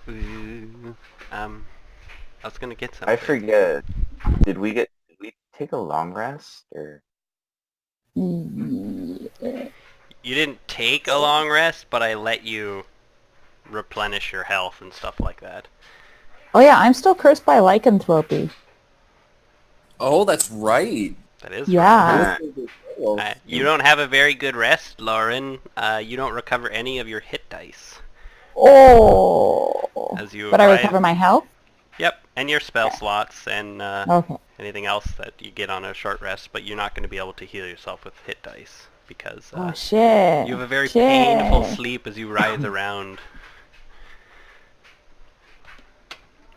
Ooh. I was gonna get something. I forget. Did we take a long rest or? Yeah. You didn't take a long rest, but I let you replenish your health and stuff like that. Oh yeah, I'm still cursed by lycanthropy. Oh, that's right. That is right. Yeah. You don't have a very good rest, Lauren. You don't recover any of your hit dice Oh. as you But I arrive. recover my health? Yep, and your spell slots and Okay. anything else that you get on a short rest, but you're not going to be able to heal yourself with hit dice because Oh shit. you have a very Shit. painful sleep as you writhe around.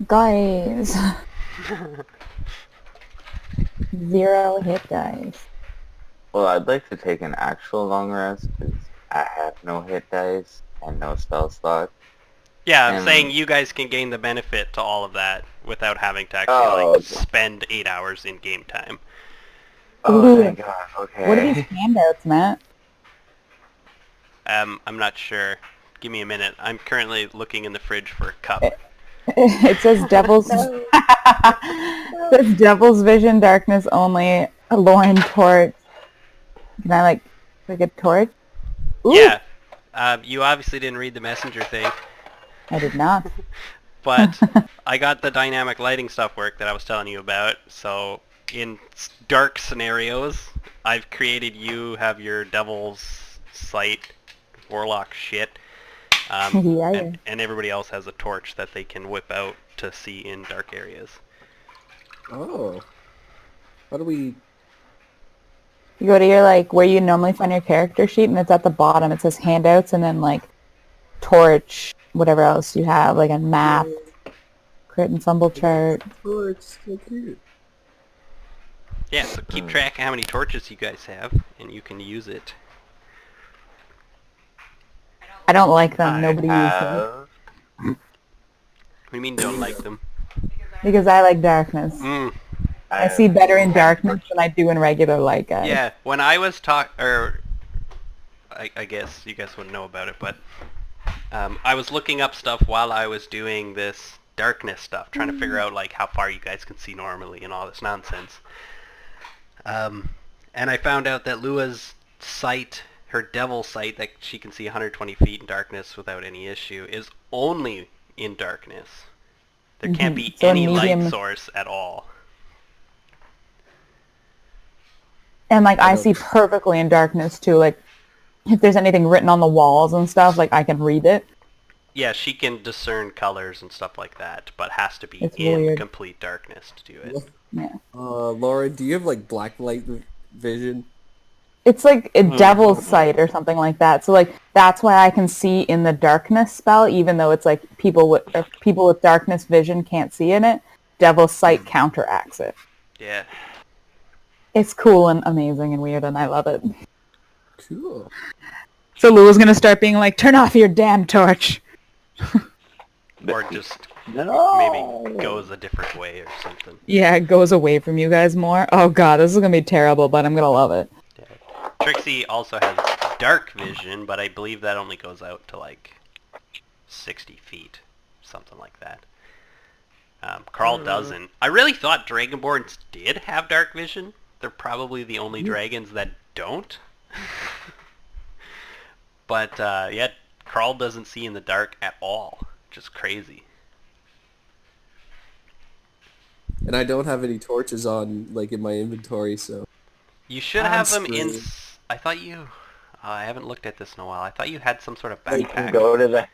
Guys. 0 hit dice. Well, I'd like to take an actual long rest because I have no hit dice and no spell slot. Yeah, I'm And saying you guys can gain the benefit to all of that without having to actually okay. spend 8 hours in game time. Oh, Ooh. thank God. Okay. What are these handouts, Matt? I'm not sure. Give me a minute. I'm currently looking in the fridge for a cup. It says devil's it says devil's vision, darkness only, a Lauren torch. Can I like a torch? Ooh. Yeah, you obviously didn't read the messenger thing, I did not. but I got the dynamic lighting stuff work that I was telling you about. So in dark scenarios, I've created you have your devil's sight warlock shit. Yeah. And everybody else has a torch that they can whip out to see in dark areas. Oh. How do we... You go to your where you normally find your character sheet, and it's at the bottom. It says handouts, and then torch, whatever else you have, like a map, crit ensemble chart. Oh, it's so cute. Yeah, so keep track of how many torches you guys have, and you can use it. I don't like them. I Nobody uses them have. What do you mean don't like them? because I like darkness. Mm. I see better in darkness than I do in regular light, guys. Yeah, when I was I guess you guys wouldn't know about it, but I was looking up stuff while I was doing this darkness stuff, trying to figure out how far you guys can see normally and all this nonsense. And I found out that Lua's sight, her devil sight, that she can see 120 feet in darkness without any issue, is only in darkness. There can't be So any medium- light source at all. And I see perfectly in darkness too. If there's anything written on the walls and stuff, I can read it. Yeah, she can discern colors and stuff like that, but has to be It's in weird. complete darkness to do it. Yeah. Laura, do you have black light vision? It's like a devil's sight or something like that. So that's why I can see in the darkness spell, even though it's people with darkness vision can't see in it. Devil's sight counteracts it. Yeah. It's cool and amazing and weird, and I love it. Cool. So Lou was gonna start being like, "Turn off your damn torch." Or just No. maybe goes a different way or something. Yeah, it goes away from you guys more. Oh god, this is gonna be terrible, but I'm gonna love it. Yeah. Trixie also has dark vision, but I believe that only goes out to 60 feet, something like that. Carl doesn't. I really thought Dragonborns did have dark vision. They're probably the only dragons that don't. But yeah, Carl doesn't see in the dark at all. Just crazy. And I don't have any torches on, in my inventory, so... You should have them in... I thought you... I haven't looked at this in a while. I thought you had some sort of You backpack. can go to the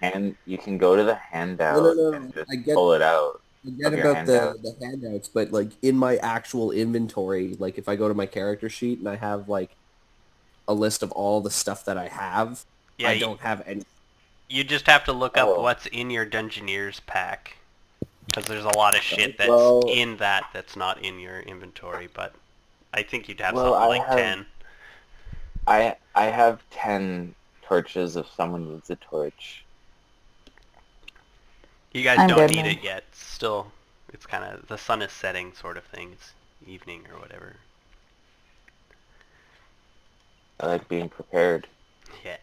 handout No. and just I get- pull it out. Forget Of your about the handouts, but in my actual inventory, if I go to my character sheet and I have a list of all the stuff that I have, Yeah, I don't have any. You just have to look up Oh. what's in your Dungeoneer's pack. Because there's a lot of shit that's Well- in that's not in your inventory, but I think you'd have Well, something I like have- 10. I have 10 torches if someone needs a torch. You guys I'm don't good need now. it yet. Still, it's kind of... The sun is setting sort of thing. It's evening or whatever. I like being prepared. Yeah.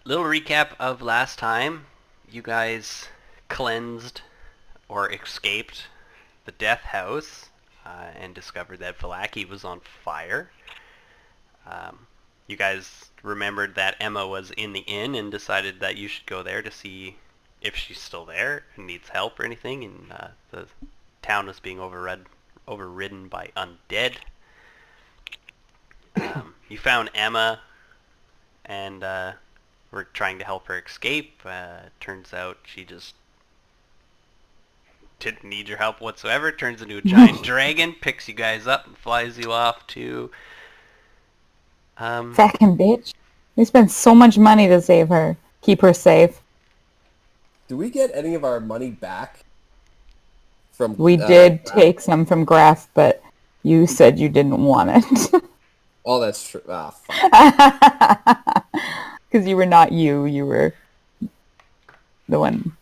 Little recap of last time. You guys cleansed or escaped the death house and discovered that Vallaki was on fire. You guys remembered that Emma was in the inn and decided that you should go there to see if she's still there and needs help or anything. And the town was being overridden by undead. You found Emma and were trying to help her escape. Turns out she just didn't need your help whatsoever. Turns into a giant dragon, picks you guys up, and flies you off to... Fucking bitch. We spent so much money to save her. Keep her safe. Do we get any of our money back? From We did take some from Graf, but you said you didn't want it. Oh, that's true. Ah, fuck. Because you were not you. You were the one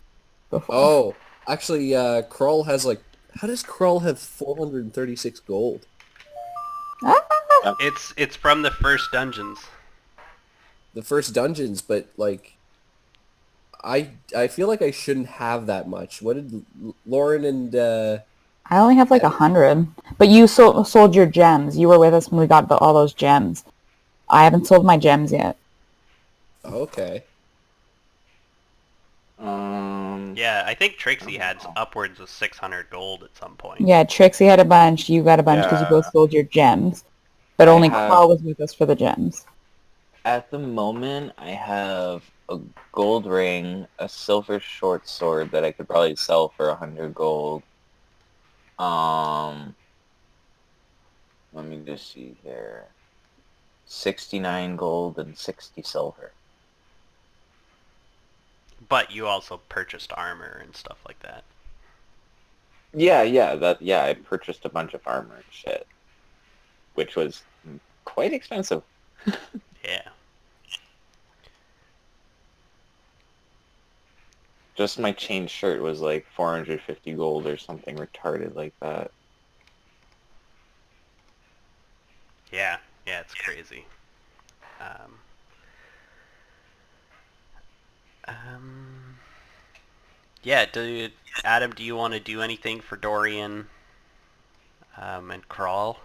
before. Oh, actually, Krull has like... How does Krull have 436 gold? Ah! It's from the first dungeons. The first dungeons, but like... I feel like I shouldn't have that much. What did Lauren and... I only have like 100. But you sold your gems. You were with us when we got all those gems. I haven't sold my gems yet. Okay. Yeah, I think Trixie had upwards of 600 gold at some point. Yeah, Trixie had a bunch. You got a bunch because you both sold your gems. But only Carl was with us for the gems. At the moment, I have a gold ring, a silver short sword that I could probably sell for 100 gold. Let me just see here. 69 gold and 60 silver. But you also purchased armor and stuff like that. Yeah, I purchased a bunch of armor and shit. Which was quite expensive. Yeah. Just my chain shirt was like 450 gold or something retarded like that. Yeah, it's crazy. Yeah, Adam, do you want to do anything for Dorian and Crawl?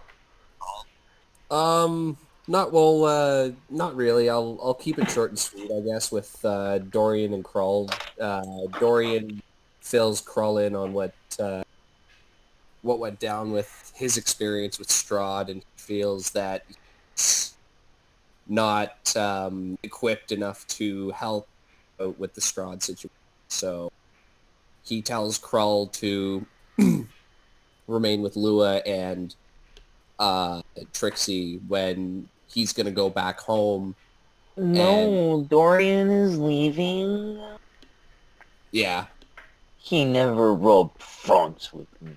Not really. I'll keep it short and sweet, I guess, with Dorian and Krull. Dorian fills Krull in on what went down with his experience with Strahd, and feels that he's not equipped enough to help out with the Strahd situation. So he tells Krull to remain with Lua and Trixie when he's gonna go back home. No, Dorian is leaving. Yeah. He never rubbed fronts with me.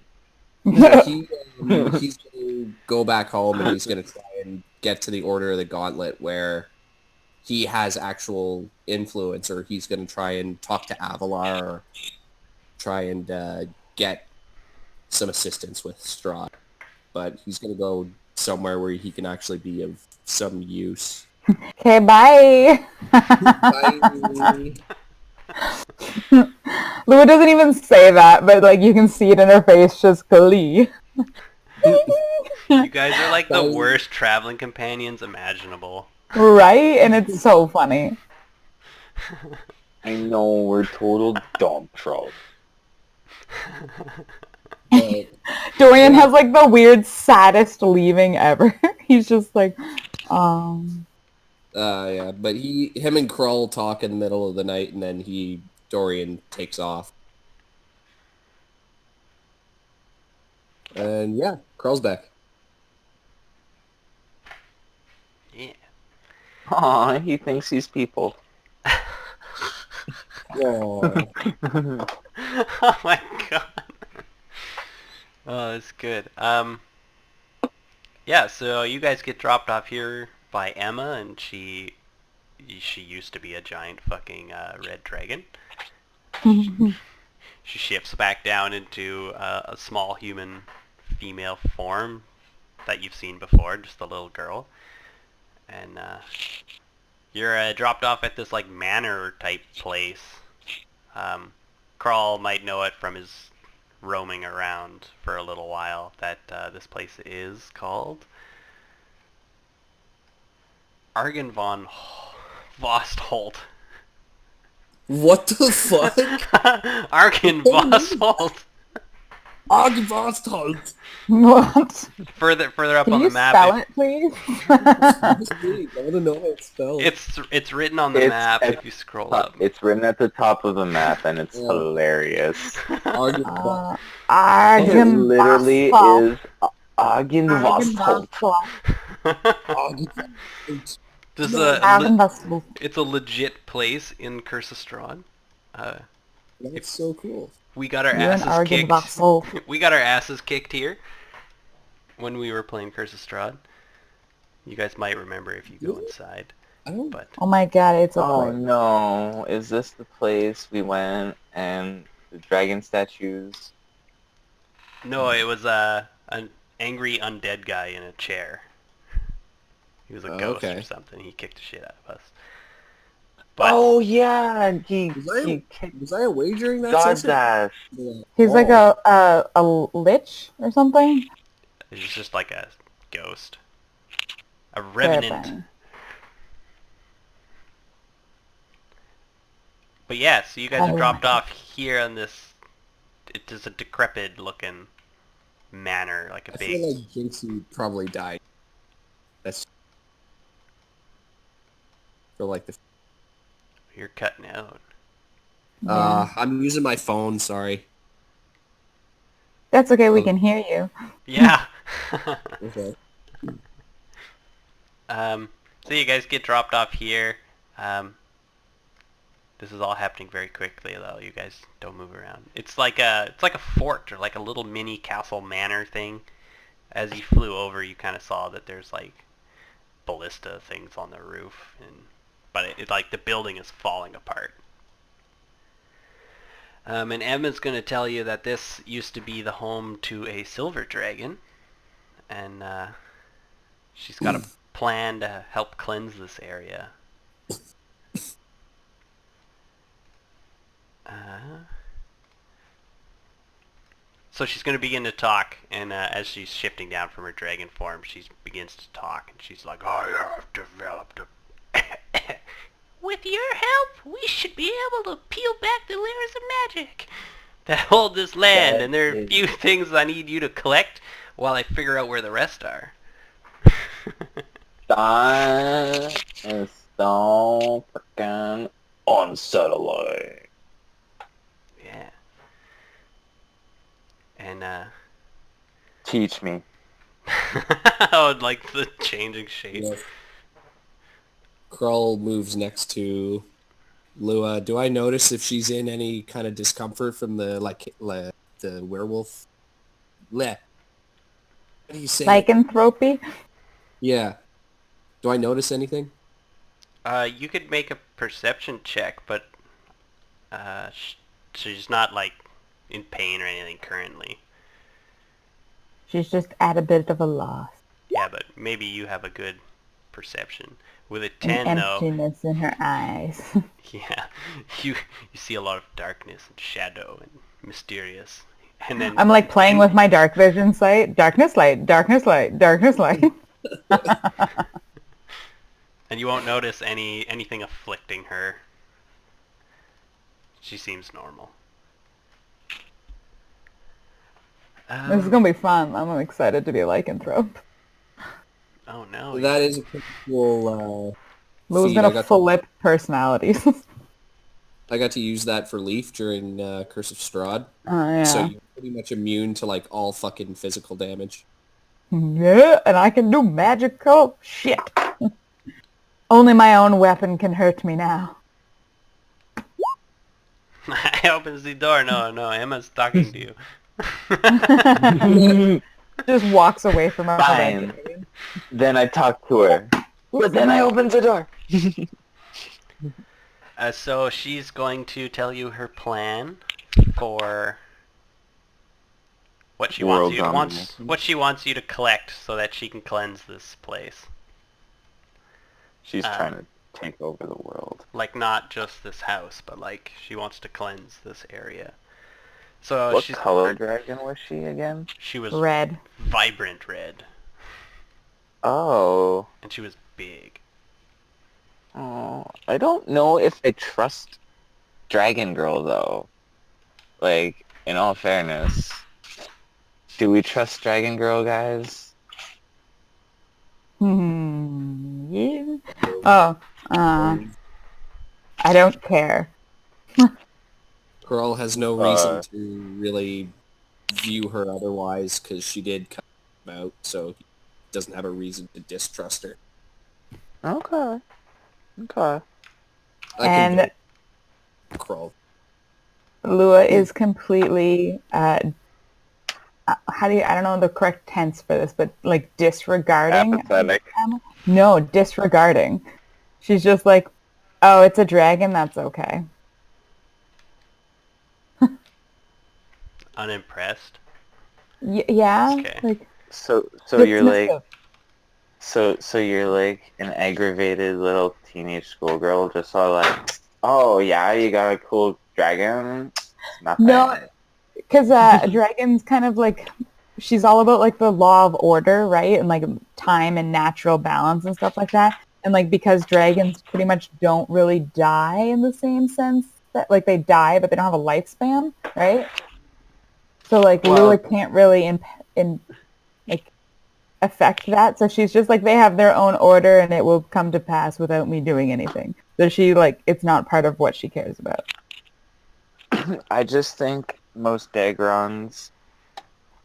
He's gonna go back home and he's gonna try and get to the Order of the Gauntlet where he has actual influence, or he's gonna try and talk to Avolar, or try and get some assistance with Strahd. But he's gonna go somewhere where he can actually be of some use. Okay, bye. Bye. Lua doesn't even say that, but like you can see it in her face, just glee. You guys are like the worst traveling companions imaginable. Right? And it's so funny. I know, we're total dump trolls. Dorian has like the weird, saddest leaving ever. He's just like, Yeah, but him and Krull talk in the middle of the night, and then Dorian takes off. And yeah, Krull's back. Yeah. Aw, he thinks he's people. Aww. Oh my god. Oh, that's good. Yeah, so you guys get dropped off here by Emma, and she used to be a giant fucking red dragon. She shifts back down into a small human female form that you've seen before, just a little girl. And You're dropped off at this like manor type place. Carl might know it from his roaming around for a little while that this place is called Argen von Vostholt. What the fuck? Argen Vostholt. Agvastholt. What? Further up Can on you the map. spell it, please? I want to know how it's spelled. It's written on the map if you scroll up. It's written at the top of the map, and it's Yeah. hilarious. Agvastholt. It literally is Aggenvastholt. Agvastholt. This Argenvastholt. it's a legit place in Curse of Strahd. That's so cool. We got our You're an asses kicked. Argenvastholt. We got our asses kicked here when we were playing Curse of Strahd. You guys might remember if you go inside. I don't. But Oh my god, it's a Oh place. no, is this the place we went and the dragon statues? no, it was an angry undead guy in a chair. He was a Oh, ghost okay. or something. He kicked the shit out of us. But Oh yeah, he kicked Was I wagering that God's session? ass. Yeah. He's like Oh. a lich or something? it's just like a ghost. A revenant. Terrifying. But yeah, so you guys are Oh. dropped off here on this. It is a decrepit looking manor, like a I big. feel like Jinxie probably died. That's for like the. You're cutting out. I'm using my phone. Sorry. That's okay, we can hear you. Yeah. Okay. So you guys get dropped off here. This is all happening very quickly, though. You guys don't move around. It's like a fort or like a little mini castle manor thing. As you flew over, you kind of saw that there's like ballista things on the roof, but it like the building is falling apart. And Emma's going to tell you that this used to be the home to a silver dragon, and she's got a plan to help cleanse this area. So she's going to begin to talk, and as she's shifting down from her dragon form, she begins to talk, and she's like, I have developed a... With your help, we should be able to peel back the layers of magic that hold this land, and there are a few things I need you to collect while I figure out where the rest are. That is so freaking unsettling. Yeah. And, Teach me. oh, like the changing shape. Yeah. Krull moves next to Lua. Do I notice if she's in any kind of discomfort from the the werewolf? What do you say? Lycanthropy? Yeah. Do I notice anything? You could make a perception check, but she's not like in pain or anything currently. She's just at a bit of a loss. Yeah, but maybe you have a good perception. With a An 10, though, emptiness in her eyes. yeah, you see a lot of darkness and shadow and mysterious. And then I'm like playing with my dark vision sight. Darkness light, darkness light, darkness light. and you won't notice anything afflicting her. She seems normal. This is gonna be fun. I'm excited to be a lycanthrope. Oh no. That is a pretty cool Lou's feat. I gonna got flip personalities. I got to use that for Leaf during Curse of Strahd. Oh yeah. So you're pretty much immune to like all fucking physical damage. Yeah, and I can do magical shit. Only my own weapon can hurt me now. I opens the door. No, Emma's talking to you. Just walks away from her. Fine. Then I talk to her. But then I open the door. So she's going to tell you her plan for what she World wants domination. you to collect so that she can cleanse this place. She's trying to take over the world. Like, not just this house, but like she wants to cleanse this area. So What color dragon was she again? she was Red. vibrant red, Oh. and she was big. Oh. I don't know if I trust Dragon Girl, though. Like, in all fairness. Do we trust Dragon Girl, guys? Yeah. Oh, I don't care. Carl has no reason to really view her otherwise because she did come out, so he doesn't have a reason to distrust her. Okay. Okay. I And can Carl. Lua is completely how do you, I don't know the correct tense for this, but like disregarding. Apathetic. No, disregarding. She's just like, oh, it's a dragon, that's okay. Unimpressed. Yeah, Okay. like So you're like, dismissive. so you're like an aggravated little teenage schoolgirl, just all like, oh yeah, you got a cool dragon. Nothing. No, because a dragon's kind of like, she's all about like the law of order, right? And like time and natural balance and stuff like that. And like because dragons pretty much don't really die in the same sense that like they die, but they don't have a lifespan, right? So like Lua can't really like affect that. So she's just like they have their own order and it will come to pass without me doing anything. So she like it's not part of what she cares about. I just think most Dagrons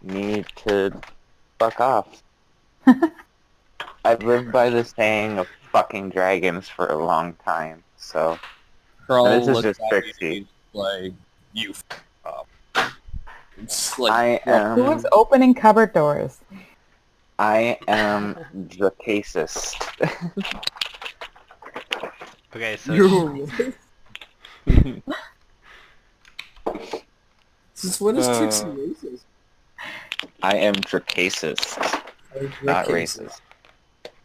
need to fuck off. I've lived by the saying of fucking dragons for a long time, so Carl this is looks just at Trixie. you like, you f*** up. It's I like, Who is am opening cupboard doors? the casist. Okay, so Since when is Trixie racist? I am Dracasist, not racist.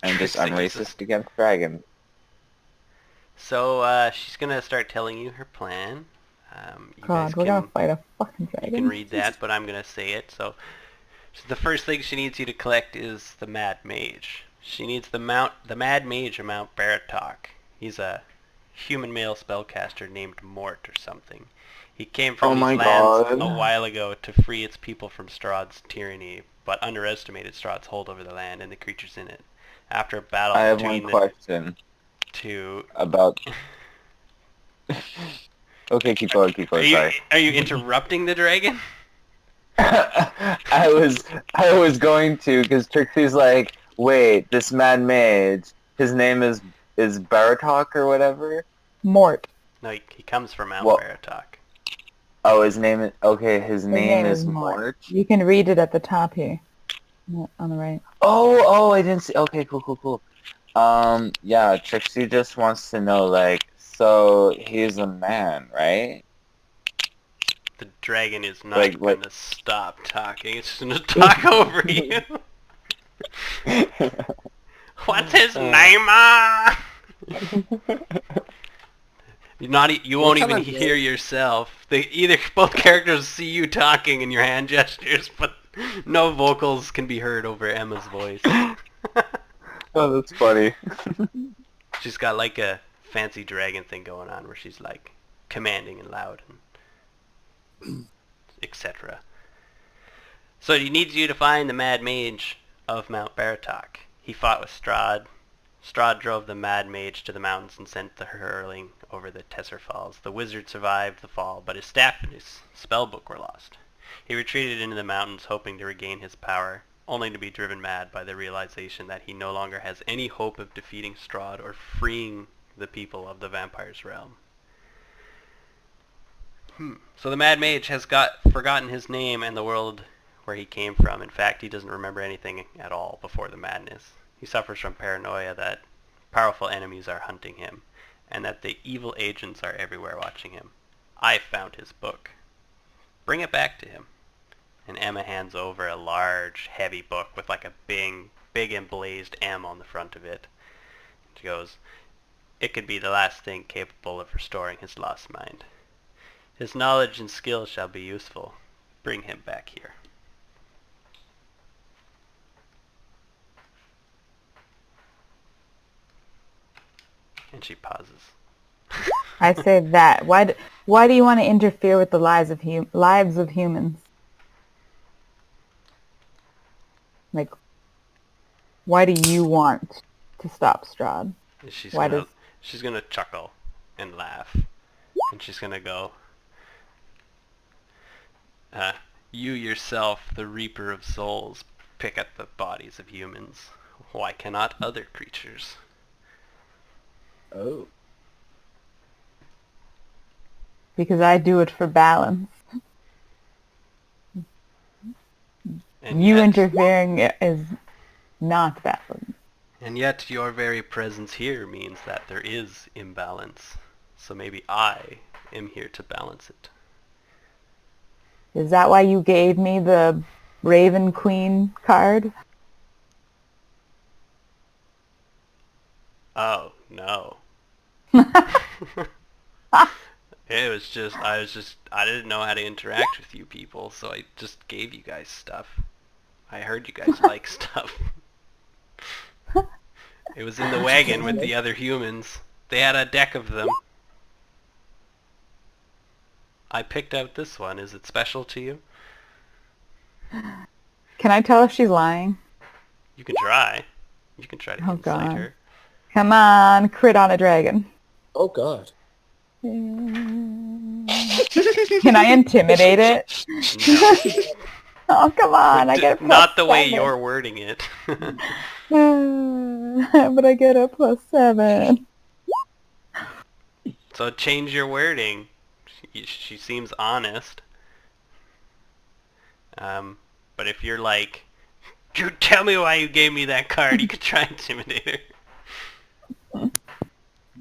I'm racist against dragons. So she's gonna start telling you her plan. You guys God, we're gonna fight a fucking you dragon. can read that, but I'm gonna say it. So the first thing she needs you to collect is the Mad Mage. She needs the Mad Mage of Mount Baratok. He's a human male spellcaster named Mort or something. He came from these lands a while ago to free its people from Strahd's tyranny, but underestimated Strahd's hold over the land and the creatures in it. After a battle I have between one question two... about. Okay, keep going. Sorry. Are you interrupting the dragon? I was going to, because Trixie's like, wait, this mad mage, his name is Baratok or whatever? Mort. No, he comes from Mount Well- Baratok. Oh, his name is, okay, his name is Mort. Mort. You can read it at the top here. On the right. Oh, I didn't see, okay, cool. Yeah, Trixie just wants to know, like, so he's a man, right? The dragon is not Like, what- going to stop talking. It's going to talk over you. What's his name? You won't even hear yourself. Both characters see you talking and your hand gestures, but no vocals can be heard over Emma's voice. Oh, that's funny. She's got like a fancy dragon thing going on where she's like commanding and loud and etc. So he needs you to find the Mad Mage of Mount Baratok. He fought with Strahd. Strahd drove the Mad Mage to the mountains and sent the hurling over the Tesser Falls. The wizard survived the fall, but his staff and his spellbook were lost. He retreated into the mountains, hoping to regain his power, only to be driven mad by the realization that he no longer has any hope of defeating Strahd or freeing the people of the vampire's realm. So the Mad Mage has forgotten his name and the world where he came from. In fact, he doesn't remember anything at all before the madness. He suffers from paranoia that powerful enemies are hunting him, and that the evil agents are everywhere watching him. I found his book. Bring it back to him. And Emma hands over a large, heavy book with like a big emblazed M on the front of it. She goes, it could be the last thing capable of restoring his lost mind. His knowledge and skill shall be useful. Bring him back here. And she pauses. I say that. Why do you want to interfere with the lives of humans? Like, why do you want to stop Strahd? She's gonna chuckle and laugh, and she's gonna go, you yourself, the Reaper of Souls, pick at the bodies of humans. Why cannot other creatures? Oh. Because I do it for balance. And You yet, interfering is not balance. and yet your very presence here means that there is imbalance. So maybe I am here to balance it. Is that why you gave me the Raven Queen card? Oh, no. It was just, I didn't know how to interact with you people, so I just gave you guys stuff. I heard you guys like stuff. It was in the wagon with the other humans. They had a deck of them. I picked out this one. Is it special to you? Can I tell if she's lying? You can try. You can try to Oh, insight God. her. Come on, crit on a dragon. Oh God. Can I intimidate it? No. Oh, come on, I get a Not the way +7. you're wording it. But I get a +7. So change your wording. She seems honest. But if you're like, you tell me why you gave me that card, you could try and intimidate her.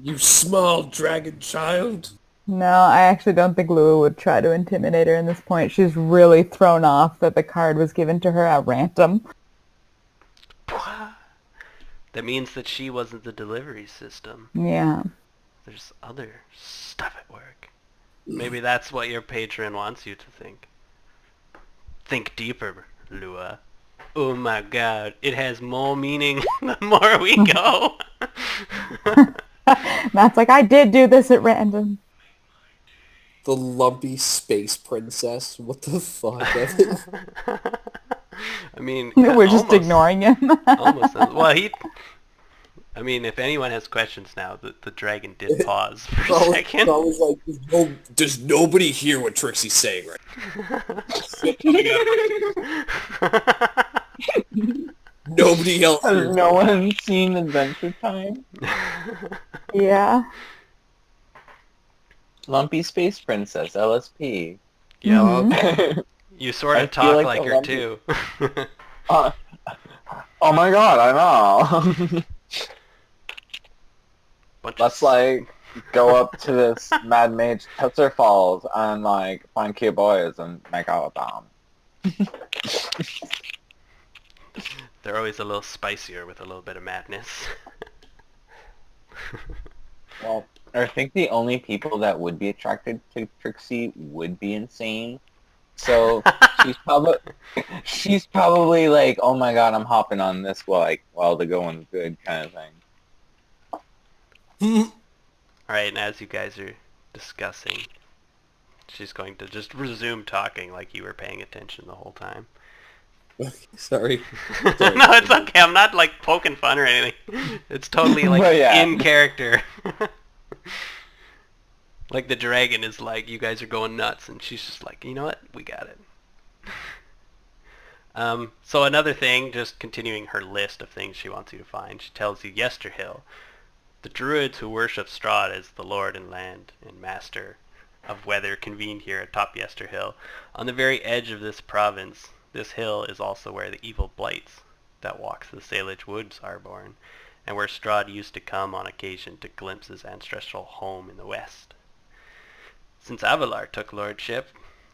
You small dragon child. No, I actually don't think Lua would try to intimidate her in this point. She's really thrown off that the card was given to her at random. That means that she wasn't the delivery system. Yeah. There's other stuff at work. Maybe that's what your patron wants you to think. Think deeper, Lua. Oh my god, it has more meaning the more we go. Matt's like, I did do this at random. The lumpy space princess. What the fuck, Evan? I mean, We're just almost, ignoring him. almost. Well, I mean, if anyone has questions now, the dragon did pause for a second. I was like, does nobody hear what Trixie's saying right now? Nobody else Has hears. no one seen Adventure Time? Yeah. Lumpy Space Princess, LSP. Yeah, Mhm. you sort I of feel talk like like the her lumpy- too. Oh my god, I know. Bunch Let's of like go up to this Mad Mage Tetzer Falls and like find cute boys and make out with them. They're always a little spicier with a little bit of madness. Well, I think the only people that would be attracted to Trixie would be insane. So she's probably like, oh my god, I'm hopping on this while the going's good kind of thing. Alright, and as you guys are discussing, she's going to just resume talking like you were paying attention the whole time. Sorry. No, it's okay. I'm not like poking fun or anything. It's totally like But yeah. in character. Like the dragon is like, you guys are going nuts, and she's just like, you know what? We got it. So another thing, just continuing her list of things she wants you to find, she tells you Yesterhill. The druids who worship Strahd as the lord and land and master of weather convened here atop Yesterhill. On the very edge of this province, this hill is also where the evil blights that walks the Salage Woods are born, and where Strahd used to come on occasion to glimpse his ancestral home in the west. Since Avolar took lordship,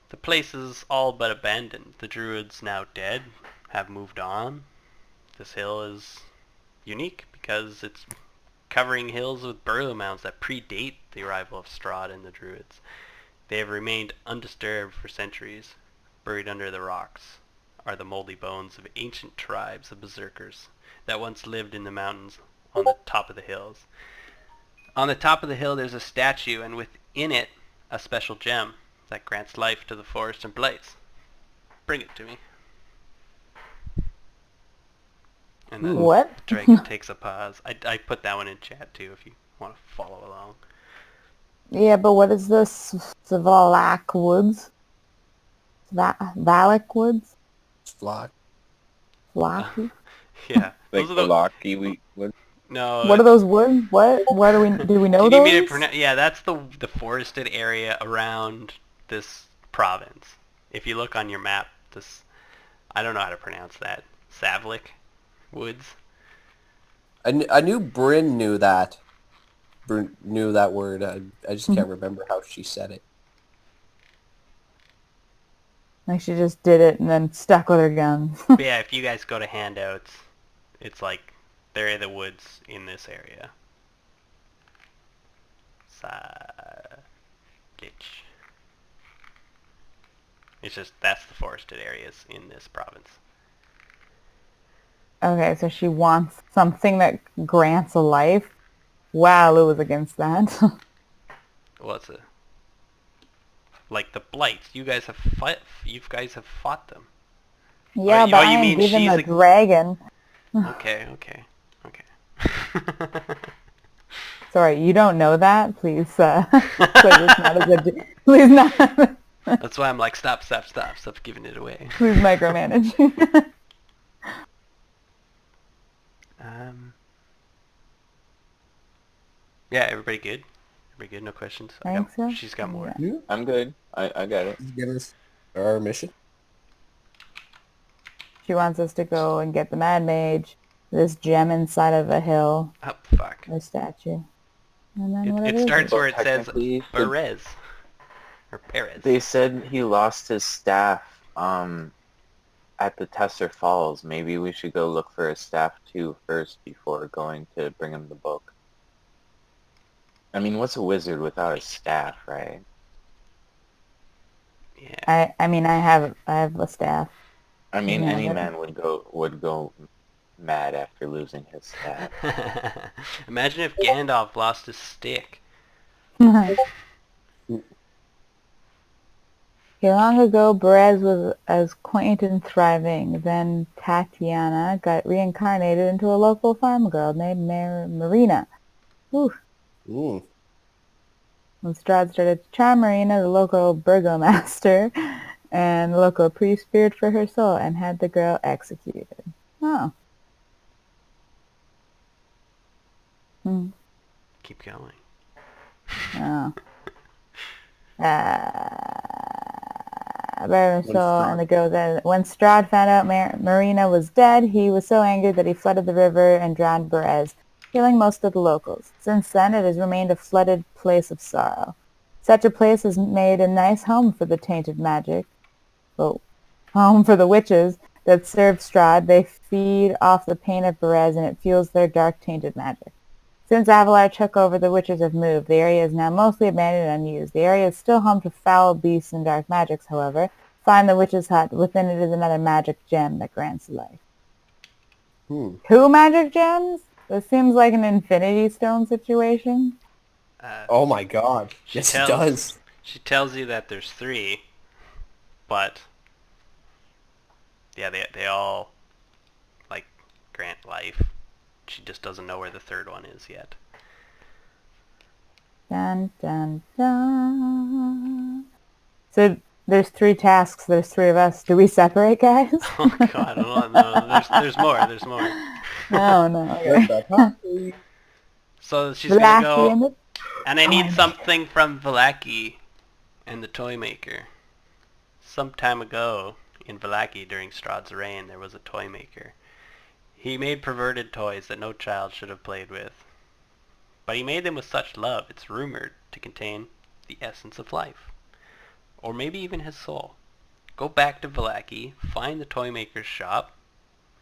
the place is all but abandoned. The druids, now dead, have moved on. This hill is unique because it's covering hills with burial mounds that predate the arrival of Strahd and the Druids. They have remained undisturbed for centuries. Buried under the rocks are the moldy bones of ancient tribes of berserkers that once lived in the mountains on the top of the hills. On the top of the hill there's a statue, and within it a special gem that grants life to the forest and blights. Bring it to me. And then What? Dragon takes a pause. I put that one in chat too if you want to follow along. Yeah, but what is this? The Vallak Woods? Vallak Woods? Flock. Vallaki? Yeah. Like Those are the... Vallaki, No. What are those woods? What do we know Do you those? need me to pronounce? Yeah, that's the forested area around this province. If you look on your map, this... I don't know how to pronounce that. Savlik Woods? I knew Bryn knew that. Bryn knew that word. I just can't remember how she said it. Like she just did it and then stuck with her guns. But yeah, if you guys go to handouts, it's like there are the woods in this area. Savlik. It's just, that's the forested areas in this province. Okay, so she wants something that grants a life. Wow, Lou was against that. What's it? Like the blights. You guys have fought them. Yeah, Oh, but you I mean am given she's the a- dragon. Okay. Sorry, you don't know that? Please, please not a good... Please not... That's why I'm like, stop giving it away. Please micromanage. Yeah, everybody good? Everybody good? No questions? I think so. She's got more. Yeah. I'm good. I got it. Give us our mission. She wants us to go and get the Mad Mage, this gem inside of a hill, Oh, fuck. a statue. And then what It starts Well, where it says technically, Perez. Or Perez. They said he lost his staff at the Tesser Falls. Maybe we should go look for his staff too first before going to bring him the book. I mean, what's a wizard without a staff, right? Yeah. I mean, I have a staff. I mean, Yeah, any but- man would go mad after losing his staff. Imagine if Gandalf lost his stick. Long ago, Perez was as quaint and thriving. Then Tatiana got reincarnated into a local farm girl named Marina. Ooh. Mm. When Strahd started to charm Marina, the local burgomaster and the local priest feared for her soul and had the girl executed. Oh. Hmm. Keep going. Oh. And the girl said, when Strahd found out Marina was dead, he was so angry that he flooded the river and drowned Berez, killing most of the locals. Since then, it has remained a flooded place of sorrow. Such a place has made a nice home for the tainted magic. Oh, home for the witches that serve Strahd. They feed off the pain of Berez, and it fuels their dark tainted magic. Since Avolar took over, the witches have moved. The area is now mostly abandoned and unused. The area is still home to foul beasts and dark magics, however. Find the witch's hut. Within it is another magic gem that grants life. Two magic gems? This seems like an Infinity Stone situation. Oh my god. Yes, it does. She tells you that there's 3, but yeah, they all like grant life. She just doesn't know where the 3rd one is yet. Dun, dun, dun. So there's 3 tasks. There's 3 of us. Do we separate, guys? Oh god, no, there's more. No. Okay. So she's gonna go, the and I need Toy something from Vallaki and the toy maker. Some time ago in Vallaki during Strahd's reign, there was a toy maker. He made perverted toys that no child should have played with. But he made them with such love, it's rumored to contain the essence of life. Or maybe even his soul. Go back to Vallaki, find the toy maker's shop,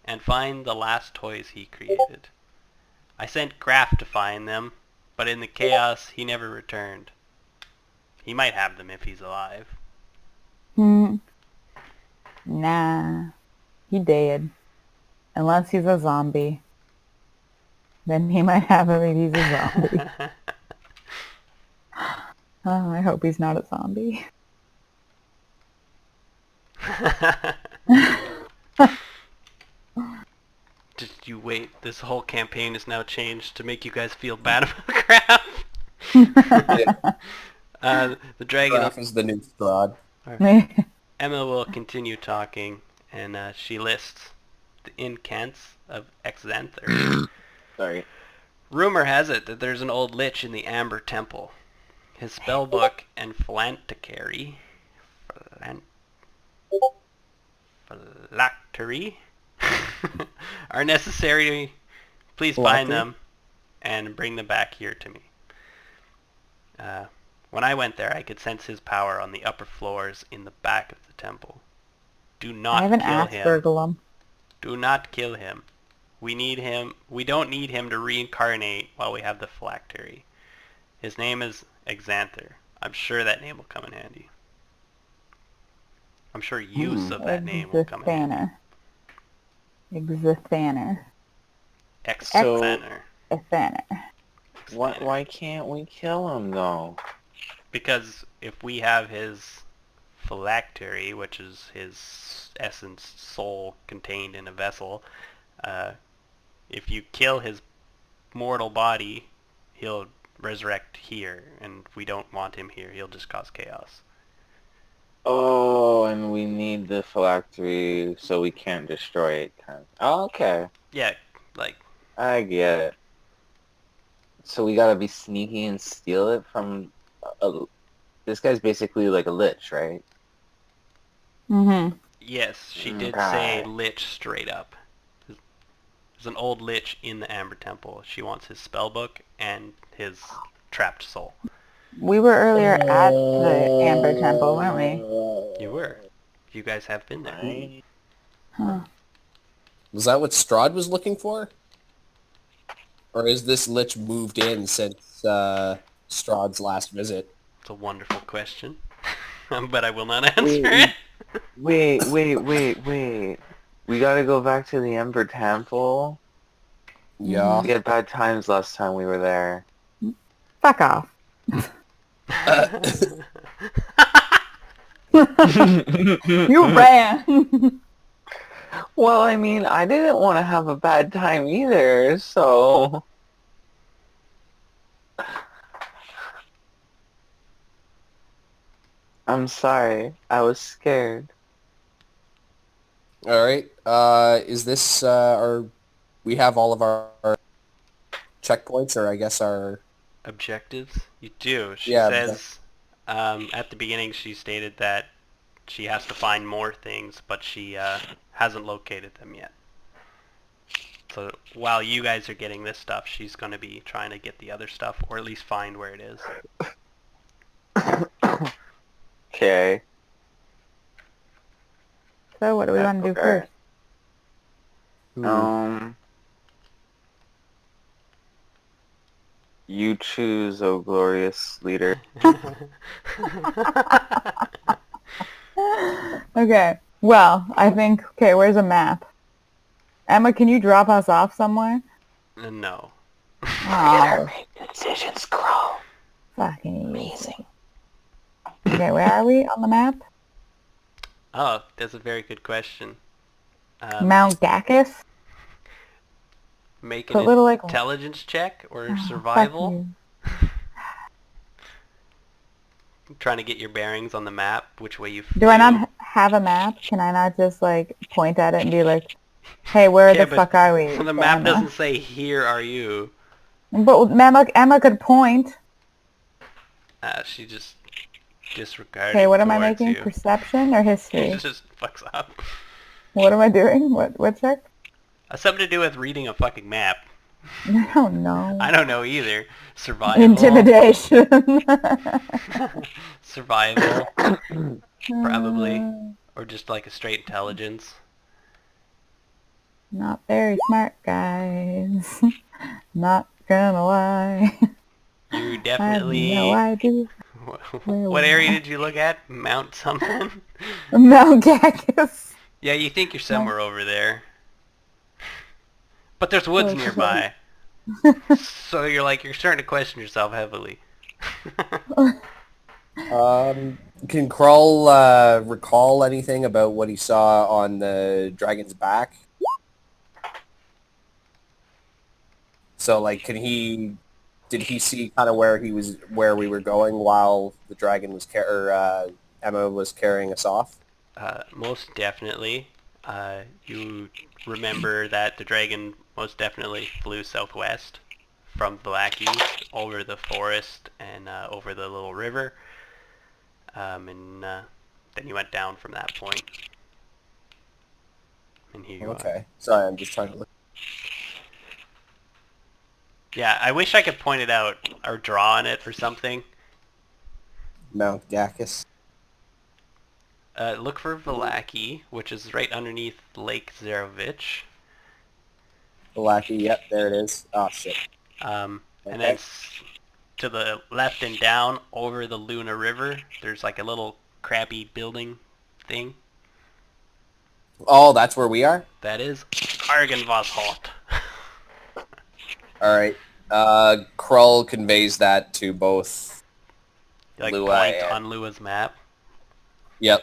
and find the last toys he created. I sent Graf to find them, but in the chaos, he never returned. He might have them if he's alive. Nah. He dead. Unless he's a zombie. Then he might have him if he's a zombie. Oh, I hope he's not a zombie. Just you wait. This whole campaign is now changed to make you guys feel bad about Graf. The dragon. Graf is the new Strahd. Emma will continue talking, and she lists the incants of Exanther. Sorry. Rumor has it that there's an old lich in the Amber Temple. His spellbook and phylactery are necessary. Please find them and bring them back here to me. When I went there, I could sense his power on the upper floors in the back of the temple. Do not I have an kill him. Aspergillum. Do not kill him. We need him. We don't need him to reincarnate while we have the phylactery. His name is Exanther. I'm sure that name will come in handy. I'm sure use of that name will come in handy. Exanther. Exanther. Exanther. Why can't we kill him though? Because if we have his phylactery, which is his essence, soul contained in a vessel, if you kill his mortal body, he'll resurrect here, and we don't want him here. He'll just cause chaos. Oh, and we need the phylactery so we can't destroy it. Oh, okay. Yeah, like... I get it. So we gotta be sneaky and steal it from... this guy's basically like a lich, right? Mm-hmm. Yes, she did say lich straight up. There's an old lich in the Amber Temple. She wants his spellbook and his trapped soul. We were earlier at the Amber Temple, weren't we? You were. You guys have been there. Huh. Was that what Strahd was looking for? Or is this lich moved in since Strahd's last visit? It's a wonderful question, but I will not answer it. Wait. We gotta go back to the Ember Temple. Yeah. We had bad times last time we were there. Fuck off. You ran. Well, I mean, I didn't want to have a bad time either, so... I'm sorry. I was scared. Alright, is this, we have all of our checkpoints, or I guess our... Objectives? You do. She Yeah, says, at the beginning she stated that she has to find more things, but she hasn't located them yet. So while you guys are getting this stuff, she's going to be trying to get the other stuff, or at least find where it is. Okay. So what do we want to do Okay. first? You choose, oh glorious leader. Okay. Well, I think... Okay, where's a map? Emma, can you drop us off somewhere? No. Oh, Make decisions, Crow. fucking amazing. Okay, where are we on the map? Oh, that's a very good question. Mount Gackus? Make Put an little, like... intelligence check or Oh, fuck survival. you. Trying to get your bearings on the map, which way you flew. Do I not have a map? Can I not just, like, point at it and be like, hey, where Yeah, the but fuck are we? The map Emma? doesn't say, here are you. But Emma could point. She just disregarded. Okay, what am I towards making? you. Perception or history? She just fucks up. What am I doing? What check? Something to do with reading a fucking map. I don't know. I don't know either. Survival. Intimidation. Survival. Probably. Or just like a straight intelligence. Not very smart, guys. Not gonna lie. You I have definitely... no idea where What we area are. did you look at? Mount something? Mount Cactus. Yeah, you think you're somewhere over there. But there's woods nearby. So you're starting to question yourself heavily. Can Krull recall anything about what he saw on the dragon's back? So, like, did he see kind of where we were going while the dragon was Emma was carrying us off? Most definitely. You remember that the dragon most definitely flew southwest from Vallaki over the forest and over the little river. And then you went down from that point. And here you are. Okay. Sorry, I'm just trying to look. Yeah, I wish I could point it out or draw on it or something. Mount Gacus. Look for Vallaki, which is right underneath Lake Zarovich. Vallaki, yep, there it is. Oh, shit. And Okay. then to the left and down over the Luna River, there's like a little crappy building thing. Oh, that's where we are? That is Argenvoshot. Alright. Krull conveys that to both Like Lua point and... on Lua's map. Yep.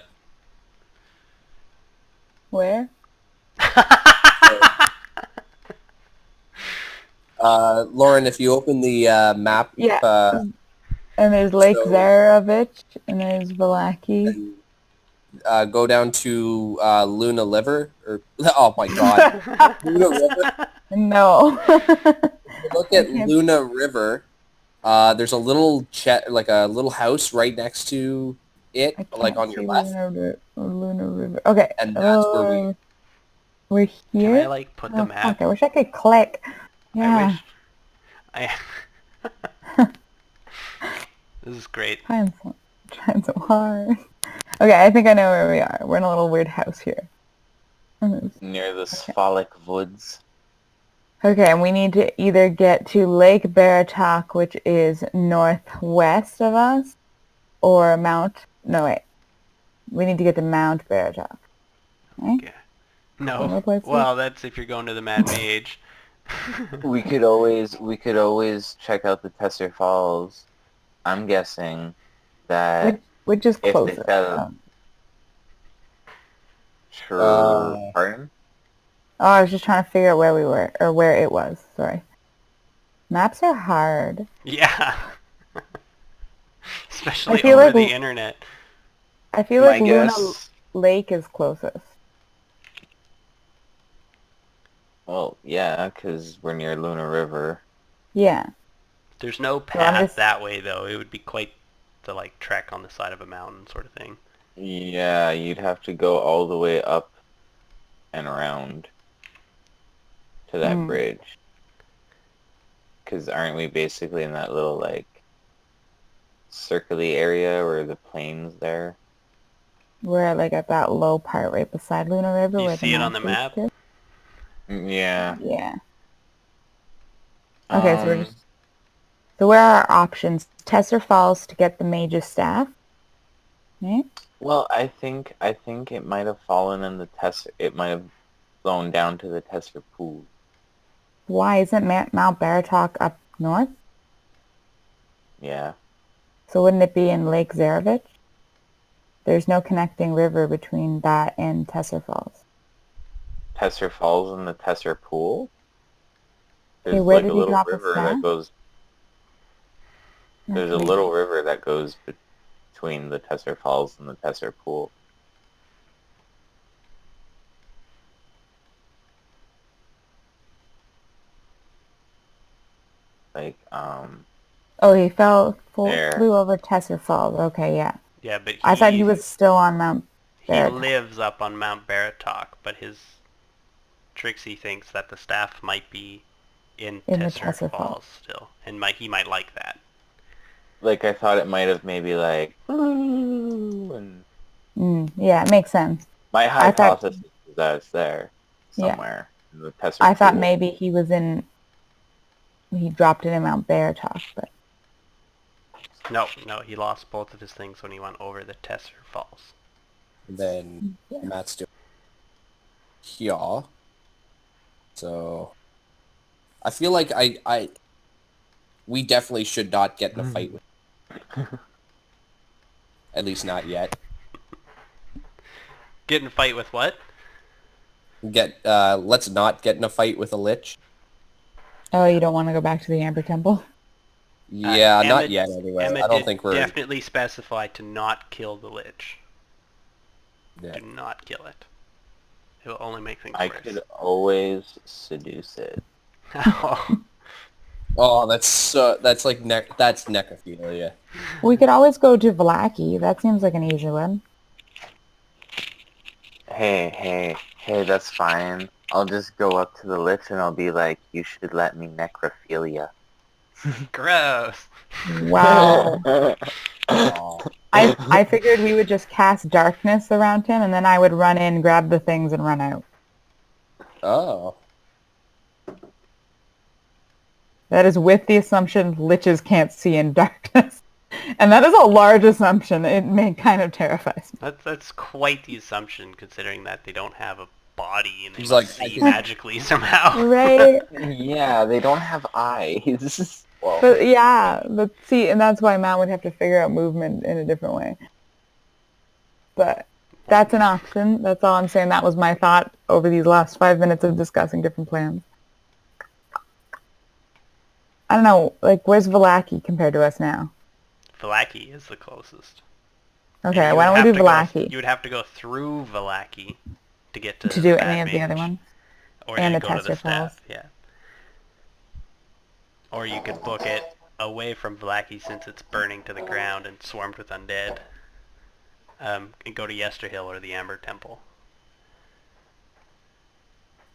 Where? Lauren, if you open the map... Yeah. And there's Lake so- Zarovich, and there's Vallaki. go down to Luna River, or oh my god, Luna River. No. Look at can't- Luna River. There's a little like a little house right next to it, I like can't on your see left, Luna River. Okay. and that's where We're Can here. I like put Oh, the map? fuck, I wish I could click. Yeah. I This is great. Trying so hard. Okay, I think I know where we are. We're in a little weird house here. Near the Sphalic Woods. Okay, and we need to either get to Lake Baratok, which is northwest of us, or No, wait. We need to get to Mount Baratok. Okay? Yeah. No. More places? Well, that's if you're going to the Mad Mage. We could always check out the Tesser Falls. I'm guessing that Which is if they closer. fell... Pardon? Oh, I was just trying to figure out where we were, or where it was. Sorry. Maps are hard. Yeah. Especially feel over like the internet. I feel My like Luna guess... Lake is closest. Well, yeah, because we're near Luna River. Yeah. There's no So I'm path just- that way though. It would be quite the like trek on the side of a mountain sort of thing. Yeah, you'd have to go all the way up and around to that bridge. Because aren't we basically in that little, like, circly area where the plains there? We're like at that low part right beside Luna River. You where see it on mount the is map? too. Yeah. Yeah. Okay, so where are our options? Tesser Falls to get the mage's staff. Right? Well, I think it might have fallen in the Tesser. It might have flown down to the Tesser pool. Why isn't Mount Baratok up north? Yeah. So wouldn't it be in Lake Zarovich? There's no connecting river between that and Tesser Falls. Tesser Falls and the Tesser pool. There's Okay, where like did a he little drop his river staff? that goes. There's a Okay. little river that goes between the Tesser Falls and the Tesser pool. Like, Oh, he There. flew over Tesser Falls. Okay, yeah. Yeah, but I thought he was still on Mount he Baratok. lives up on Mount Baratok, but his Trixie thinks that the staff might be in In the Tesser Tesser Falls still, and he might like that. like I thought it might have maybe like, and Yeah, it makes sense. my I thought- hypothesis is that it's there Yeah. somewhere in the Tesser I thought pool. maybe he was in he dropped it in Mount Bear talk, but No, he lost both of his things when he went over the Tesser Falls. And then Matt's doing here. So I feel like we definitely should not get in a fight with at least not yet. Get in a fight with what? Let's not get in a fight with a lich. oh, you don't want to go back to the Amber Temple? Yeah, Emma, not yet anyway. Emma I don't did think we're... definitely specify to not kill the lich. Yeah. Do not kill it. It will only make things I worse. could always seduce it. Oh, that's like that's necrophilia. We could always go to Vallaki. That seems like an easy one. Hey, that's fine. I'll just go up to the lich and I'll be like, you should let me necrophilia. Gross. Wow. Oh. I figured we would just cast darkness around him, and then I would run in, grab the things, and run out. Oh. That is with the assumption liches can't see in darkness. And that is a large assumption. It kind of terrifies me. That's quite the assumption, considering that they don't have a body and they He's must like, see magically somehow. Right? Yeah, they don't have eyes. Well, But yeah, but see, and that's why Matt would have to figure out movement in a different way. But that's an option. That's all I'm saying. That was my thought over these last 5 minutes of discussing different plans. I don't know, like, where's Vallaki compared to us now? Vallaki is the closest. Okay, And why don't we do Vallaki? You would have to go through Vallaki to get to To do that any of the other mage. ones? Or And you the go to the Tesser Falls. staff, yeah. Or you could book it away from Vallaki since it's burning to the ground and swarmed with undead. And go to Yesterhill or the Amber Temple.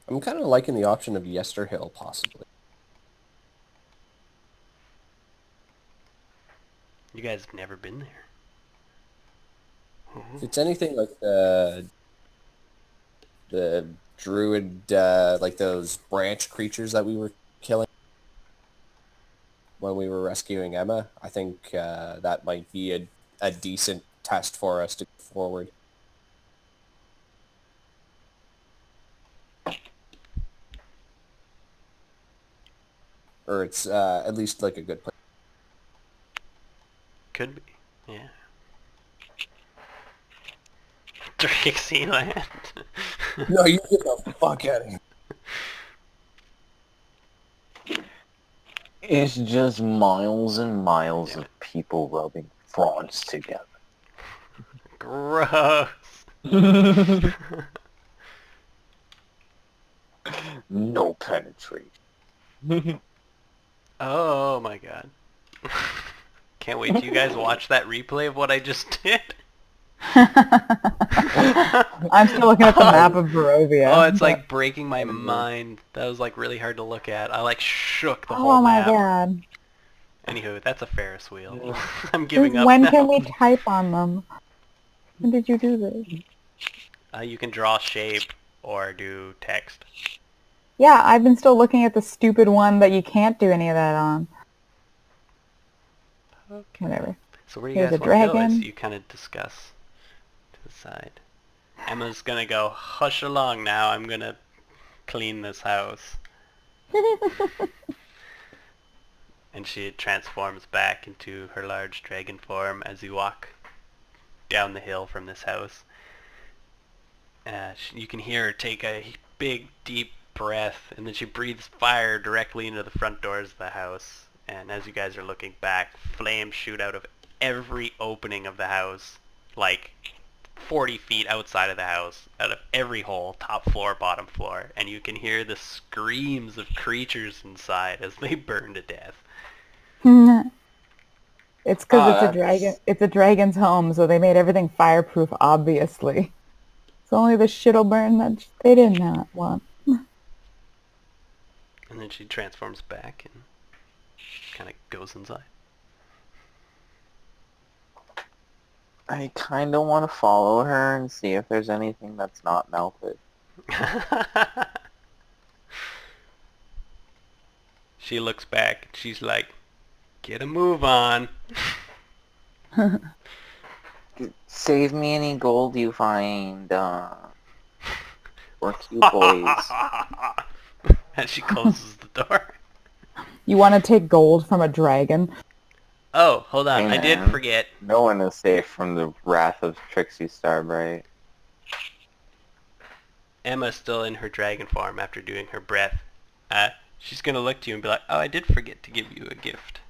I'm kind of liking the option of Yesterhill, possibly. You guys have never been there. If it's anything like the druid, like those branch creatures that we were killing when we were rescuing Emma, I think that might be a decent test for us to go forward. Or it's at least like a good place. Could be, yeah. Dixieland. No, you get the fuck out of here. it's just miles and miles of people rubbing fronts together. Gross. No penetration. Oh my god. Can't wait till you guys watch that replay of what I just did. I'm still looking at the map of Barovia. Oh, it's like breaking my mind. That was like really hard to look at. I like shook the whole Oh my map. god. Anywho, that's a Ferris wheel. I'm giving up When now. can we type on them? When did you do this? You can draw shape or do text. Yeah, I've been still looking at the stupid one that you can't do any of that on. Okay. Whatever. So where do you Here's guys a want to go dragon. as you kind of discuss to the side? Emma's gonna go, hush along now, I'm gonna clean this house. And she transforms back into her large dragon form as you walk down the hill from this house. You can hear her take a big, deep breath, and then she breathes fire directly into the front doors of the house. And as you guys are looking back, flames shoot out of every opening of the house, like 40 feet outside of the house, out of every hole, top floor, bottom floor, and you can hear the screams of creatures inside as they burn to death. It's because it's a that's- dragon. It's a dragon's home, so they made everything fireproof, obviously. So only the shit'll burn that they did not want. And then she transforms back and kind of goes inside. I kind of want to follow her and see if there's anything that's not melted. She looks back. She's like, "Get a move on." Save me any gold you find. We're cute boys. As she closes the door. You want to take gold from a dragon? Oh, hold on. Hey, I did man. forget. No one is safe from the wrath of Trixie Starbright. Emma's still in her dragon form after doing her breath. She's gonna look to you and be like, "Oh, I did forget to give you a gift."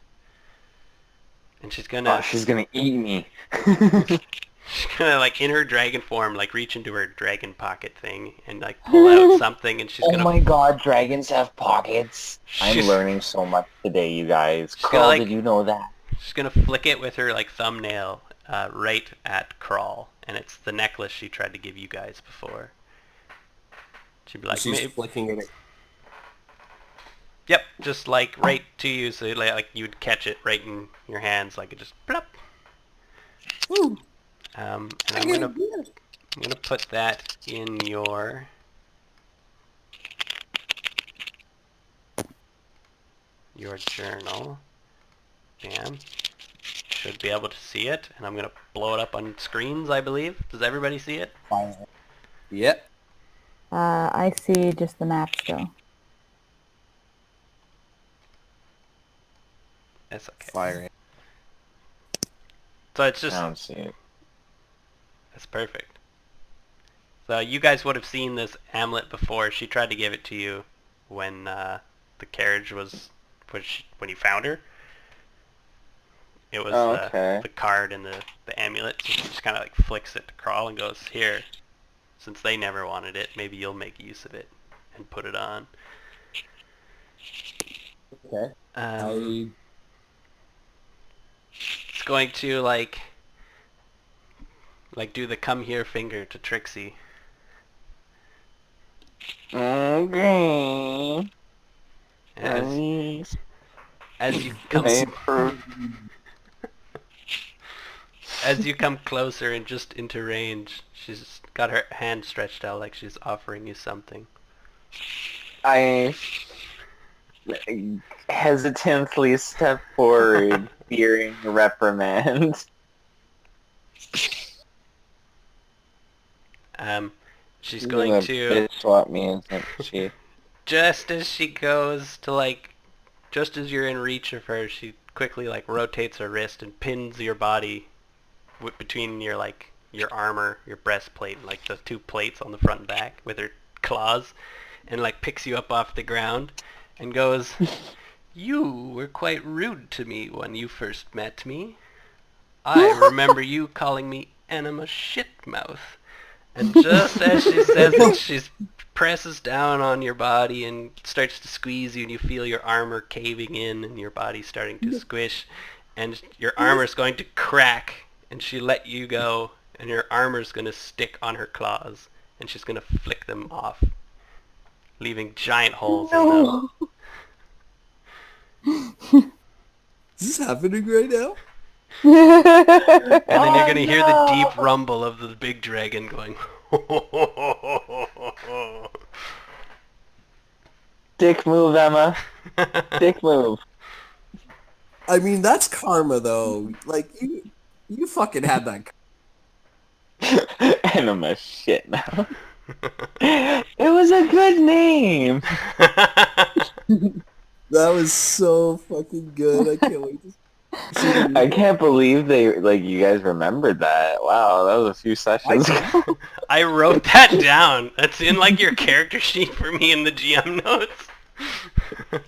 And she's gonna, Oh, she's gonna eat me. she's gonna like in her dragon form, like reach into her dragon pocket thing and like pull out something, and she's Oh gonna. my god, dragons have pockets. I'm She's- learning so much today, you guys. She's Carl, gonna, like- did you know that? She's gonna flick it with her like thumbnail right at Crawl, and it's the necklace she tried to give you guys before. She'd be like, She's "Maybe." flicking it. Yep, just like right to you, so like you would catch it right in your hands, like it just plop. Woo! And I I'm get gonna it. I'm gonna put that in your journal. Bam. Should be able to see it, and I'm gonna blow it up on screens, I believe. Does everybody see it? Yep. I see just the map still. That's okay. Fire. So it's I just don't see it. that's perfect. So you guys would have seen this amulet before. She tried to give it to you when the carriage was when you found her. It was Oh, okay. the card and the amulet. So she just kind of like flicks it to Crawl and goes, "Here, since they never wanted it, maybe you'll make use of it and put it on." Okay. It's going to like do the come here finger to Trixie. Okay. As you come as you come closer and just into range, she's got her hand stretched out like she's offering you something. I hesitantly step forward, fearing a reprimand. She's going to bitch swap me, isn't she? just as she goes to like, just as you're in reach of her, she quickly like rotates her wrist and pins your body between your like your armor, your breastplate, and like the two plates on the front and back with her claws, and like picks you up off the ground and goes, "You were quite rude to me when you first met me. I remember you calling me Enema Shitmouth." And just as she says it, she presses down on your body and starts to squeeze you, and you feel your armor caving in and your body starting to squish, and your armor's going to crack, and she let you go, and your armor's going to stick on her claws, and she's going to flick them off, leaving giant holes in them. Is this happening right now? And then you're going to hear the deep rumble of the big dragon going, Dick move, Emma. Dick move. I mean, that's karma, though. Like, you fucking had that. Enema shit now. It was a good name. That was so fucking good. I can't wait to see I can't believe you guys remembered that. Wow, that was a few sessions ago. I wrote that down. That's in like your character sheet for me in the GM notes. I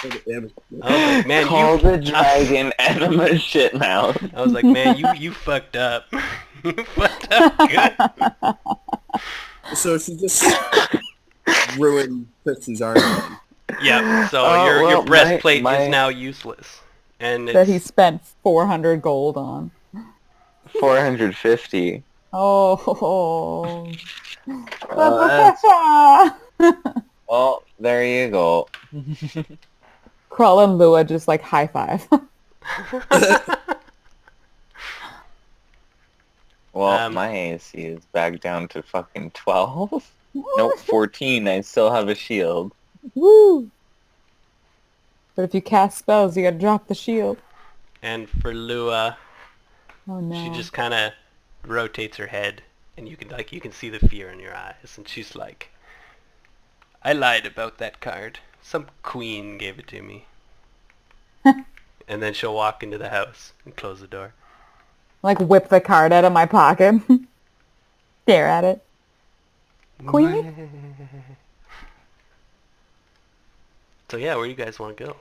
was like, man, Call the dragon Enema shit now. I was like, man, you fucked up. You fucked up good. So she just ruined Trixie's arm. Yep. So Oh, your well, breastplate my- is now useless, and That he it's spent 400 gold on. 450. Oh. Well, there you go. Krull and Lua just like high five. Well, my AC is back down to fucking 12. Nope, 14. I still have a shield. Woo! But if you cast spells, you gotta drop the shield. And for Lua, Oh no. she just kind of rotates her head, and you can see the fear in your eyes, and she's like, "I lied about that card. Some queen gave it to me." And then she'll walk into the house and close the door. Like whip the card out of my pocket. Stare at it. Queenie? So yeah, where do you guys want to go?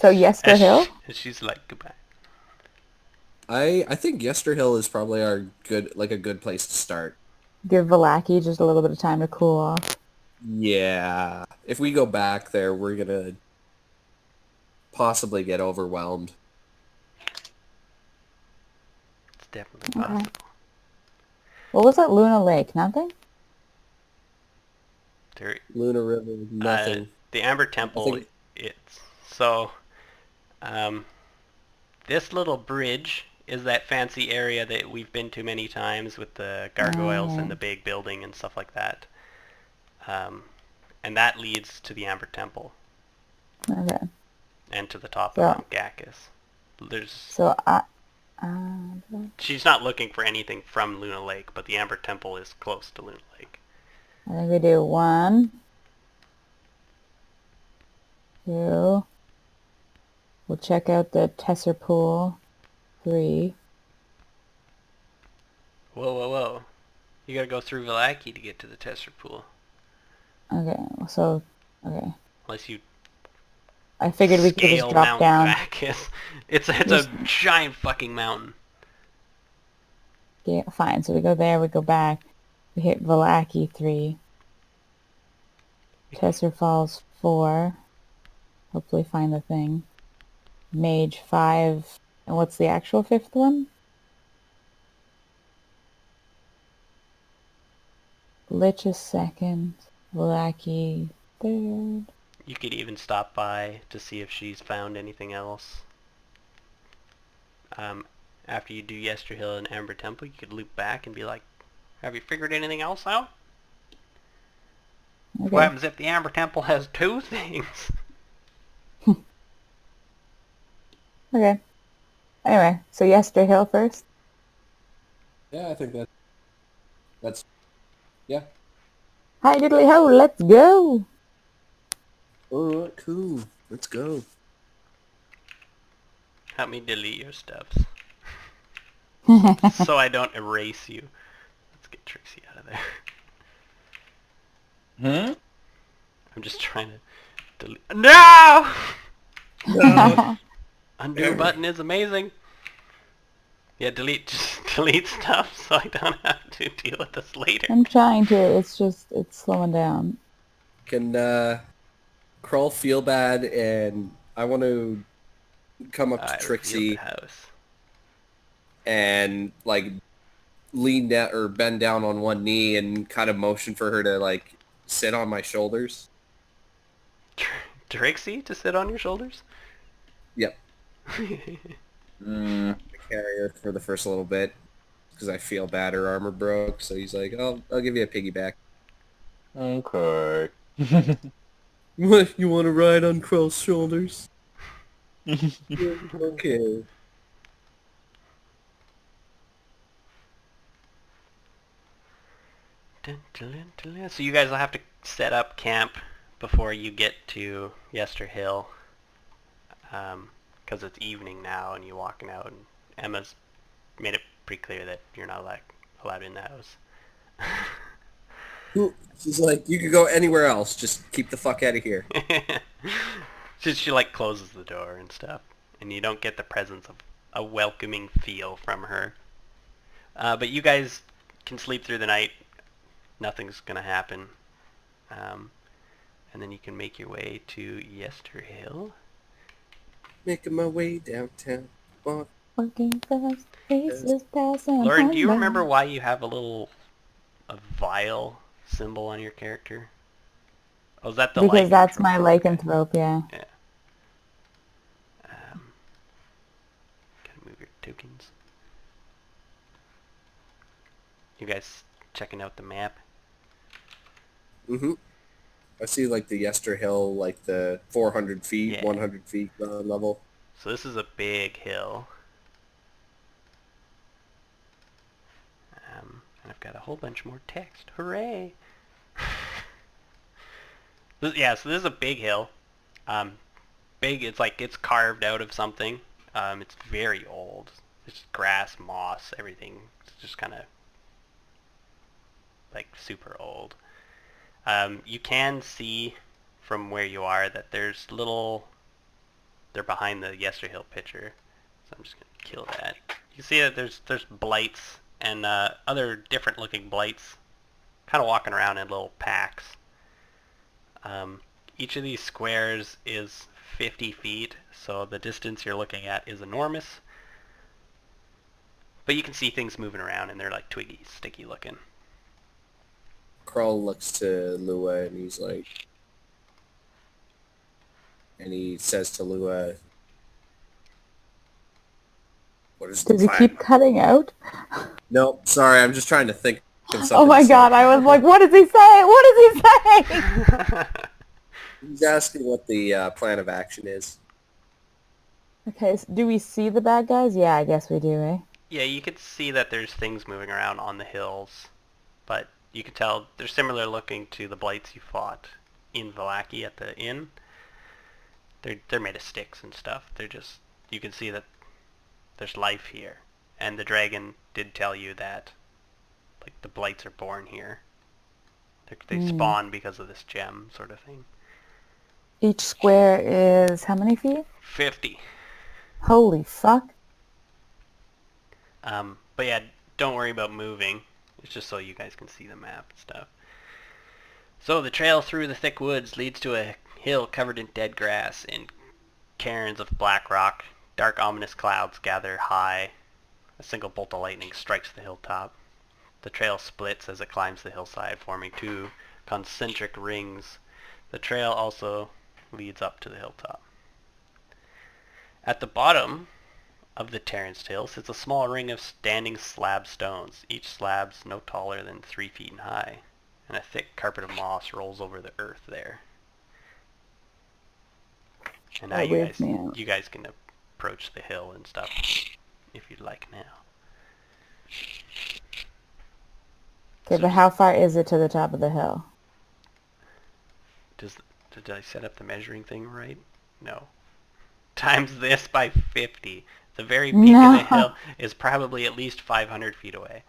So Yesterhill? She's like, goodbye. I think Yesterhill is probably a good place to start. Give Vallaki just a little bit of time to cool off. Yeah. If we go back there, we're gonna possibly get overwhelmed. It's definitely Okay. possible. What was at Luna Lake? Nothing? There, Luna River, nothing. the Amber Temple, think- it's so. This little bridge is that fancy area that we've been to many times with the gargoyles and the big building and stuff like that. And that leads to the Amber Temple Okay. and to the top Yeah. of Mount Gakis. There's So she's not looking for anything from Luna Lake, but the Amber Temple is close to Luna Lake. I think we do 1, 2. We'll check out the Tesser Pool. 3. Whoa, whoa, whoa! You gotta go through Vallaki to get to the Tesser Pool. Okay, so okay. Unless you I figured we could just scale drop Mount down. Gakis. It's a Just- giant fucking mountain. Yeah, fine. So we go there, we go back. We hit Vallaki 3. Tesser Falls 4. Hopefully find the thing. Mage 5. And what's the actual 5th one? Lich is 2nd. Vallaki 3rd. You could even stop by to see if she's found anything else. After you do Yesterhill and Amber Temple, you could loop back and be like, have you figured anything else out? Okay. What happens if the Amber Temple has 2 things? Okay. Anyway, so Yesterhill first. Yeah, I think that's yeah. Hi diddly ho, let's go! Alright, cool. Let's go. Help me delete your steps. So I don't erase you. Let's get Trixie out of there. I'm just trying to delete. No! Undo button is amazing. Yeah, just delete stuff so I don't have to deal with this later. I'm trying to, it's slowing down. Can Crawl feel bad, and I want to come up to I revealed Trixie the house. and like lean down or bend down on one knee and kind of motion for her to like sit on my shoulders. Trixie to sit on your shoulders? Yep. I carry her for the first little bit because I feel bad her armor broke. So he's like, "I'll give you a piggyback." Okay. What, you want to ride on Krell's shoulders? Okay. So you guys will have to set up camp before you get to Yester Hill. Because it's evening now and you're walking out, and Emma's made it pretty clear that you're not allowed in the house. She's like, "You could go anywhere else. Just keep the fuck out of here." She like closes the door and stuff, and you don't get the presence of a welcoming feel from her. But you guys can sleep through the night. Nothing's gonna happen. And then you can make your way to Yester Hill. Making my way downtown. Walk. Working fast, faces passing. Lauren, do you by. remember why you have a vial symbol on your character? Oh, is that the Because that's lycanthrope? my lycanthrope, yeah. Yeah. Gotta move your tokens. You guys checking out the map? Mm-hmm. I see like the Yester hill, like the 400 feet, Yeah. 100 feet ground level. So this is a big hill. And I've got a whole bunch more text. Hooray! Yeah, so this is a big hill. Big, it's like it's carved out of something. It's very old. It's grass, moss, everything. It's just kind of like super old. You can see from where you are that there's little... They're behind the yesterhill picture. So I'm just going to kill that. You can see that there's blights and other different looking blights kind of walking around in little packs. Each of these squares is 50 feet, so the distance you're looking at is enormous. But you can see things moving around, and they're like twiggy, sticky looking. Krull looks to Lua and he's like, and he says to Lua, "What is the Does he plan?" keep cutting out? No, sorry, I'm just trying to think of something. Oh my to say. god, I was like, what does he say? What does he say? He's asking what the plan of action is. Okay, so do we see the bad guys? Yeah, I guess we do, eh? Yeah, you could see that there's things moving around on the hills, but you can tell they're similar looking to the blights you fought in Vallaki at the inn. They're made of sticks and stuff. They're just, you can see that there's life here, and the dragon did tell you that like the blights are born here. They spawn because of this gem sort of thing. Each square is how many feet? 50. Holy fuck. But yeah, don't worry about moving. It's just so you guys can see the map and stuff. So the trail through the thick woods leads to a hill covered in dead grass and cairns of black rock. Dark ominous clouds gather high. A single bolt of lightning strikes the hilltop. The trail splits as it climbs the hillside, forming two concentric rings. The trail also leads up to the hilltop. At the bottom of the terraced hill sits a small ring of standing slab stones. Each slab's no taller than 3 feet in high, and a thick carpet of moss rolls over the earth there. And now you guys can approach the hill and stuff if you'd like now. Okay, but how far is it to the top of the hill? Did I set up the measuring thing right? No. Times this by 50. The very peak of the hill is probably at least 500 feet away.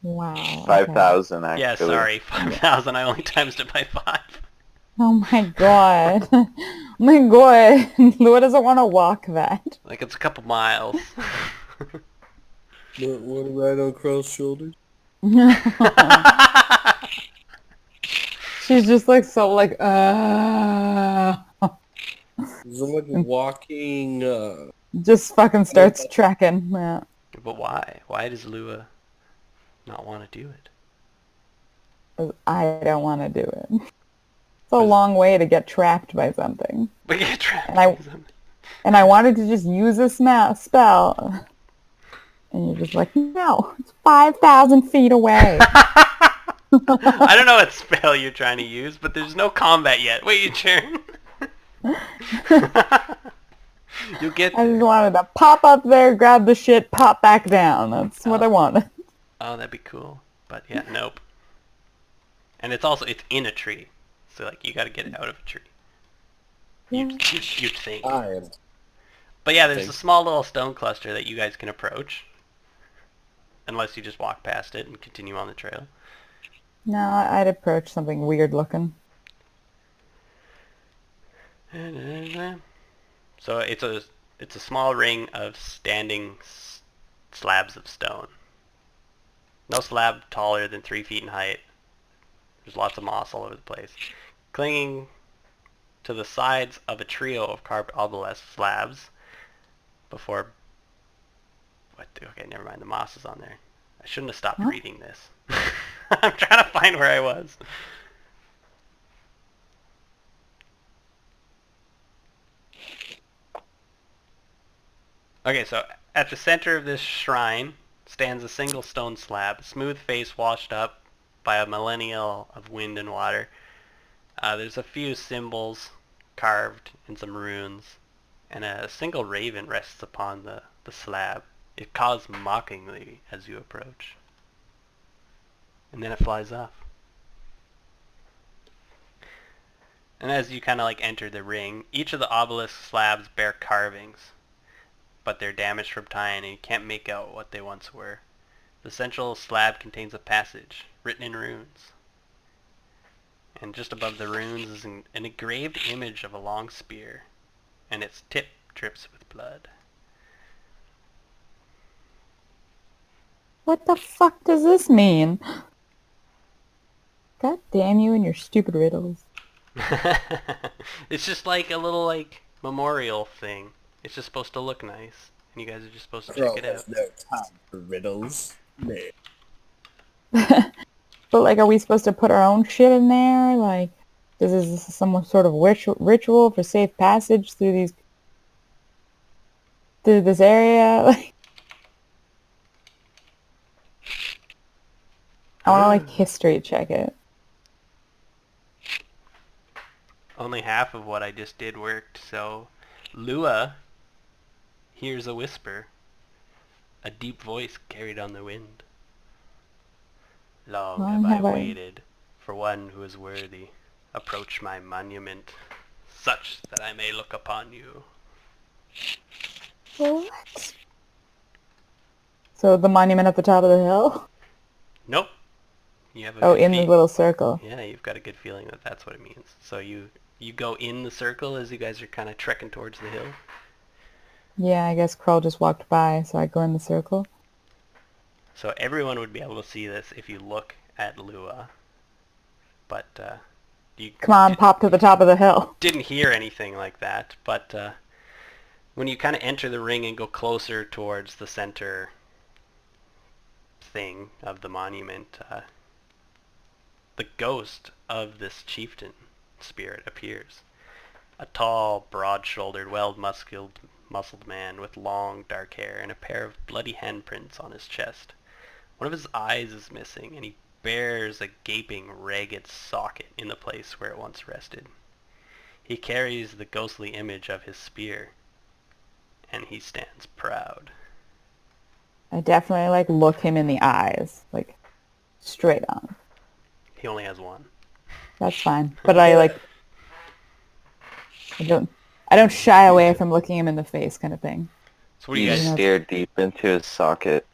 Wow. 5,000 actually. Yeah, sorry, 5,000. I only times it by 5. Oh my god. Oh my god. Lua doesn't want to walk that. Like it's a couple miles. What right on Krull's shoulders? She's just like so like Is it like walking? just fucking starts trekking. Yeah. But why? Why does Lua not want to do it? I don't want to do it. It's a long way to get trapped by something. We get trapped. And I wanted to just use a spell. And you're just like, no, it's 5,000 feet away. I don't know what spell you're trying to use, but there's no combat yet. Wait your turn. You'll get I just wanted to pop up there, grab the shit, pop back down. That's what I wanted. Oh, that'd be cool. But yeah, nope. And it's in a tree. So like you gotta get out of a tree. You'd think. But yeah, there's a small little stone cluster that you guys can approach. Unless you just walk past it and continue on the trail. No, I'd approach something weird looking. So it's a small ring of standing slabs of stone. No slab taller than 3 feet in height. There's lots of moss all over the place. Clinging to the sides of a trio of carved obelisk slabs before... What? Okay, never mind. The moss is on there. I shouldn't have stopped reading this. I'm trying to find where I was. Okay, so at the center of this shrine stands a single stone slab, smooth face washed up by a millennial of wind and water. There's a few symbols carved in some runes, and a single raven rests upon the slab. It caws mockingly as you approach. And then it flies off. And as you kind of like enter the ring, each of the obelisk slabs bear carvings, but they're damaged from time and you can't make out what they once were. The central slab contains a passage written in runes. And just above the runes is an engraved image of a long spear, and its tip drips with blood. What the fuck does this mean? God damn you and your stupid riddles. It's just like a little like memorial thing. It's just supposed to look nice, and you guys are just supposed to check Crow it out. has no time for riddles. No. But like, are we supposed to put our own shit in there? Like, is this some sort of ritual for safe passage through this area? Like, I want to like history check it. Only half of what I just did worked, so Lua hears a whisper, a deep voice carried on the wind. Long have I waited for one who is worthy. Approach my monument, such that I may look upon you. What? So the monument at the top of the hill? Nope. You have a Oh, good in the little circle. Yeah, you've got a good feeling that that's what it means. So you go in the circle as you guys are kind of trekking towards the hill. Yeah, I guess Kroll just walked by, so I go in the circle. So everyone would be able to see this if you look at Lua. But you Come on, pop to the top of the hill. didn't hear anything like that. But when you kind of enter the ring and go closer towards the center thing of the monument, the ghost of this chieftain spirit appears. A tall, broad-shouldered, muscled man with long, dark hair and a pair of bloody handprints on his chest. One of his eyes is missing, and he bears a gaping, ragged socket in the place where it once rested. He carries the ghostly image of his spear, and he stands proud. I definitely like look him in the eyes, like straight on. He only has one. That's fine, but I don't shy away from looking him in the face, kind of thing. So what do you You guys? stare deep into his socket.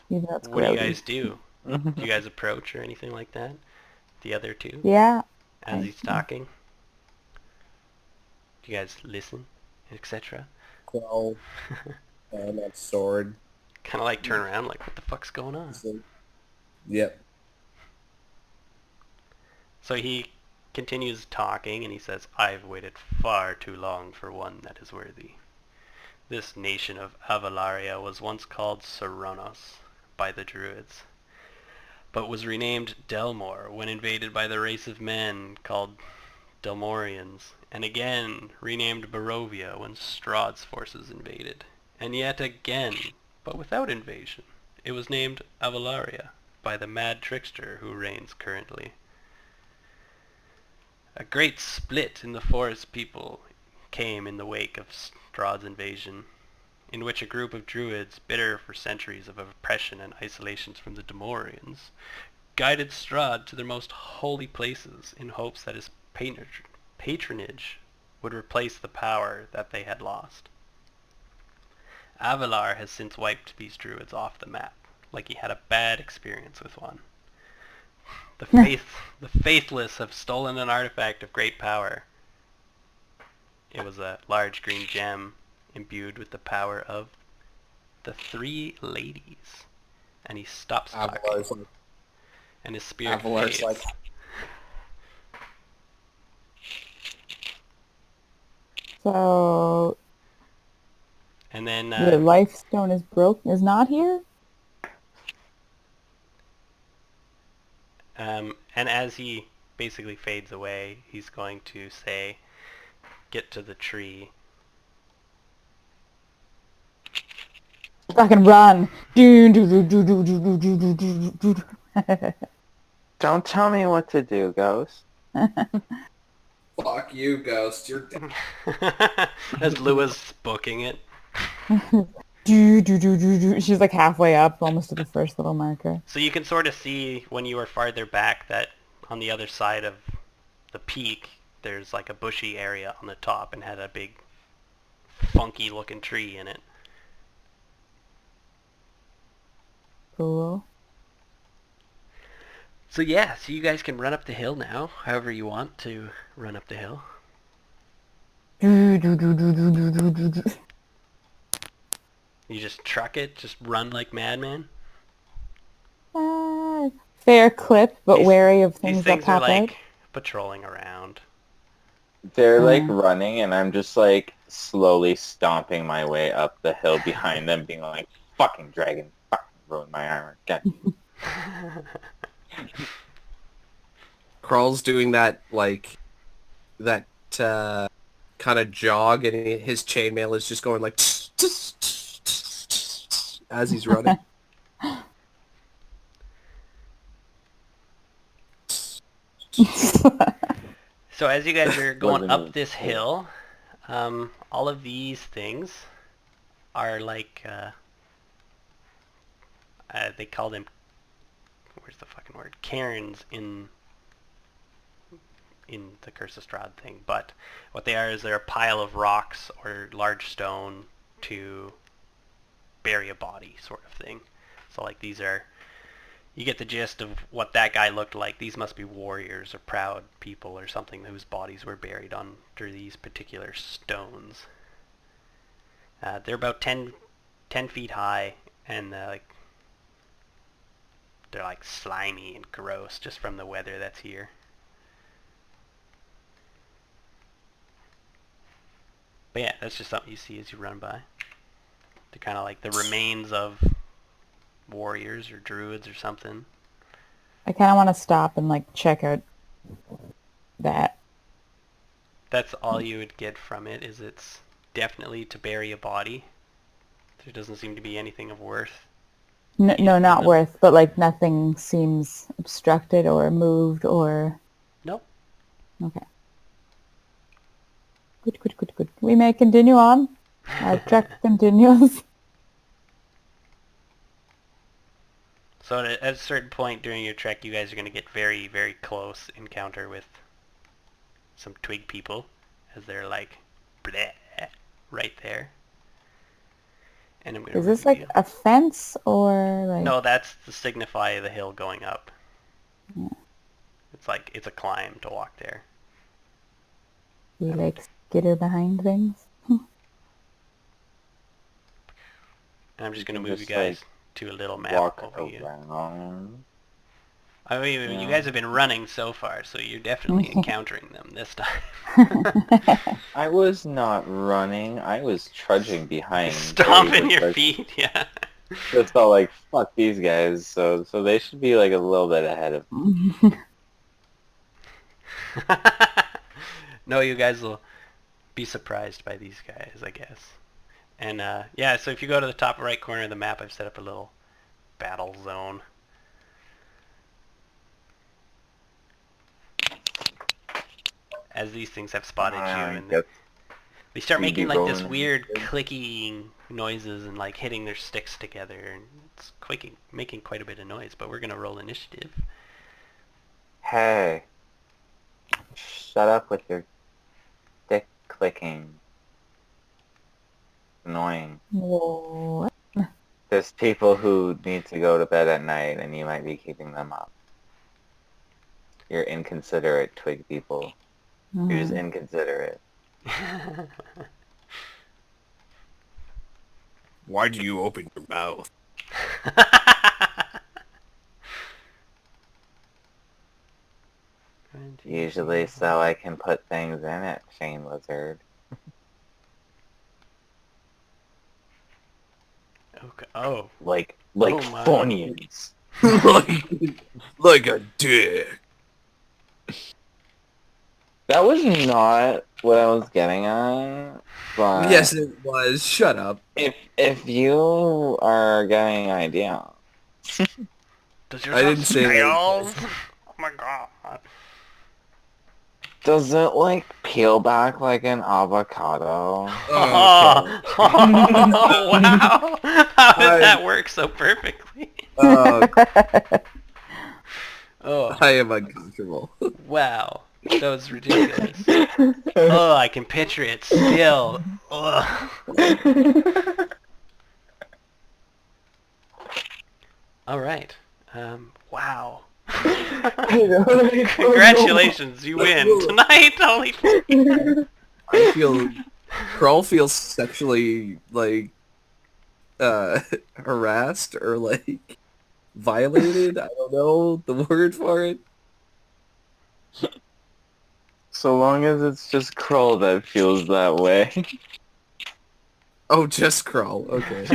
Even though it's What do you grody. guys do? Do you guys approach or anything like that? The other two? Yeah. As he's talking? Do you guys listen, etc.? Crow and that sword. Kind of like turn around like, what the fuck's going on? Yep. So he continues talking and he says, I've waited far too long for one that is worthy. This nation of Avalaria was once called Soronos by the Druids, but was renamed Delmor when invaded by the race of men called Delmorians, and again renamed Barovia when Strahd's forces invaded, and yet again, but without invasion, it was named Avalaria by the mad trickster who reigns currently. A great split in the forest people came in the wake of Strahd's invasion, in which a group of druids, bitter for centuries of oppression and isolation from the Demorians, guided Strahd to their most holy places in hopes that his patronage would replace the power that they had lost. Avolar has since wiped these druids off the map, like he had a bad experience with one. The faithless have stolen an artifact of great power. It was a large green gem imbued with the power of the three ladies. And he stops talking. And his spirit fades. Like, So And then the life stone is not here? and as he basically fades away, he's going to say, get to the tree. Fucking run! Don't tell me what to do, Ghost. Fuck you, Ghost. You're dead. As Lewis booking it. She's like halfway up, almost to the first little marker. So you can sort of see when you are farther back that on the other side of the peak, there's like a bushy area on the top and had a big funky looking tree in it. Cool. So yeah, so you guys can run up the hill now, however you want to run up the hill. You just truck it, just run like madman. Fair clip, but These- wary of These things that things are pop out. like patrolling around. They're like running, and I'm just like slowly stomping my way up the hill behind them, being like, "Fucking dragon, fucking ruined my armor." God. Crawl's doing that, like, that kind of jog, and his chainmail is just going like as he's running. So as you guys are going Wasn't up even- this hill, all of these things are like, they call them, where's the fucking word? Cairns in the Curse of Strahd thing. But what they are is they're a pile of rocks or large stone to bury a body sort of thing. So like these are, you get the gist of what that guy looked like. These must be warriors or proud people or something whose bodies were buried under these particular stones. They're about 10 feet high, and they're like slimy and gross just from the weather that's here. But yeah, that's just something you see as you run by. They're kind of like the remains of warriors or druids or something. I kind of want to stop and like check out that. That's all you would get from it, is it's definitely to bury a body. There doesn't seem to be anything of worth. No, not worth, but like nothing seems obstructed or moved or... Nope. Okay. Good. We may continue on. Our trek continues. So at a certain point during your trek, you guys are going to get very, very close encounter with some twig people, as they're like, bleh, right there. And I'm going to Is this like a fence or like... No, that's to signify the hill going up. Yeah. It's a climb to walk there. You like skitter behind things? And I'm just going to move you Just, guys like, to a little map Walk over here. around. I mean, you Yeah. guys have been running so far, so you're definitely encountering them this time. I was not running. I was trudging behind. Stomping They your were feet, yeah. just felt like, fuck these guys. So they should be like a little bit ahead of me. No, you guys will be surprised by these guys, I guess. And yeah, so if you go to the top right corner of the map, I've set up a little battle zone. As these things have spotted you, and Yep. they start You'd making be like this rolling weird in. clicking noises and like hitting their sticks together, and it's making quite a bit of noise. But we're gonna roll initiative. Hey. Shut up with your stick clicking. Annoying. What? There's people who need to go to bed at night and you might be keeping them up. You're inconsiderate, twig people. You're just inconsiderate. Why do you open your mouth? Usually so I can put things in it, Shane Lizard. Okay. Oh. Like my. Funyuns. like a dick. That was not what I was getting at, but Yes, it was. Shut up. if you are getting an idea, Does yours I have didn't say that. scales? Oh my god. Does it, like, peel back like an avocado? Oh, wow! How did that work so perfectly? Oh, Oh, I am uncomfortable. wow. That was ridiculous. Oh, I can picture it still. Ugh. All right. Wow. Congratulations, you win tonight. Holy. I feel Crawl feels sexually like harassed or like violated. I don't know the word for it. So long as it's just Kroll that feels that way. Oh, just Crawl. Okay.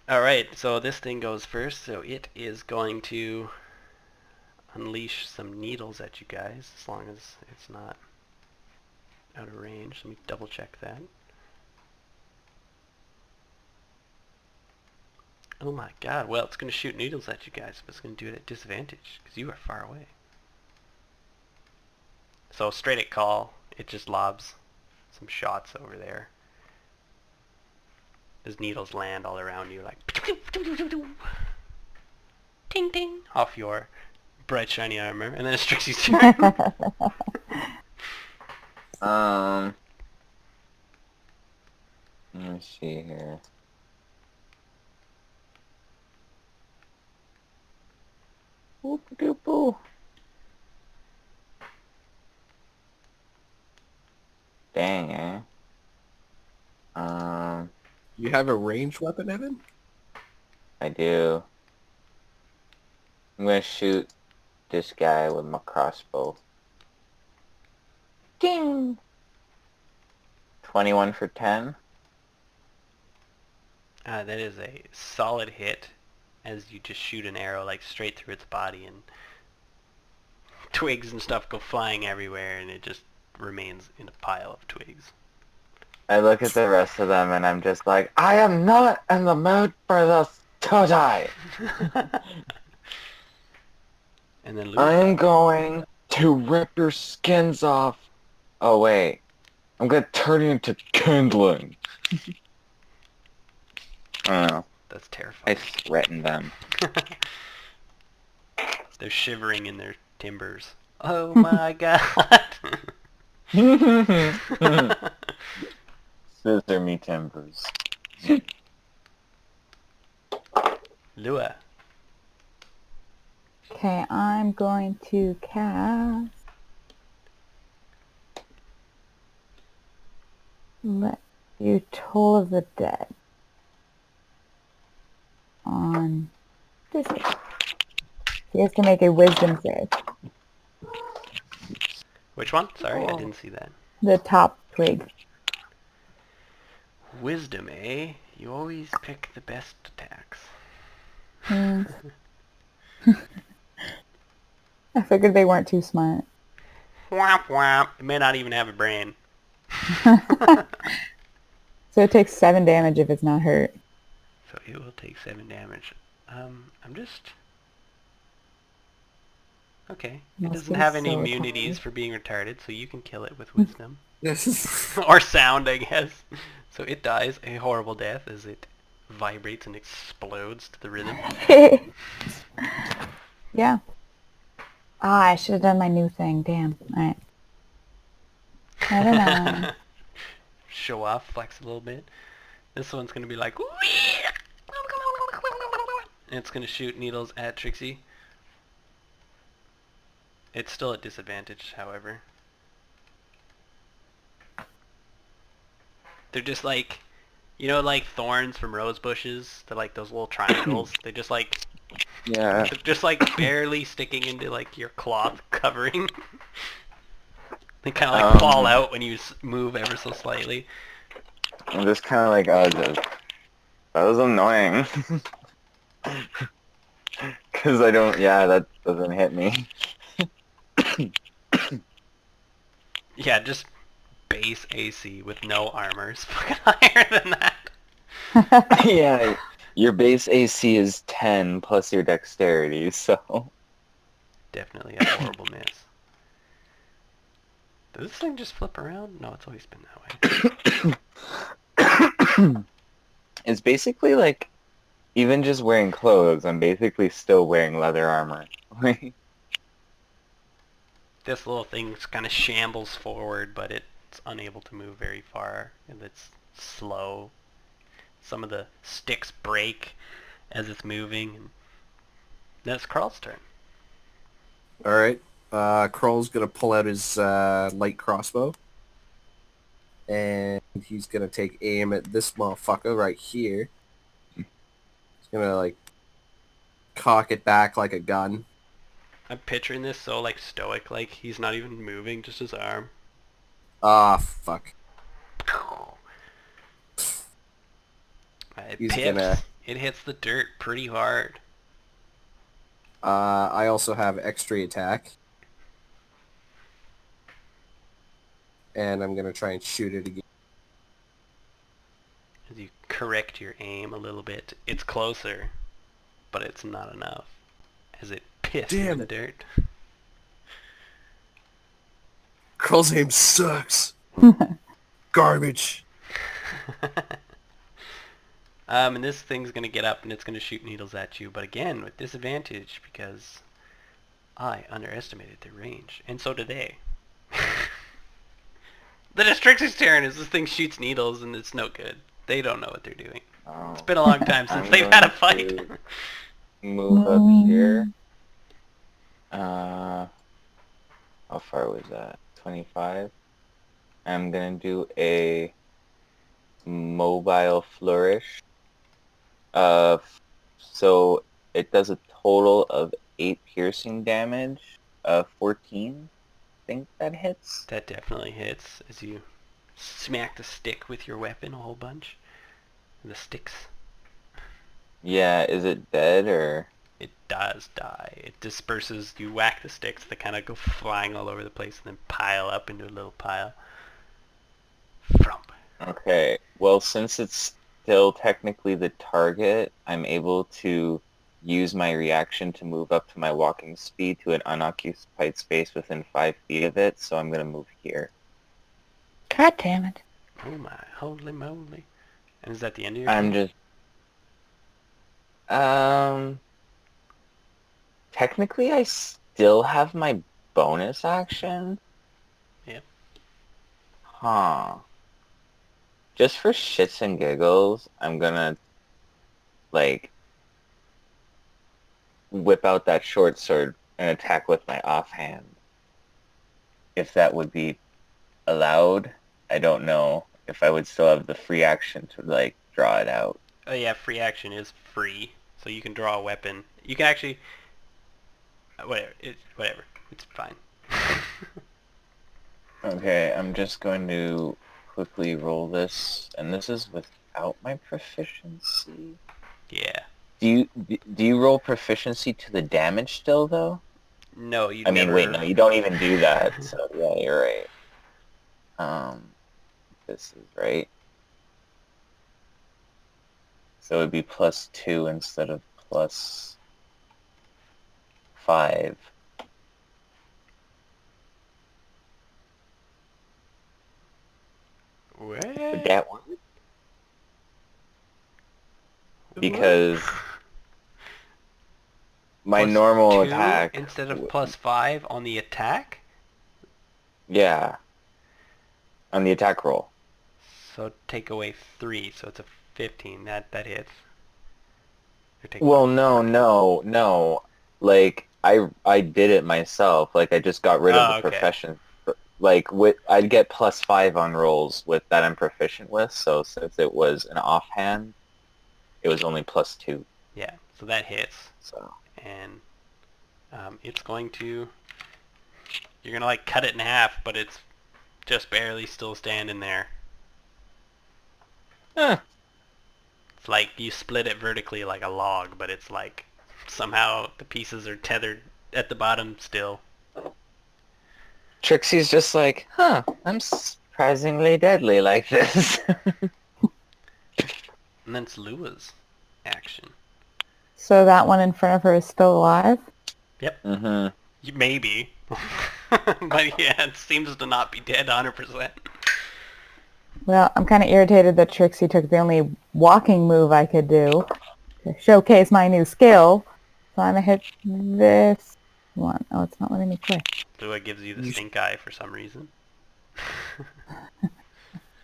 All right. So this thing goes first. So it is going to unleash some needles at you guys, as long as it's not out of range. Let me double check that. Oh my god, well, it's going to shoot needles at you guys, but it's going to do it at disadvantage, because you are far away. So straight at call, it just lobs some shots over there. As needles land all around you, like ting ting, off your bright shiny armor, and then it's Trixie's turn. Let me see here. Boop-a-doop-boo. Dang, eh? You have a ranged weapon, Evan? I do. I'm gonna shoot this guy with my crossbow. Ding! 21 for 10. That is a solid hit, as you just shoot an arrow like straight through its body, and twigs and stuff go flying everywhere, and it just remains in a pile of twigs. I look at the rest of them and I'm just like, I am not in the mood for this to die. And then I Lou. am going to rip your skins off. Oh wait, I'm gonna turn you into kindling. I don't know. That's I terrifying. threaten them. They're shivering in their timbers. Oh my god. Scissor me timbers. Lua. Okay, I'm going to cast... Let's do Toll of the Dead on this guy. He has to make a wisdom save. Which one? Sorry, I didn't see that. The top twig. Wisdom, eh? You always pick the best attacks. I figured they weren't too smart. Whomp whomp. It may not even have a brain. So it takes 7 damage if it's not hurt. So it will take 7 damage. I'm just... Okay. It Must doesn't be have any so immunities retarded. for being retarded, so you can kill it with wisdom. Yes. Or sound, I guess. So it dies a horrible death as it vibrates and explodes to the rhythm. Yeah. Ah, I should have done my new thing. Damn. Alright. Never mind. Show off, flex a little bit. This one's gonna be like, and it's gonna shoot needles at Trixie. It's still at disadvantage, however. They're just like, you know, like thorns from rose bushes. They're like those little triangles. They just like, Yeah. they're just like barely sticking into like your cloth covering. They kind of like fall out when you move ever so slightly. I'm just kind of like, oh, that was annoying. Because I don't, yeah, that doesn't hit me. Yeah, just base AC with no armor is fucking higher than that. Yeah, your base AC is 10 plus your dexterity, so... Definitely a horrible miss. Does this thing just flip around? No, it's always been that way. It's basically like, even just wearing clothes, I'm basically still wearing leather armor. This little thing kind of shambles forward, but it's unable to move very far, and it's slow. Some of the sticks break as it's moving, and then it's Carl's turn. All right. Kroll's gonna pull out his light crossbow, and he's gonna take aim at this motherfucker right here. He's gonna like cock it back like a gun. I'm picturing this so like stoic, like he's not even moving, just his arm. Ah, fuck. It He's pips. gonna- It hits the dirt pretty hard. I also have extra attack, and I'm gonna try and shoot it again. As you correct your aim a little bit, it's closer, but it's not enough. As it pisses Damn in the it. dirt. Kroll's aim sucks. Garbage. And this thing's gonna get up and it's gonna shoot needles at you, but again with disadvantage because I underestimated their range, and so did they. The Destrix's turn as this thing shoots needles and it's no good. They don't know what they're doing. Oh. It's been a long time since I'm they've had a going fight. to move up here. How far was that? 25. I'm gonna do a mobile flourish. So it does a total of 8 piercing damage. 14. I think that hits. That definitely hits as you smack the stick with your weapon a whole bunch. The sticks. Yeah, is it dead or? It does die. It disperses. You whack the sticks, they kind of go flying all over the place and then pile up into a little pile. Frump. Okay, well, since it's still technically the target, I'm able to use my reaction to move up to my walking speed to an unoccupied space within 5 feet of it, so I'm going to move here. God damn it. Oh my, holy moly. And is that the end of your I'm turn? just... Technically, I still have my bonus action? Yep. Huh. Just for shits and giggles, I'm gonna, like, whip out that short sword and attack with my offhand. If that would be allowed, I don't know if I would still have the free action to, like, draw it out. Oh yeah, free action is free, so you can draw a weapon. You can actually... Whatever. It's fine. Okay, I'm just going to quickly roll this, and this is without my proficiency. Yeah. Do you roll proficiency to the damage still, though? No, you I mean, never... wait, no, you don't even do that, so yeah, you're right. This is right. So it would be +2 instead of +5. Would What? that work? Because my Plus normal 2 attack... instead of +5 on the attack? Yeah. On the attack roll. So take away 3, so it's a 15. That hits. Or take Well, no. Like, I did it myself. Like, I just got rid of the okay. profession. Like, I'd get +5 on rolls with that I'm proficient with, so since it was an offhand, it was only +2. Yeah, so that hits. So, And it's going to... You're going to, like, cut it in half, but it's just barely still standing there. eh. It's like you split it vertically like a log, but it's like somehow the pieces are tethered at the bottom still. Trixie's just like, huh, I'm surprisingly deadly like this. And then it's Lua's action. So that one in front of her is still alive? Yep. Mm-hmm. Maybe. But yeah, it seems to not be dead 100%. Well, I'm kind of irritated that Trixie took the only walking move I could do to showcase my new skill. So I'm gonna hit this one. Oh, it's not letting me click. Lua gives you the You stink eye for some reason.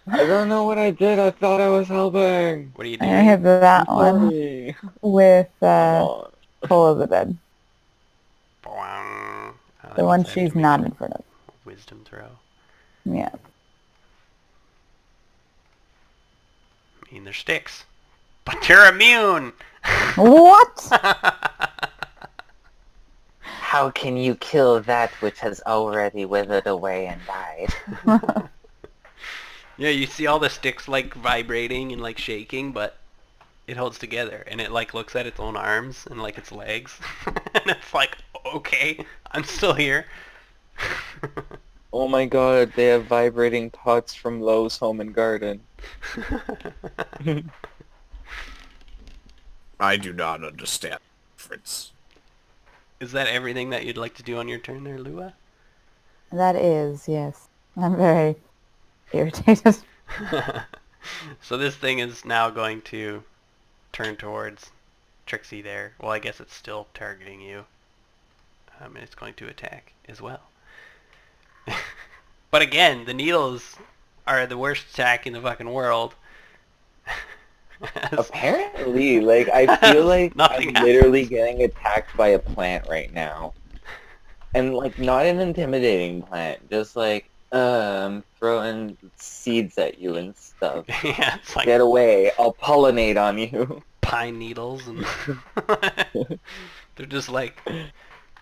I don't know what I did. I thought I was helping. What are you I'm gonna hit doing? that I'm one sorry. with Come on. Pull of the Dead. Oh, that The means one I have to she's make not a in front of. wisdom throw. Yeah. I mean, they're sticks. But you're immune! What? How can you kill that which has already withered away and died? Yeah, you see all the sticks like vibrating and like shaking, but it holds together, and it like looks at its own arms and like its legs, and it's like, okay, I'm still here. Oh my god, they have vibrating pots from Lowe's Home and Garden. I do not understand the difference. Is that everything that you'd like to do on your turn there, Lua? That is, yes. I'm very irritated. So this thing is now going to turn towards Trixie there. Well, I guess it's still targeting you. And it's going to attack as well. But again, the needles are the worst attack in the fucking world. Apparently, like, I feel like Nothing I'm literally happens. getting attacked by a plant right now. And, like, not an intimidating plant, just like, I'm throwing seeds at you and stuff. Yeah, it's like Get away, I'll pollinate on you. pine needles and they're just like,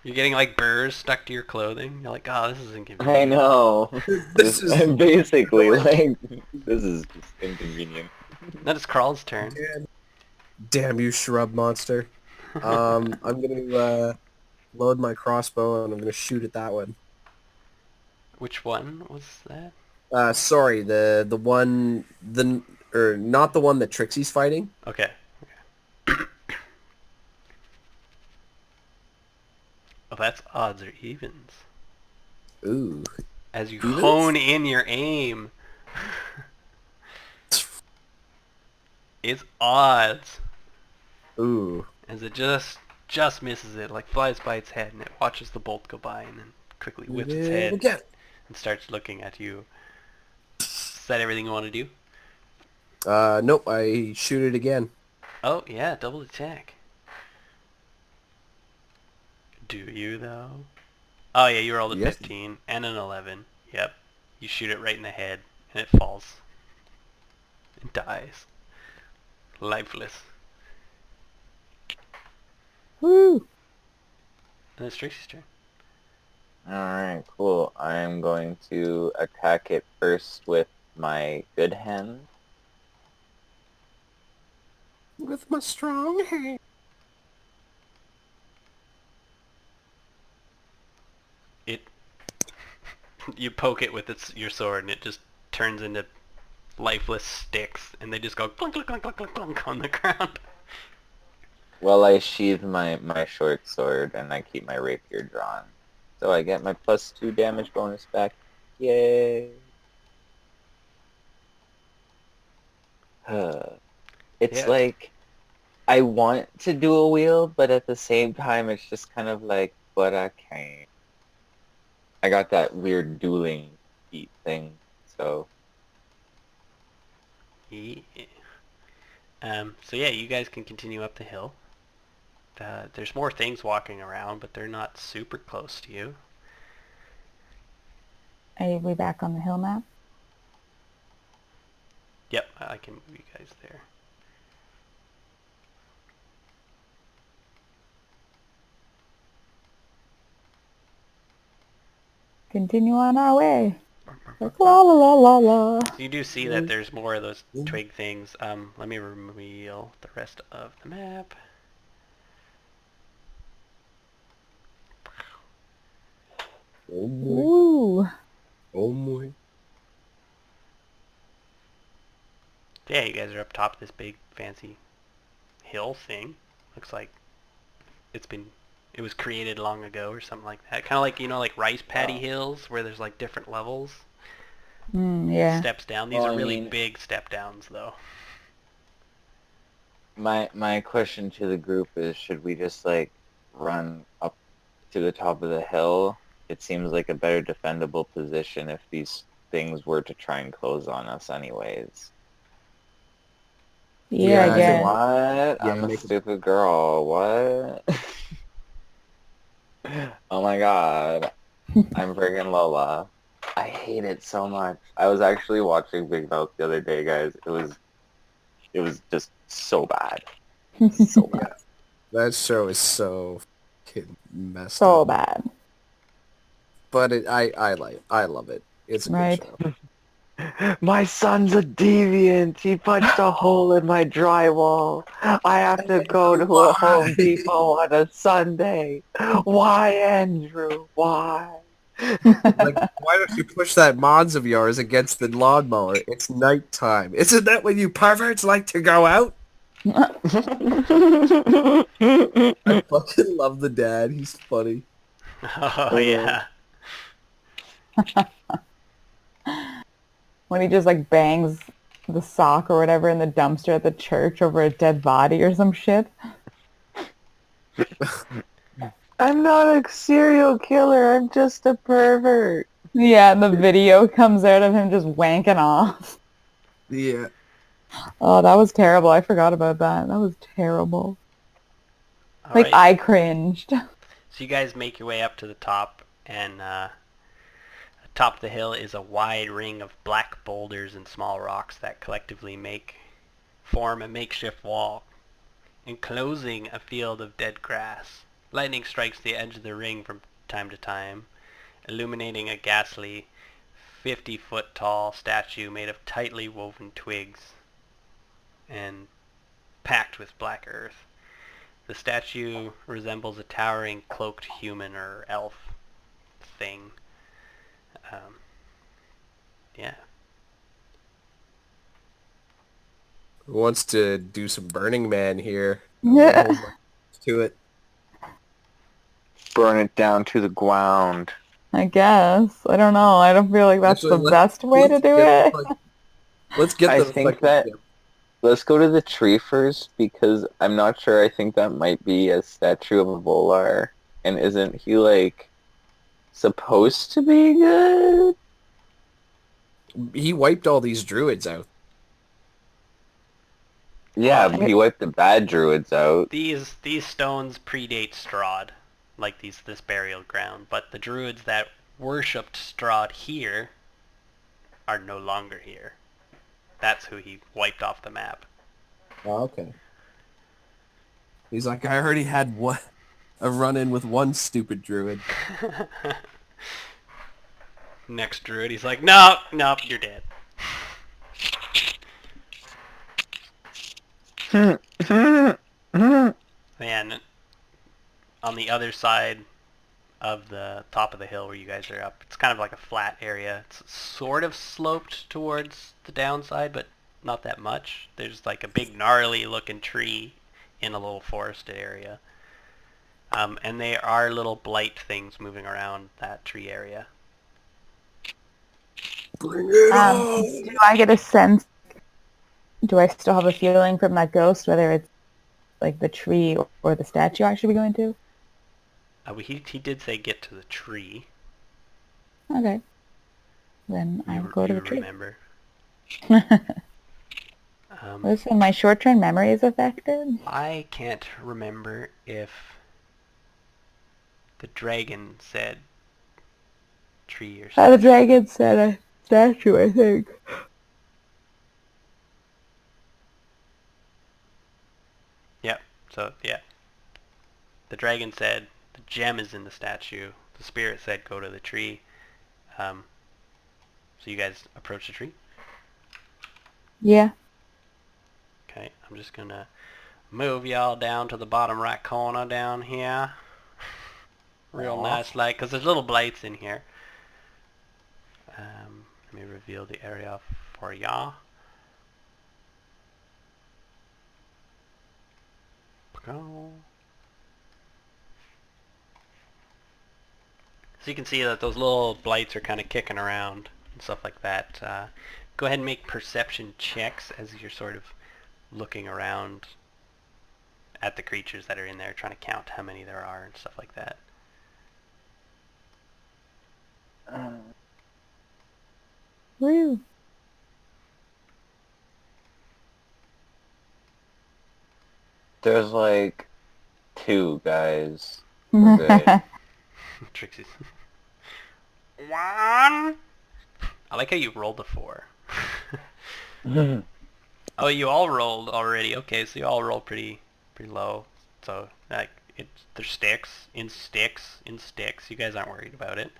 you're getting like burrs stuck to your clothing. You're like, oh, this is inconvenient. I know. This is I'm basically like, this is just inconvenient. That is Crawl's turn. Damn you, shrub monster. I'm gonna load my crossbow and I'm gonna shoot at that one. Which one was that? Sorry, the one or not the one that Trixie's fighting. Okay. Oh, that's odds or evens. Ooh. As you Evens? hone in your aim. It's odds. Ooh. As it just misses it, like flies by its head, and it watches the bolt go by, and then quickly whips its head Again. and starts looking at you. Is that everything you want to do? Nope, I shoot it again. Oh, yeah, double attack. Do you, though? Oh, yeah, you rolled a Yes. 15 and an 11. Yep. You shoot it right in the head, and it falls. It dies. Lifeless. Woo! And it's Trixie's turn. Alright, cool. I'm going to attack it first with my good hand. With my strong hand. It... You poke it with your sword, and it just turns into lifeless sticks, and they just go clunk, clunk, clunk, clunk, clunk, clunk on the ground. Well, I sheathe my short sword and I keep my rapier drawn. So I get my +2 damage bonus back. Yay! It's Yeah. like, I want to do a wheel, but at the same time it's just kind of like, but I can't. I got that weird dueling feat thing, so... Yeah. So yeah, you guys can continue up the hill. There's more things walking around, but they're not super close to you. Are we back on the hill map? Yep, I can move you guys there. Continue on our way. Like, la la la la la. You do see that there's more of those twig things. Let me reveal the rest of the map. Oh boy. Woo! Oh boy. Yeah, you guys are up top of this big fancy hill thing. Looks like it's been it was created long ago or something like that. Kind of like, like rice paddy hills where there's like different levels, Yeah. steps down. These Well, are I really mean- big step downs though. My question to the group is, should we just like run up to the top of the hill? It seems like a better defendable position if these things were to try and close on us anyways. Yeah, I I think guess. What? Yeah, I'm a make it- stupid girl. What? Oh my god. I'm friggin' Lola. I hate it so much. I was actually watching Big Mouth the other day, guys. It was just so bad. So bad. Yeah. That show is so fucking messed So up. bad. But I love it. It's a good Right. show. My son's a deviant. He punched a hole in my drywall. I have to go to a Home Depot on a Sunday. Why, Andrew? Why? Like, why don't you push that Mons of yours against the lawnmower? It's nighttime. Isn't that when you perverts like to go out? I fucking love the dad. He's funny. Oh yeah. When he just like bangs the sock or whatever in the dumpster at the church over a dead body or some shit. I'm not a serial killer. I'm just a pervert. Yeah, and the video comes out of him just wanking off. Yeah. Oh, that was terrible. I forgot about that. That was terrible. All Like, right. I cringed. So you guys make your way up to the top, and atop the hill is a wide ring of black boulders and small rocks that collectively form a makeshift wall, enclosing a field of dead grass. Lightning strikes the edge of the ring from time to time, illuminating a ghastly 50-foot tall statue made of tightly woven twigs and packed with black earth. The statue resembles a towering cloaked human or elf thing. Yeah. Who wants to do some Burning Man here? Yeah. To it. Burn it down to the ground. I guess. I don't know. I don't feel like that's Actually, the best way to do it. Let's get I the think fucking- that- Let's go to the tree first because I'm not sure. I think that might be a statue of Avolar. And isn't he like supposed to be good? He wiped all these druids out. Yeah, but he wiped the bad druids out. These stones predate Strahd, like this burial ground, but the druids that worshipped Strahd here are no longer here. That's who he wiped off the map. Oh, okay. He's like, I already had a run-in with one stupid druid. Next druid, he's like, nope, you're dead. And on the other side of the top of the hill where you guys are up, it's kind of like a flat area. It's sort of sloped towards the downside, but not that much. There's like a big gnarly looking tree in a little forested area. And there are little blight things moving around that tree area. Bring it Do I get a sense? Do I still have a feeling from that ghost whether it's like the tree or the statue I should be going to? He did say get to the tree. Okay. Then I'll go to the tree. Remember. Listen, my short-term memory is affected. I can't remember if the dragon said tree or The something. dragon said a statue, I think. Yep. So yeah, the dragon said the gem is in the statue. The spirit said go to the tree. So you guys approach the tree. Yeah. Okay, I'm just gonna move y'all down to the bottom right corner down here. Real nice, like, because there's little blights in here. Let me reveal the area for y'all. So you can see that those little blights are kind of kicking around and stuff like that. Go ahead and make perception checks as you're sort of looking around at the creatures that are in there, trying to count how many there are and stuff like that. Woo. There's like 2 guys. We're good. Trixie's. 1. I like how you rolled a 4. Oh, you all rolled already. Okay, so you all rolled pretty low. So like there's sticks in sticks in sticks. You guys aren't worried about it.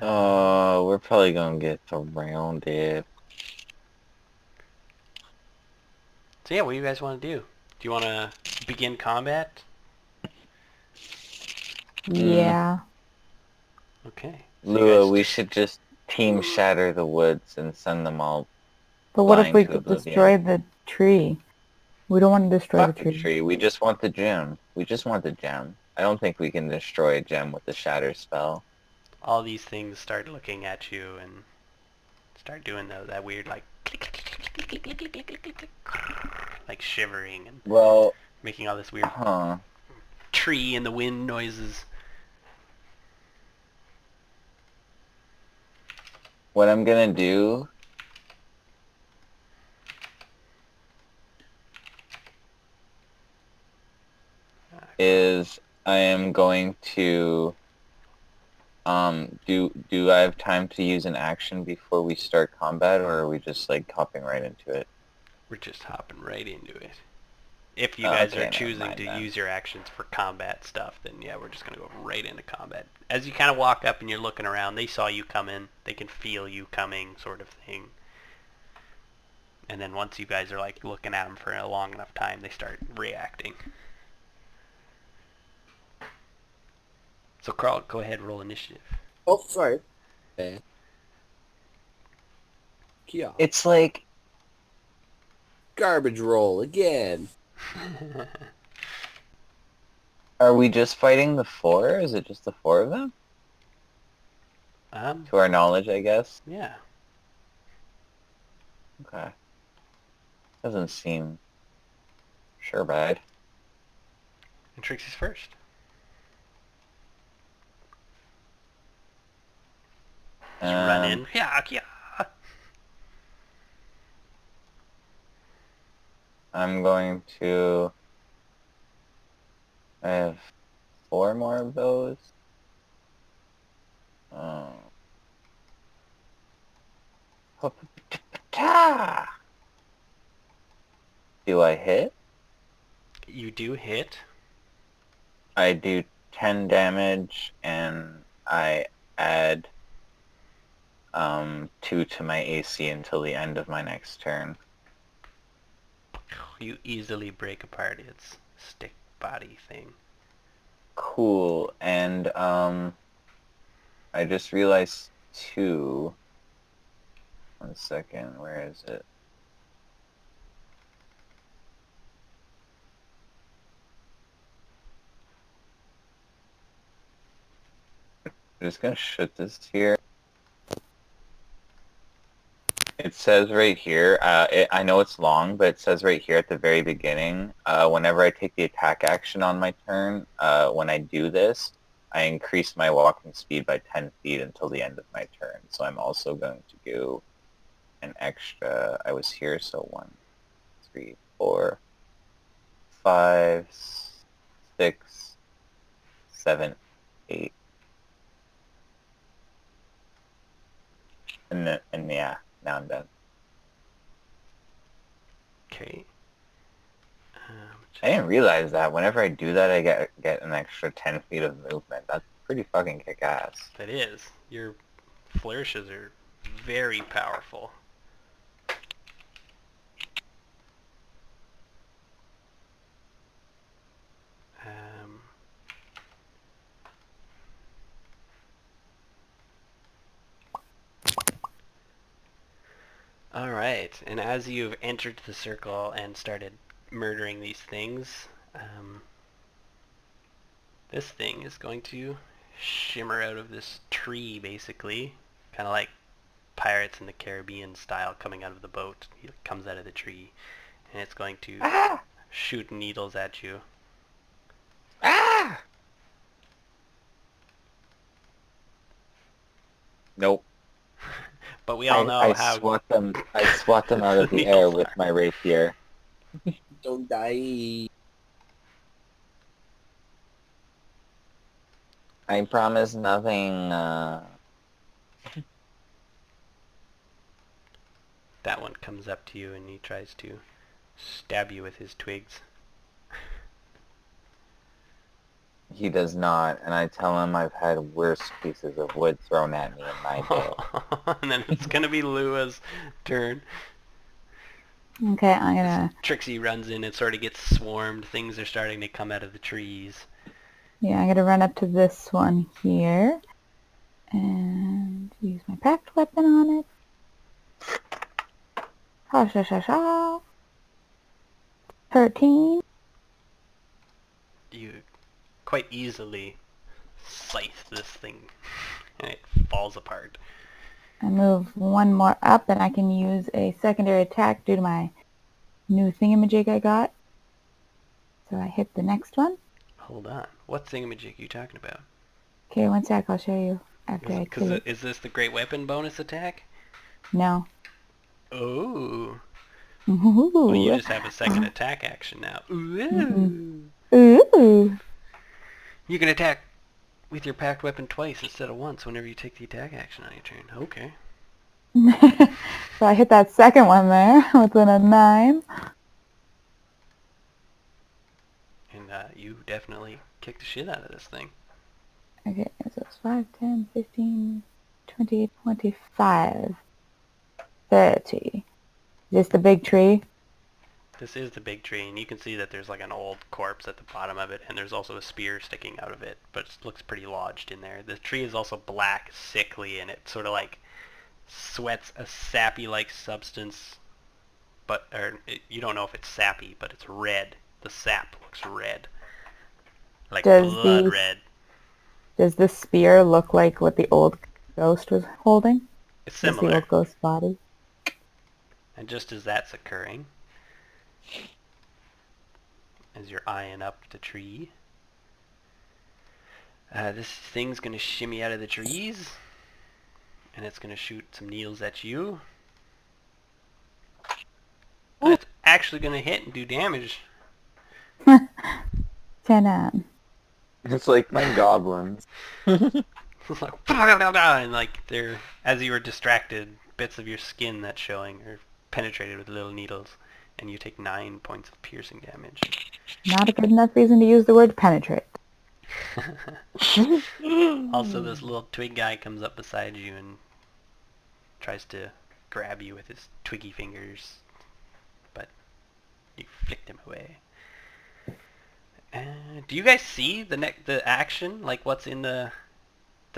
We're probably gonna get surrounded. So yeah, what do you guys want to do? Do you want to begin combat? Yeah. Okay. So you Lua, guys we should just team shatter the woods and send them all But what if flying we to could oblivion. destroy the tree? We don't want to destroy Fuck the the tree. tree. We just want the gem. We just want the gem. I don't think we can destroy a gem with the shatter spell. all these things start looking at you and start doing that weird like click, click, click, click, click, click, click, click, click, click, click, like shivering and Well, making all this weird huh. tree in the wind noises. What I'm gonna do is I am going to do I have time to use an action before we start combat, or are we just like hopping right into it? We're just hopping right into it. If you Oh, guys okay, are never choosing mind to then. use your actions for combat stuff, then yeah, we're just going to go right into combat. As you kind of walk up and you're looking around, they saw you come in. They can feel you coming sort of thing. And then once you guys are like looking at them for a long enough time, they start reacting. So Carl, go ahead, roll initiative. Oh, sorry. Okay. Yeah. It's like Garbage roll again. are we just fighting the 4? Is it just the 4 of them? To our knowledge, I guess. Yeah. Okay. Doesn't seem sure bad. And Trixie's first. Just run in. Yeah, yeah. I'm going to... I have 4 more of those. Do I hit? You do hit. I do 10 damage, and I add 2 to my AC until the end of my next turn. You easily break apart its stick body thing. Cool, and I just realized 2. 1 second, where is it? I'm just gonna shut this here. It says right here, I know it's long, but it says right here at the very beginning, whenever I take the attack action on my turn, when I do this, I increase my walking speed by 10 feet until the end of my turn. So I'm also going to do an extra, I was here, so 1, 3, 4, 5, 6, 7, 8. And yeah, now I'm done. Okay. I didn't realize that. Whenever I do that, I get an extra 10 feet of movement. That's pretty fucking kick-ass. That is. Your flourishes are very powerful. Alright, and as you've entered the circle and started murdering these things, This thing is going to shimmer out of this tree, basically. Kind of like Pirates in the Caribbean style coming out of the boat. He comes out of the tree. And it's going to shoot needles at you. Ah! Nope. But we all know how... I swat them out of the air with my rapier. Don't die. I promise nothing, That one comes up to you and he tries to stab you with his twigs. He does not, and I tell him I've had worse pieces of wood thrown at me in my day. And then it's going to be Lua's turn. Okay, I'm gonna... Trixie runs in and sort of gets swarmed. Things are starting to come out of the trees. Yeah, I'm gonna run up to this one here. And use my packed weapon on it. Ha sha sha sha. 13. You quite easily scythe this thing. And it falls apart. I move one more up and I can use a secondary attack due to my new thingamajig I got. So I hit the next one. Hold on. What thingamajig are you talking about? Okay, one sec, I'll show you after I kill it. Is this the great weapon bonus attack? No. Oh. Ooh. Well, you just have a second attack action now. Ooh. Ooh. You can attack with your packed weapon twice instead of once whenever you take the attack action on your turn. Okay. So I hit that second one there within a 9. And you definitely kicked the shit out of this thing. Okay, so it's 5, 10, 15, 20, 25, 30. Is this the big tree? This is the big tree, and you can see that there's like an old corpse at the bottom of it, and there's also a spear sticking out of it, but it looks pretty lodged in there. The tree is also black, sickly, and it sort of like sweats a sappy-like substance, you don't know if it's sappy, but it's red. The sap looks red. Like blood red. Does this spear look like what the old ghost was holding? It's Is the similar. old ghost body? And just as that's occurring, as you're eyeing up the tree, this thing's going to shimmy out of the trees, and it's going to shoot some needles at you. And it's actually going to hit and do damage. 10 on. It's like my goblins. It's like, and like they're, as you were distracted, bits of your skin that's showing are penetrated with little needles, and you take 9 points of piercing damage. Not a good enough reason to use the word penetrate. Also, this little twig guy comes up beside you and tries to grab you with his twiggy fingers, but you flicked him away. Do you guys see the action, like what's in the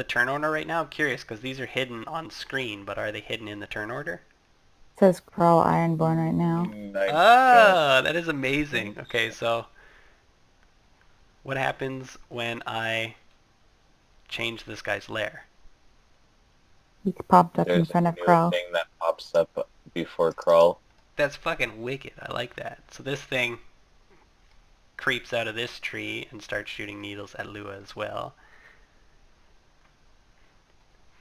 turn order right now? I'm curious, because these are hidden on screen, but are they hidden in the turn order? It says Crawl Ironborn right now. Ah, that is amazing. Okay, so what happens when I change this guy's lair? He popped up in There's front a of new Crawl. thing that pops up before crawl. That's fucking wicked. I like that. So this thing creeps out of this tree and starts shooting needles at Lua as well.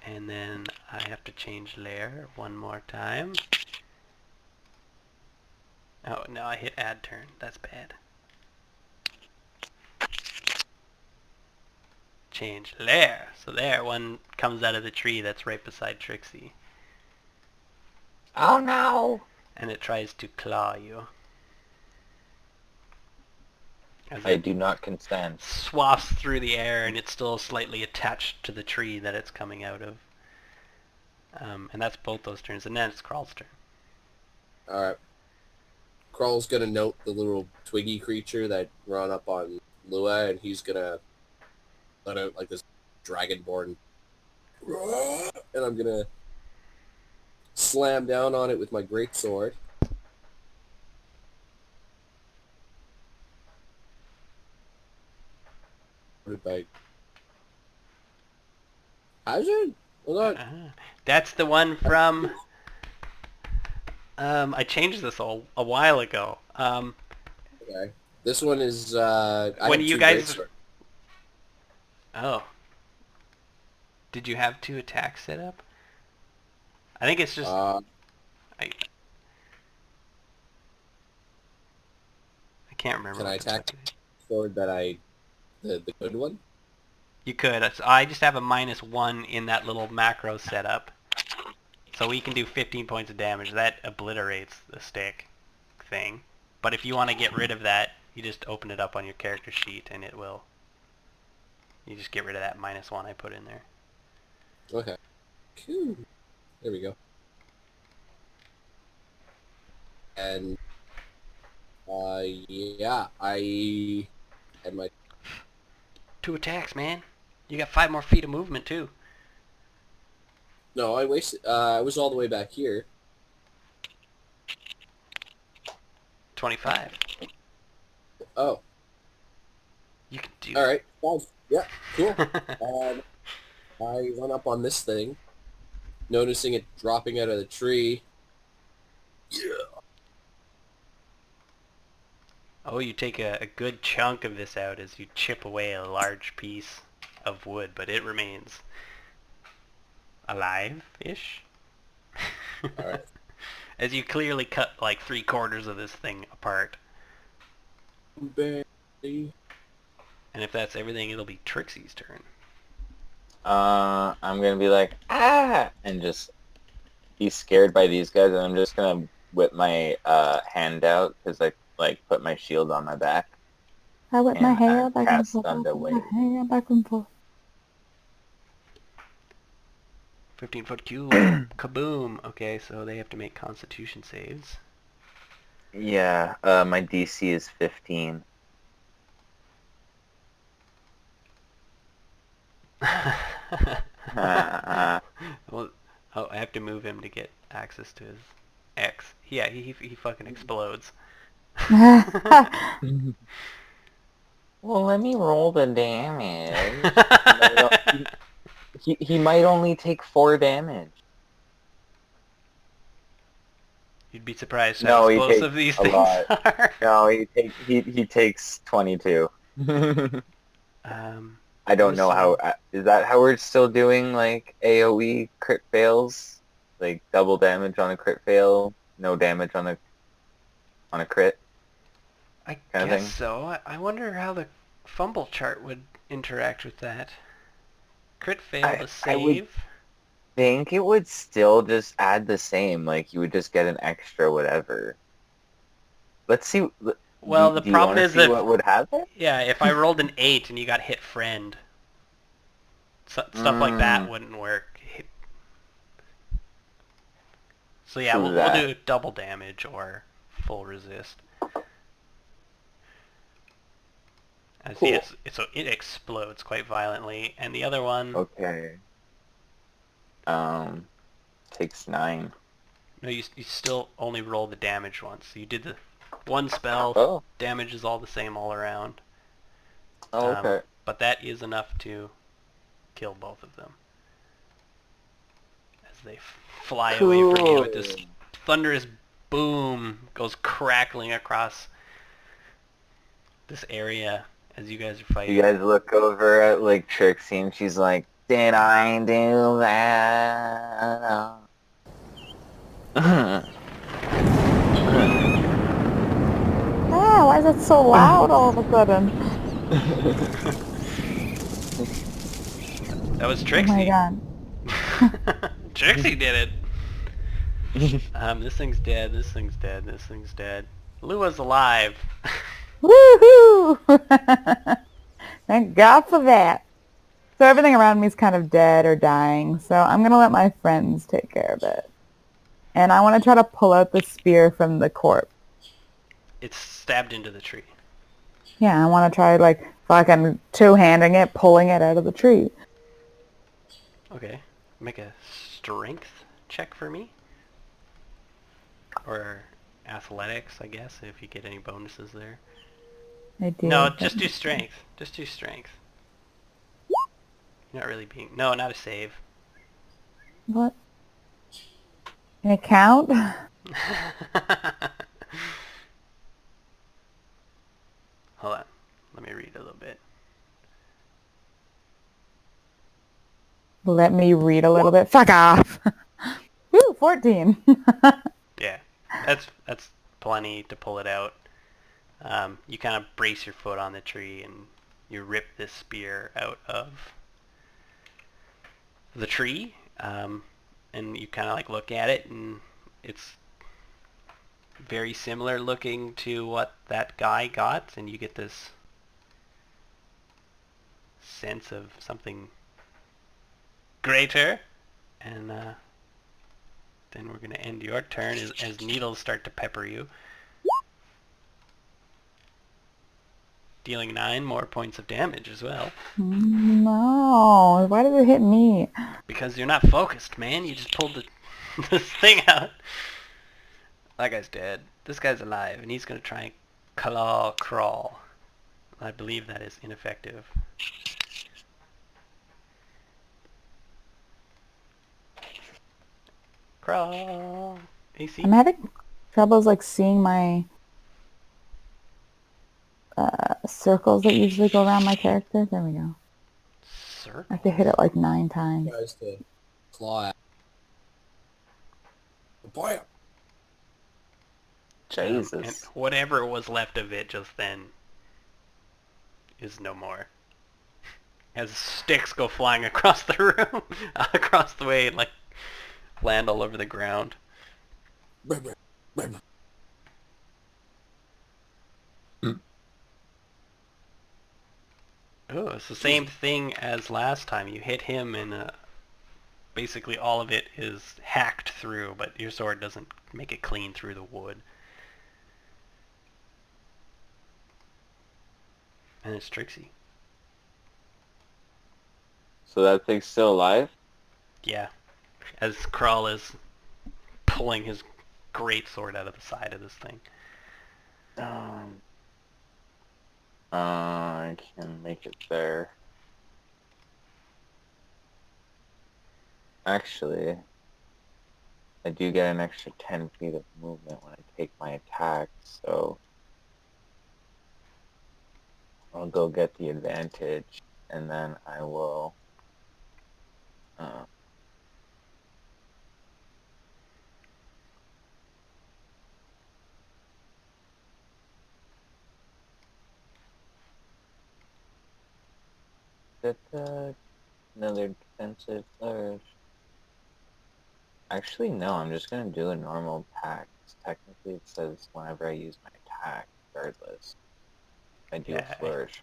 And then I have to change layer one more time. Oh, no, I hit add turn. That's bad. Change layer. So there, one comes out of the tree that's right beside Trixie. Oh no! And it tries to claw you. As I it do not consent. swafts through the air, and it's still slightly attached to the tree that it's coming out of. And that's both those turns, and then it's Crawl's turn. Alright. Crawl's gonna note the little twiggy creature that ran up on Lua, and he's gonna let out like this dragonborn, and I'm gonna slam down on it with my greatsword. Hazard bite. Hazard? Hold on. That's the one from... I changed this a while ago. Okay. This one is, I When have you two guys... greatswords. Oh. Did you have 2 attacks set up? I think it's just... I can't remember. Can I what the attack fuck it is. sword that the good one? You could. I just have a -1 in that little macro setup. So we can do 15 points of damage. That obliterates the stick thing. But if you want to get rid of that, you just open it up on your character sheet and it will... You just get rid of that -1 I put in there. Okay. Cool. There we go. And, yeah, I had my... 2 attacks, man. You got 5 more feet of movement, too. No, I wasted, I was all the way back here. 25. Oh, You can do... alright. Fine. Yeah, cool. I run up on this thing, noticing it dropping out of the tree. Yeah. Oh, you take a good chunk of this out as you chip away a large piece of wood, but it remains alive-ish. Alright. As you clearly cut like 3/4 of this thing apart. Barely. And if that's everything, it'll be Trixie's turn. I'm gonna be like, ah, and just be scared by these guys, and I'm just gonna whip my hand out because I like put my shield on my back. I whip my And, hair back and cast forth. Thunder My Wave. hair back and forth. 15-foot cube. Kaboom. Okay, so they have to make Constitution saves. Yeah, my DC is 15. Well, oh, I have to move him to get access to his X. Yeah, he fucking explodes. Well, let me roll the damage. He might only take 4 damage. You'd be surprised No, how he explosive takes these a things lot. are. No, he takes 22. I don't know how. Is that how we're still doing like AOE crit fails? Like double damage on a crit fail, no damage on a crit. I kind of guess thing? so. I wonder how the fumble chart would interact with that. Crit fail to I would save. think it would still just add the same. Like you would just get an extra whatever. Let's see. Well, the do you problem wanna is see if what would happen? yeah, if I rolled an 8 and you got hit friend, stuff like that wouldn't work. So yeah, True we'll that. do double damage or full resist. I see so it explodes quite violently, and the other one, Okay. Takes 9. no, you still only roll the damage once. So you did the one spell, Oh. damage is all the same all around. Oh, okay. But that is enough to kill both of them. As they fly away from you with this thunderous boom goes crackling across this area as you guys are fighting. You guys look over at like Trixie and she's like, "Did I do that?" Ah, why is it so loud all of a sudden? That was Oh Trixie. my god. Trixie did it. This thing's dead. This thing's dead. This thing's dead. Lua's alive. Woohoo! Thank God for that. So everything around me is kind of dead or dying, so I'm going to let my friends take care of it. And I want to try to pull out the spear from the corpse. It's stabbed into the tree. Yeah, I want to try, like, fucking two-handing it, pulling it out of the tree. Okay. Make a strength check for me. Or athletics, I guess, if you get any bonuses there. I do. No, just do strength. Just do strength. You're not really being... No, not a save. What? Can it count? Hold on. Let me read a little bit. Let me read a little bit. Fuck off. Woo, 14. Yeah, that's plenty to pull it out. You kind of brace your foot on the tree and you rip this spear out of the tree, and you kind of like look at it, and it's very similar looking to what that guy got, and you get this sense of something greater, and then we're going to end your turn as needles start to pepper you. Dealing 9 more points of damage as well. No. Why did it hit me? Because you're not focused, man. You just pulled this thing out. That guy's dead. This guy's alive, and he's going to try and claw crawl. I believe that is ineffective. Crawl. AC. I'm having troubles like seeing my circles that usually go around my character. There we go. Sir? I have to hit it like 9 times. Tries to claw at. Boy. Jesus. And whatever was left of it just then is no more. As sticks go flying across the room, across the way, and like land all over the ground. Oh, it's the same thing as last time. You hit him and basically all of it is hacked through, but your sword doesn't make it clean through the wood. And it's Trixie. So that thing's still alive? Yeah. As Krull is pulling his great sword out of the side of this thing. I can make it there. Actually, I do get an extra 10 feet of movement when I take my attack, so I'll go get the advantage, and then I will another defensive flourish. Actually, no, I'm just gonna do a normal attack. Technically, it says whenever I use my attack, regardless. I do a flourish.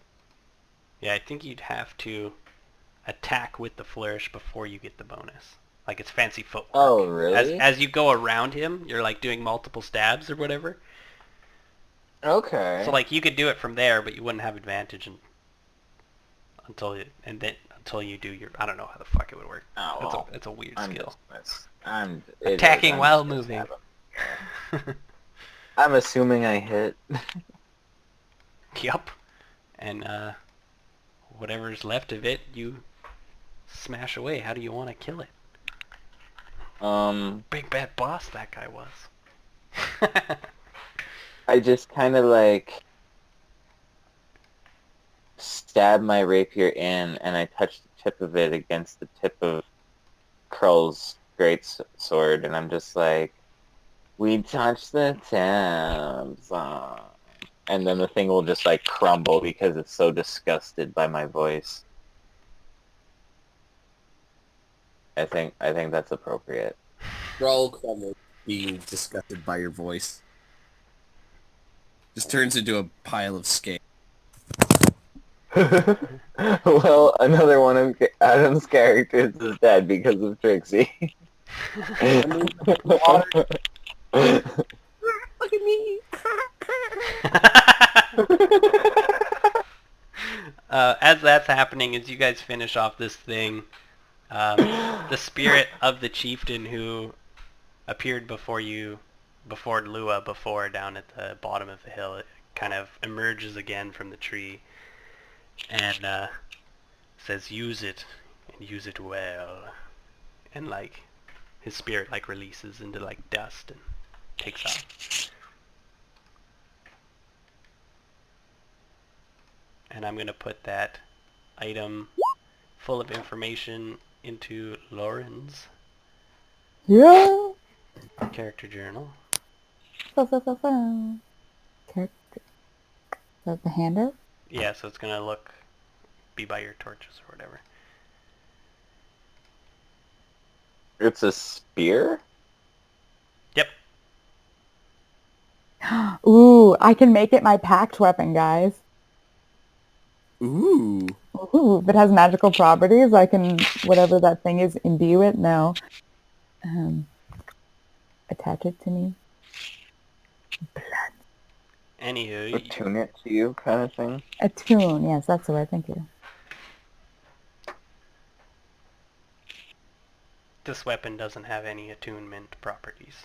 Yeah, I think you'd have to attack with the flourish before you get the bonus. Like it's fancy footwork. Oh, really? As you go around him, you're like doing multiple stabs or whatever. Okay. So like you could do it from there, but you wouldn't have advantage until you do your... I don't know how the fuck it would work. Oh, well, it's a weird skill. Attacking while moving. I'm assuming I hit. Yup. And whatever's left of it, you smash away. How do you want to kill it? Big bad boss that guy was. I just kind of like stab my rapier in, and I touch the tip of it against the tip of Krull's great sword, and I'm just like, we touch the tips. And then the thing will just like crumble because it's so disgusted by my voice. I think that's appropriate. Roll crumble being disgusted by your voice. Just turns into a pile of scale. Well, another one of Adam's characters is dead because of Trixie. Look at me! As that's happening, as you guys finish off this thing, the spirit of the chieftain who appeared before Lua before down at the bottom of the hill, it kind of emerges again from the tree and says, use it. and use it well. And like his spirit like releases into like dust and takes off. And I'm gonna put that item full of information into Lauren's Yeah. character journal. Character. Is that the handout? Yeah, so it's gonna be by your torches or whatever. It's a spear? Yep. Ooh, I can make it my packed weapon, guys. Ooh. Ooh, if it has magical properties, I can, whatever that thing is, imbue it. No. Attach it to me. Anywho, Attune it to you kind of thing? Attune, yes, that's the word, thank you. this weapon doesn't have any attunement properties.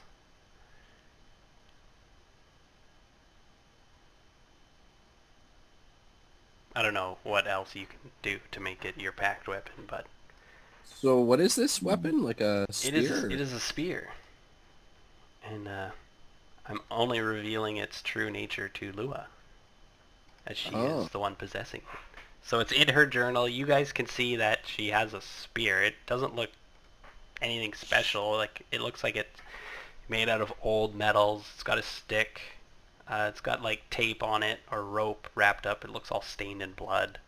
I don't know what else you can do to make it your packed weapon, but So what is this weapon? Like a spear? it is a spear. And I'm only revealing its true nature to Lua, as she is the one possessing it. So it's in her journal. You guys can see that she has a spear. It doesn't look anything special. Like, it looks like it's made out of old metals. It's got a stick. It's got like tape on it or rope wrapped up. It looks all stained in blood.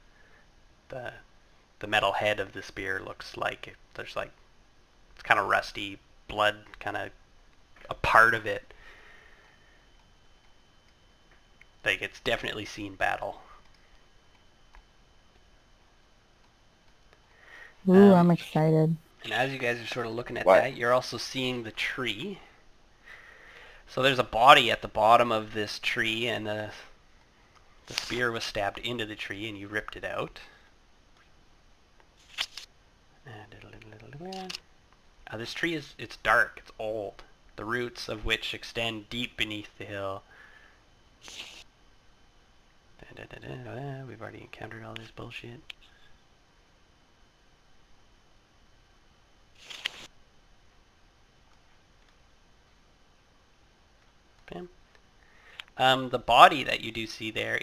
The metal head of the spear looks like there's like, it's kind of rusty, blood kind of a part of it. Like, it's definitely seen battle. Ooh, I'm excited. And as you guys are sort of looking at What? that, you're also seeing the tree. So there's a body at the bottom of this tree, and the spear was stabbed into the tree, and you ripped it out. This tree it's dark, it's old. The roots of which extend deep beneath the hill. We've already encountered all this bullshit. Bam. The body that you do see there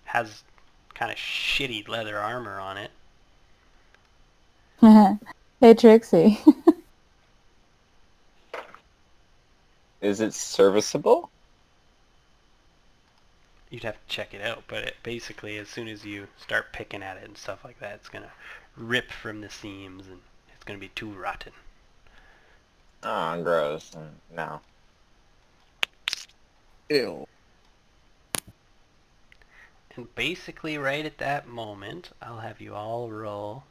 has kind of shitty leather armor on it. Hey, Trixie. Is it serviceable? You'd have to check it out, but it basically, as soon as you start picking at it and stuff like that, it's gonna rip from the seams and it's gonna be too rotten. Oh, gross. No. Ew. And basically, right at that moment, I'll have you all roll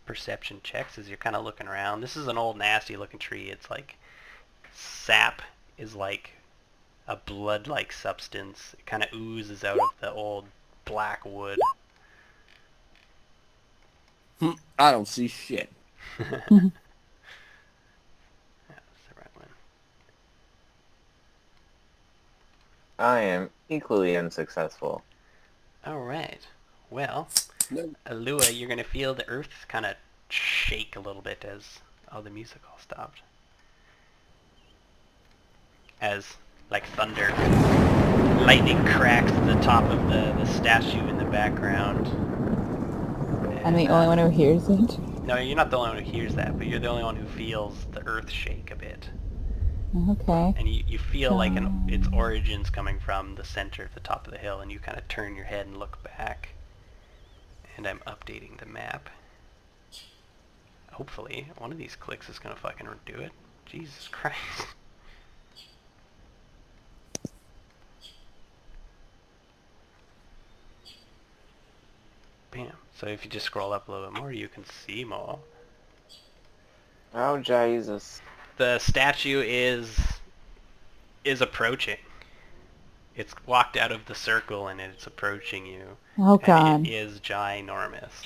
perception checks as you're kind of looking around. This is an old, nasty-looking tree. It's like sap is like a blood-like substance. It kind of oozes out of the old black wood. I don't see shit. That's the right one. I am equally unsuccessful. Alright. Well, No. Alua, you're going to feel the earth kind of shake a little bit as all the music all stopped. As, like thunder, lightning cracks the top of the statue in the background. I'm the only one who hears it. No, you're not the only one who hears that, but you're the only one who feels the earth shake a bit. Okay. And you feel like its origins coming from the center at the top of the hill, and you kind of turn your head and look back. And I'm updating the map. Hopefully, one of these clicks is going to fucking do it. Jesus Christ. Bam. So if you just scroll up a little bit more, you can see more. Oh, Jesus. The statue is approaching. It's walked out of the circle and it's approaching you. Oh, God. And it is ginormous.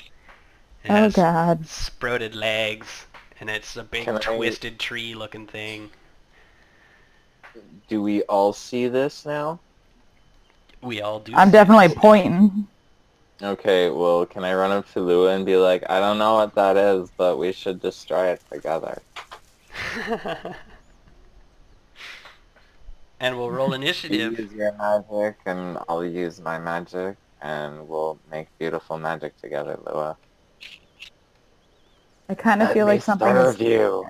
It Oh, has God. sprouted legs, and it's a big Can I- twisted tree-looking thing. Do we all see this now? We all do. I'm see definitely this. pointing. Okay, well, can I run up to Lua and be like, I don't know what that is, but we should destroy it together. And we'll roll You initiative. use your magic, and I'll use my magic, and we'll make beautiful magic together, Lua. I kind of Let feel me like something is... serve you.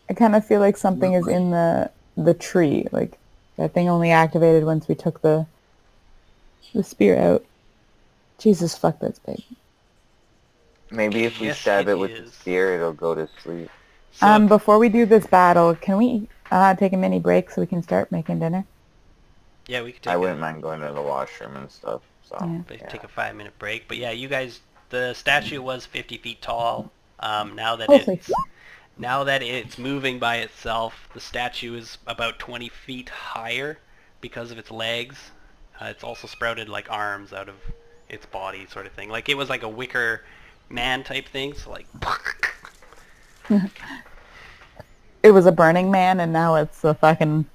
I kind of feel like something is in the tree. Like that thing only activated once we took the spear out. Jesus, fuck, that's big. Maybe if we Yes, stab it it with the is. spear, it'll go to sleep. So Before we do this battle, can we take a mini break so we can start making dinner? yeah, we could I take wouldn't mind going to the washroom and stuff, so, Yeah. take a 5-minute break. But yeah, you guys, the statue was 50 feet tall. Now that Holy it's moving by itself, the statue is about 20 feet higher because of its legs. It's also sprouted like arms out of its body, sort of thing. Like it was like a wicker man type thing. So like, It was a burning man, and now it's a fucking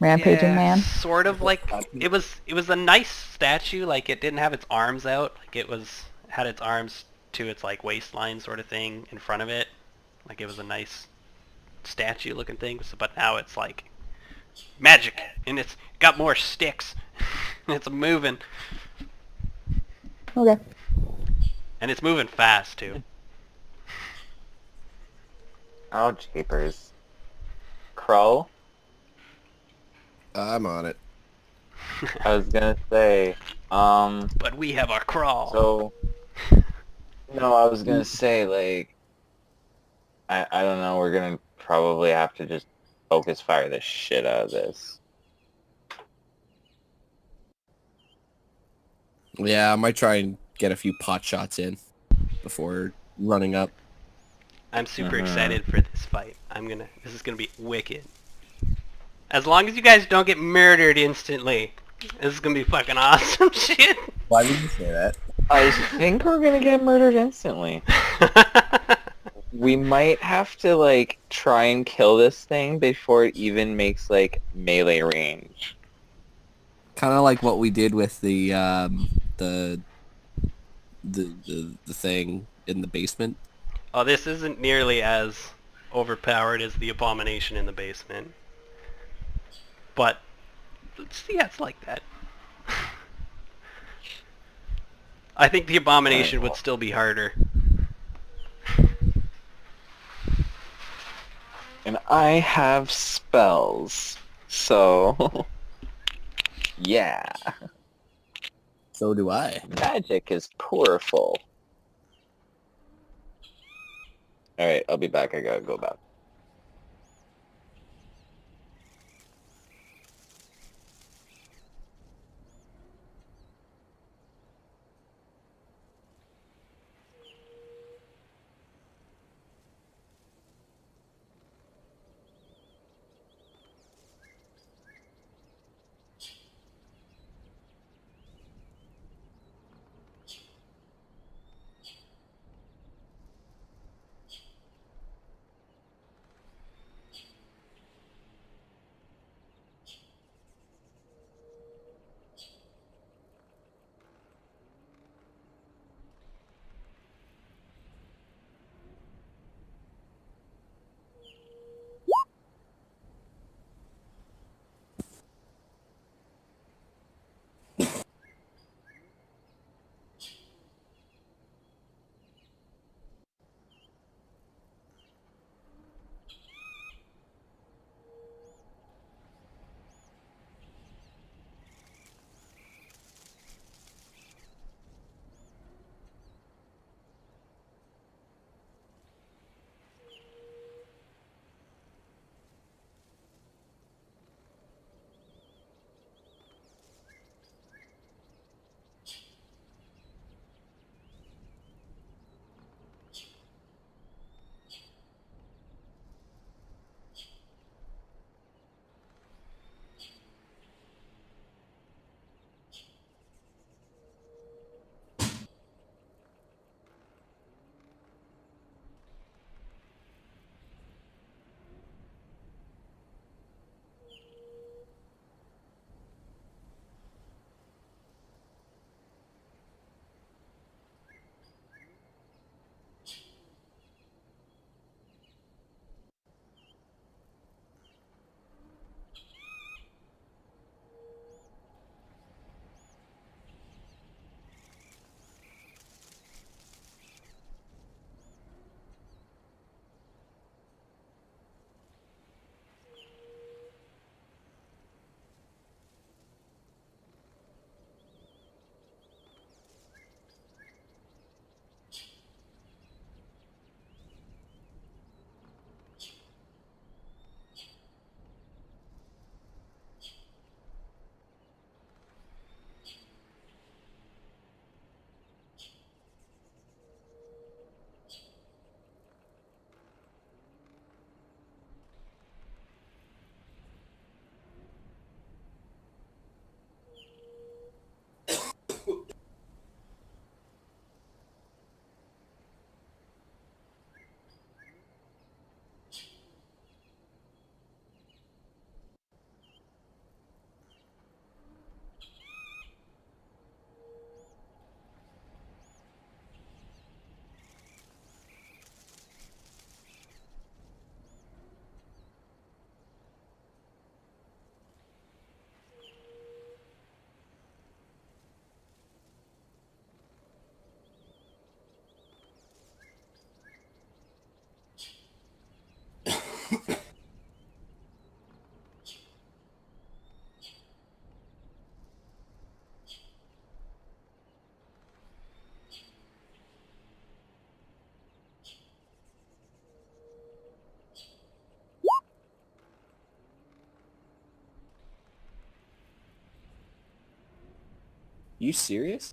rampaging yeah, man. sort of like it was. It was a nice statue. Like it didn't have its arms out. Like it had its arms to its like waistline, sort of thing, in front of it. Like it was a nice statue looking thing. But now it's like magic, and it's got more sticks. It's moving, Okay. and it's moving fast too. oh, jeepers. Crow? I'm on it. I was gonna say, But we have our crawl. so, no, I was gonna say, like, I don't know, we're gonna probably have to just focus fire the shit out of this. Yeah, I might try and get a few pot shots in before running up. I'm super Mhm. excited for this fight. This is gonna be wicked. As long as you guys don't get murdered instantly, this is gonna be fucking awesome shit. Why did you say that? I think we're gonna get murdered instantly. We might have to, like, try and kill this thing before it even makes, like, melee range. Kind of like what we did with the thing in the basement. Oh, this isn't nearly as overpowered as the abomination in the basement. But, yeah, it's like that. I think the abomination would still be harder. And I have spells, so... yeah. So do I. Magic is powerful. Alright, I'll be back. I gotta go back. You serious?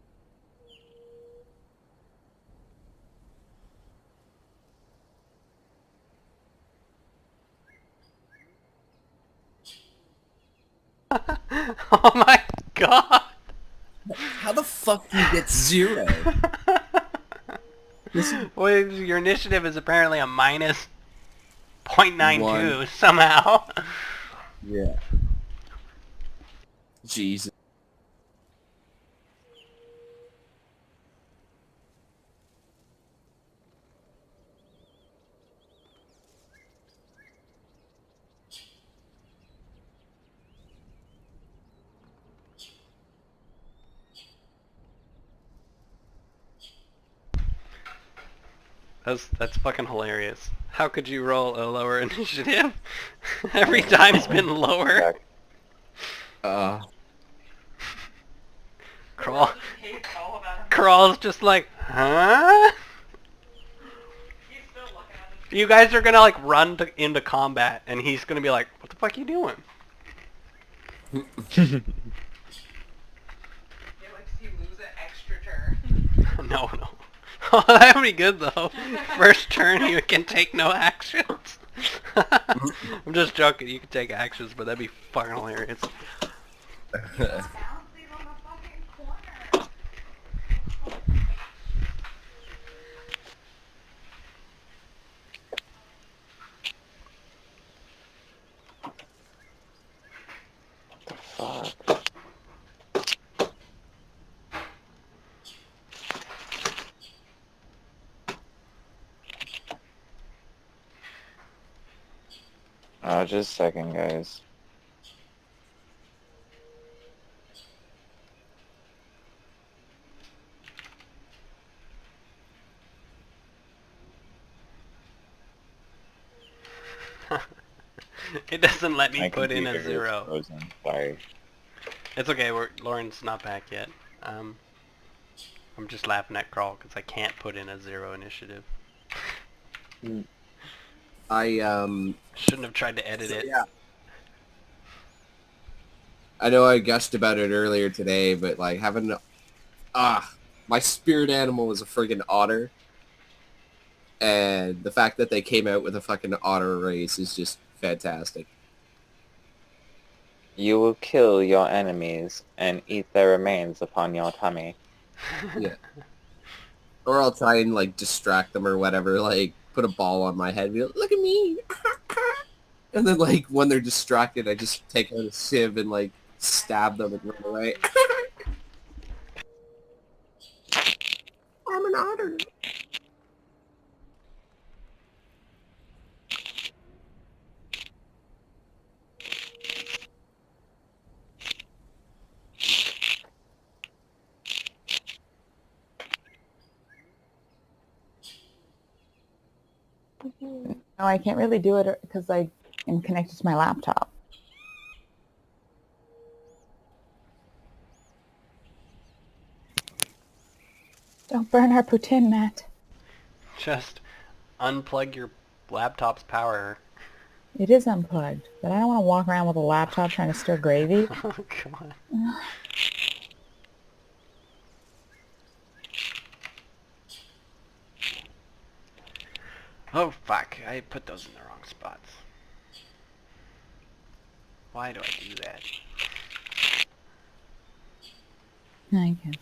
Oh my god! How the fuck do you get 0? This is Well, your initiative is apparently a minus 0.92 1. somehow. Yeah. Jesus. That's fucking hilarious. How could you roll a lower initiative? Every time's been lower. Back. Crawl. Crawl's just like, huh? You guys are gonna like run into combat, and he's gonna be like, "What the fuck are you doing?" No, no. Oh, that would be good though. First turn, you can take no actions. I'm just joking. You can take actions, but that'd be fucking hilarious. Fuck. Just a second, guys. It doesn't let me My put in a computer is 0. frozen. Sorry. It's okay. Lauren's not back yet. I'm just laughing at Crawl because I can't put in a 0 initiative. I Shouldn't have tried to edit it. Yeah. I know I gushed about it earlier today, but like having my spirit animal is a friggin' otter. And the fact that they came out with a fucking otter race is just fantastic. You will kill your enemies and eat their remains upon your tummy. Yeah. Or I'll try and like distract them or whatever, like put a ball on my head and be like, look at me! And then like when they're distracted, I just take out a sieve and like stab them and run away. I'm an otter. No, I can't really do it because I am connected to my laptop. Don't burn our poutine, Matt. Just unplug your laptop's power. It is unplugged, but I don't want to walk around with a laptop trying to stir gravy. Oh, come on. Oh, fuck. I put those in the wrong spots. Why do I do that? I guess.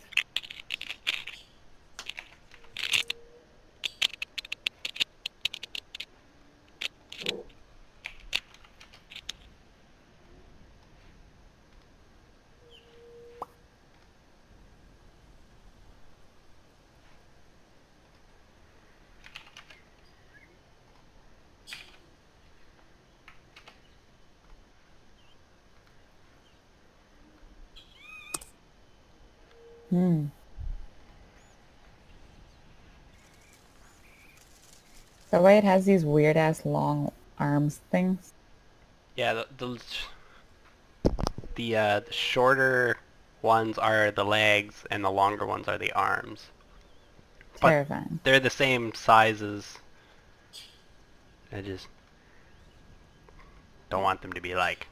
The way it has these weird ass long arms things. Yeah, the shorter ones are the legs, and the longer ones are the arms. But Terrifying. they're the same sizes. I just don't want them to be like...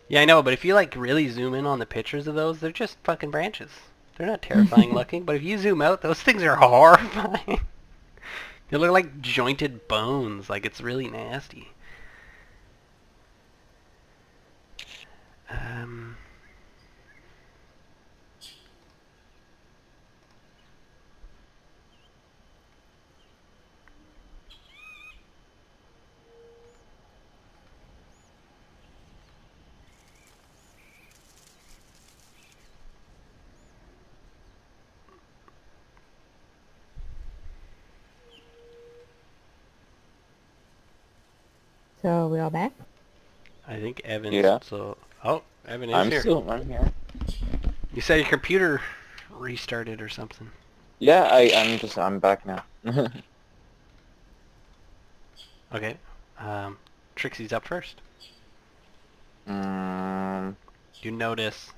Yeah, I know, but if you like really zoom in on the pictures of those, they're just fucking branches. They're not terrifying looking, but if you zoom out, those things are horrifying. They look like jointed bones. Like, it's really nasty. Um... So we all back? I think Evan's Yeah. so... Oh, Evan is I'm here. I'm here. You said your computer restarted or something. Yeah, I'm back now. Okay. Trixie's up first. um, You notice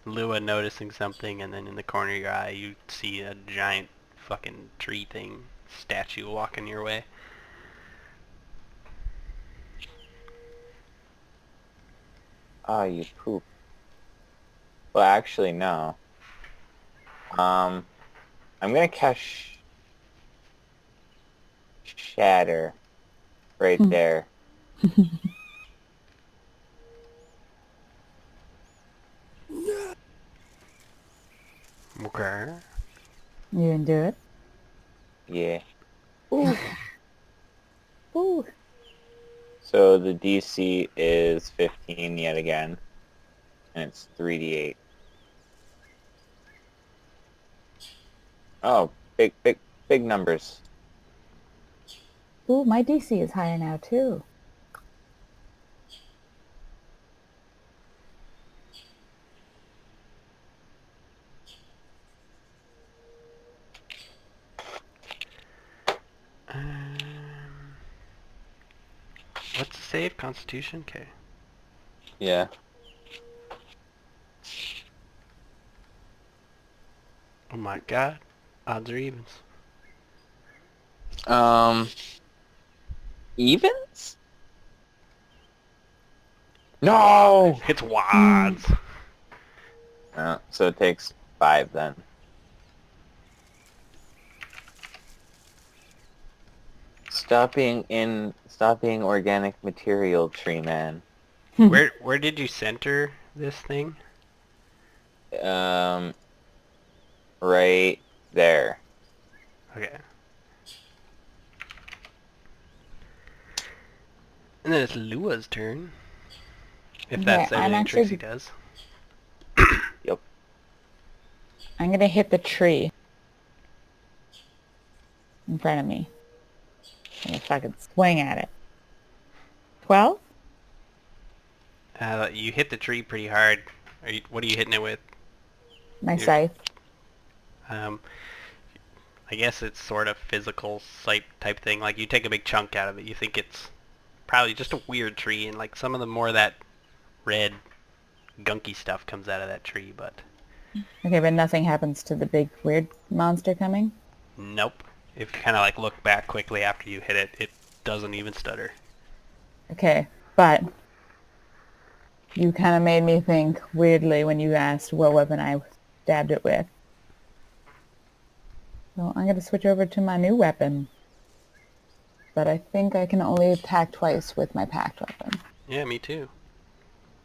Lua noticing something, and then in the corner of your eye, you see a giant fucking tree thing, statue walking your way. you poop. Well, actually, no. I'm gonna cast Shatter right there. Okay. You can do it. Yeah. Ooh. So the DC is 15 yet again, and it's 3d8. Oh, big numbers. Ooh, my DC is higher now too. What's the save? Constitution? Okay. Yeah. Oh my god. Odds or evens? Evens? No! It's wads. So it takes 5 then. Stop being organic material, tree man. Where did you center this thing? Right there. Okay. And then it's Lua's turn. If that's Okay, I'm everything actually- Trixie does. Yep. I'm gonna hit the tree in front of me. I'm gonna fucking swing at it. 12? You hit the tree pretty hard. What are you hitting it with? My You're- scythe. I guess it's sort of physical sight type thing. Like, you take a big chunk out of it. You think it's probably just a weird tree, and like some of the more of that red gunky stuff comes out of that tree, but Okay, but nothing happens to the big weird monster coming? nope. If you kind of like look back quickly after you hit it, it doesn't even stutter. Okay, but you kind of made me think weirdly when you asked what weapon I stabbed it with. So I'm going to switch over to my new weapon. But I think I can only attack twice with my packed weapon. Yeah, me too.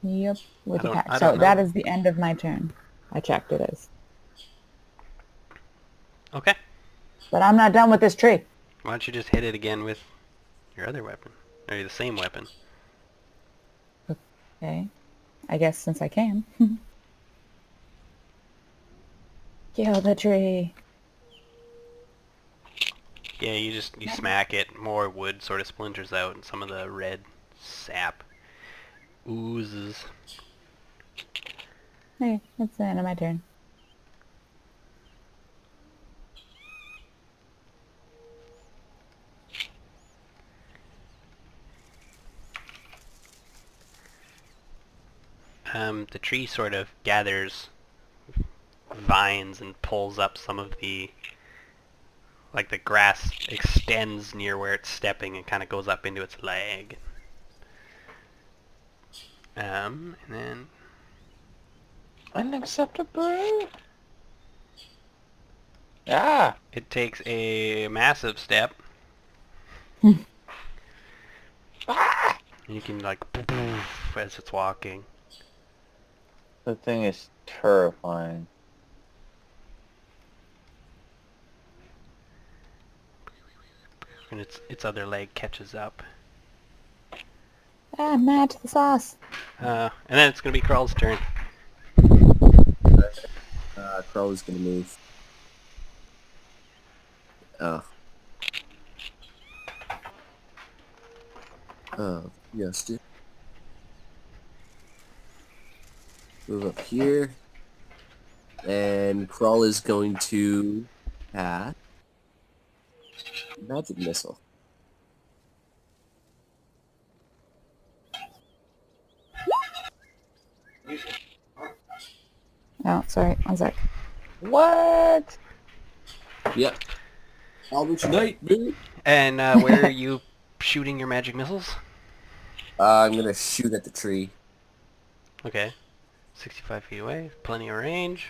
Yep, with I the don't- pack. I So don't that know. is the end of my turn. I checked it is. Okay. But I'm not done with this tree. Why don't you just hit it again with your other weapon? Or the same weapon. Okay. I guess since I can. Kill the tree. Yeah, you smack it, more wood sort of splinters out, and some of the red sap oozes. Okay, that's the end of my turn. The tree sort of gathers vines and pulls up some of the, like the grass extends near where it's stepping and kind of goes up into its leg. And then Unacceptable. Ah. it takes a massive step. Ah! And you can like poof as it's walking. The thing is terrifying. And its other leg catches up. Ah, mad to the sauce. And then it's gonna be Carl's turn. Crow is gonna move. Oh. Yes, dude. Move up here. And Crawl is going to cast Magic Missile. Oh, sorry. One sec. What? Yep. Albert Knight, dude. And where are you shooting your magic missiles? I'm gonna shoot at the tree. Okay. 65 feet away. Plenty of range.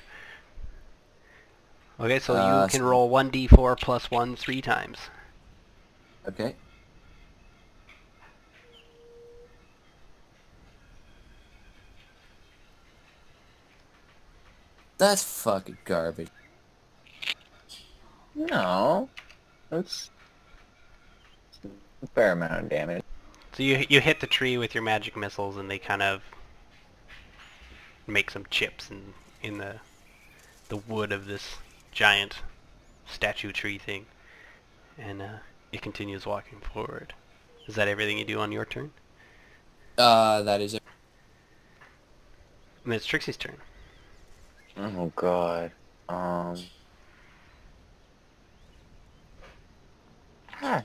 Okay, so you can So- roll 1d4 plus 1 3 times. Okay. That's fucking garbage. No. That's a fair amount of damage. So you hit the tree with your magic missiles, and they kind of make some chips in the wood of this giant statue tree thing, and it continues walking forward. Is that everything you do on your turn? That is it. And it's Trixie's turn. Oh god.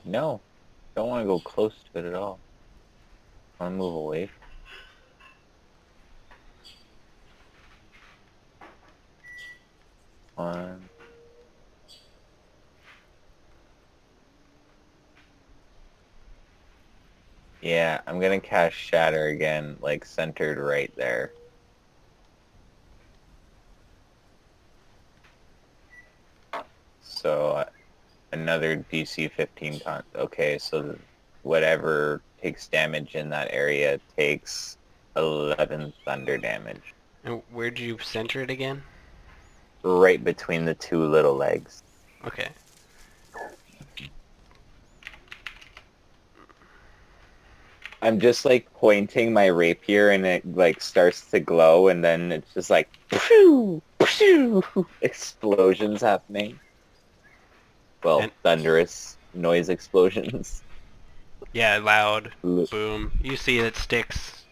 No. Don't want to go close to it at all. I want to move away. One. Yeah, I'm gonna cast Shatter again, like centered right there. So another DC 15 con. Okay, so whatever takes damage in that area takes 11 thunder damage. And where'd you center it again? Right between the two little legs. Okay. I'm just like pointing my rapier and it like starts to glow and then it's just like pshoo, pshoo, explosions happening. Well, And- thunderous noise explosions. Yeah, loud. L- Boom. You see it sticks,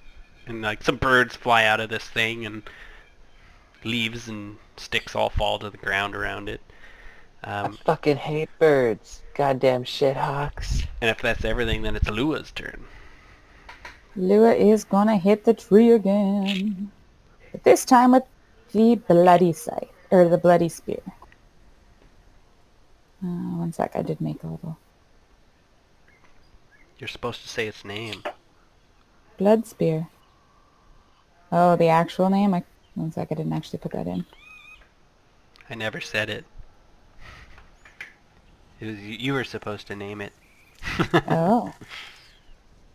and like some birds fly out of this thing, and leaves and sticks all fall to the ground around it. I fucking hate birds. Goddamn shithawks. And if that's everything, then it's Lua's turn. Lua is gonna hit the tree again. But this time with the bloody scythe. Or the bloody spear. One sec, I did make a little. You're supposed to say its name. Blood spear. Oh, the actual name? One sec, I didn't actually put that in. I never said it. It was, you were supposed to name it. Oh.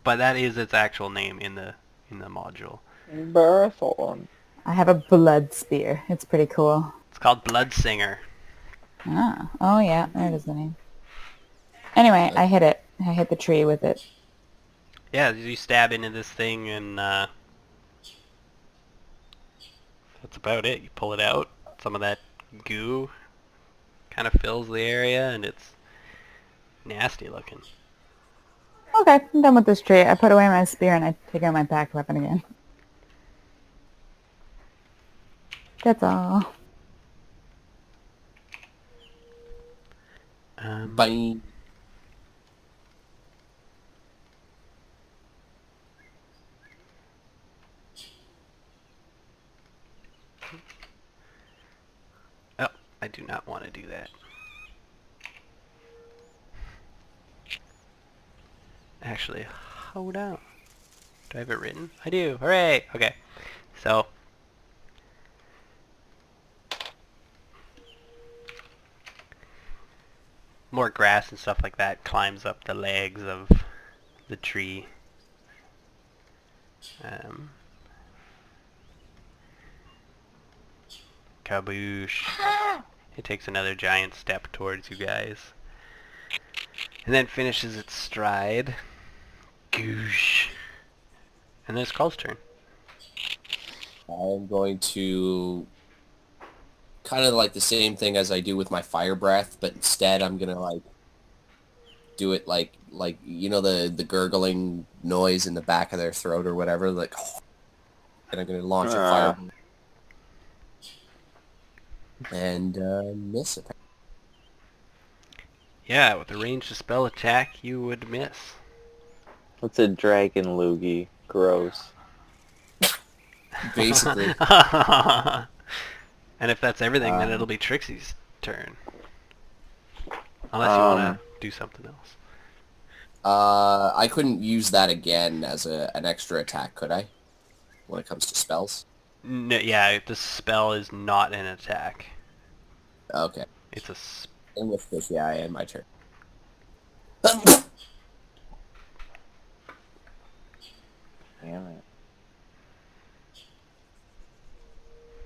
But that is its actual name in the module. Marathon. I have a blood spear. It's pretty cool. It's called Blood Singer. Ah. Oh yeah, there it is the name. Anyway, I hit it. I hit the tree with it. Yeah, you stab into this thing, and that's about it. You pull it out. Some of that goo kind of fills the area, and it's nasty looking. Okay, I'm done with this tree. I put away my spear and I take out my packed weapon again. That's all. Bye. Oh, I do not want to do that. Actually, hold on. Do I have it written? I do. Hooray! Okay. So... more grass and stuff like that climbs up the legs of the tree. Kaboosh. It takes another giant step towards you guys. And then finishes its stride. Goosh. And then it's Carl's turn. I'm going to kind of like the same thing as I do with my fire breath, but instead I'm gonna like do it like you know the gurgling noise in the back of their throat or whatever, like, and I'm gonna launch a fire and miss it. Yeah, with a ranged spell attack, you would miss. What's a dragon loogie? Gross. Basically. And if that's everything, then it'll be Trixie's turn. Unless you want to do something else. I couldn't use that again as an extra attack, could I? When it comes to spells? No, yeah, the spell is not an attack. Okay. It's a... In which case, yeah, I end my turn. Damn it.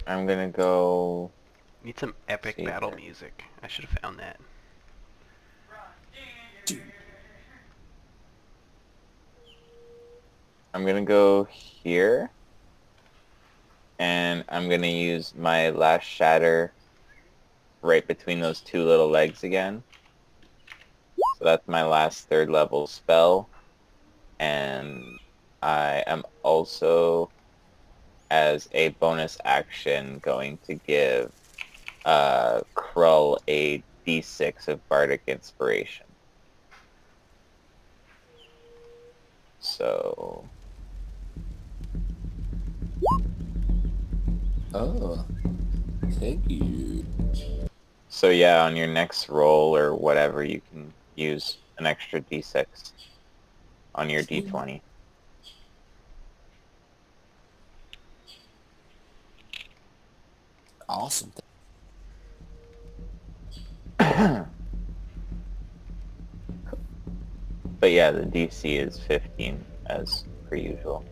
I'm gonna go... Need some epic See battle here. music. I should have found that. I'm gonna go here. And I'm gonna use my last shatter right between those two little legs again. So that's my last 3rd level spell. And I am also, as a bonus action, going to give Krull a d6 of Bardic Inspiration. So... Oh. Thank you. So yeah, on your next roll or whatever, you can use an extra d6 on your d20. Awesome. But yeah, the DC is 15 as per usual.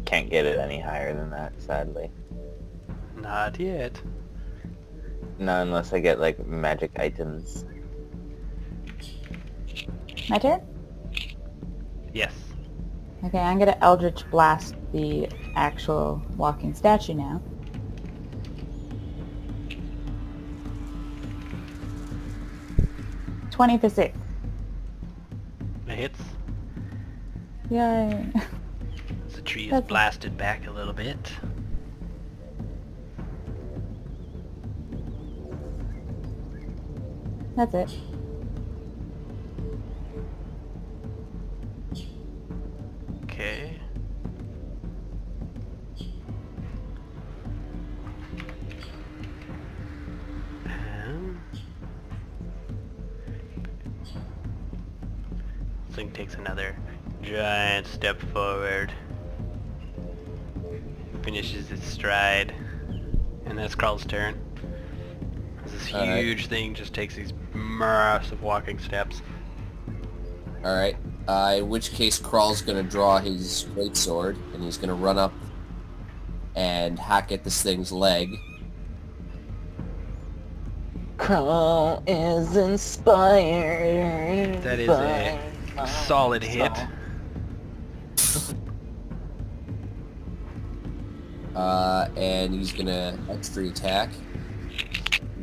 Can't get it any higher than that, sadly. Not yet. Not unless I get like magic items. My turn? Yes. Okay, I'm gonna Eldritch Blast the actual walking statue now. $20 for 6. It hits. Yay. The tree is That's- blasted back a little bit. That's it. Okay. Thing takes another giant step forward. Finishes its stride. And that's Carl's turn. This Alright. huge thing just takes these massive walking steps. Alright. In which case, Krawl's gonna draw his greatsword, and he's gonna run up and hack at this thing's leg. Krull is inspired. That is a solid hit. And he's gonna extra attack.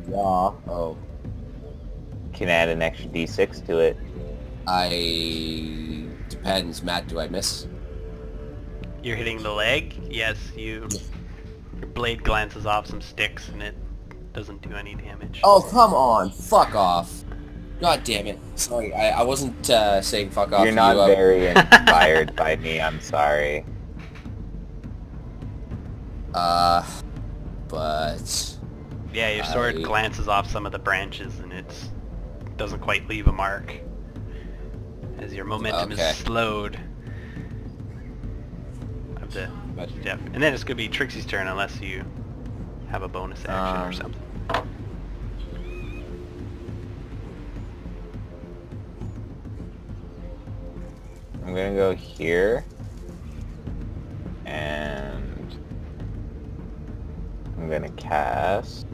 Yeah. Oh. Can add an extra d6 to it. Depends, Matt, do I miss? You're hitting the leg? Yes, your blade glances off some sticks and it doesn't do any damage. Oh, come on! Fuck off! God damn it. Sorry, I wasn't saying fuck off. You're not very inspired by me, I'm sorry. But... Yeah, your sword glances off some of the branches and it doesn't quite leave a mark. As your momentum Okay. is slowed. with the But def. And then it's going to be Trixie's turn unless you have a bonus action or something. I'm gonna go here, and I'm gonna cast.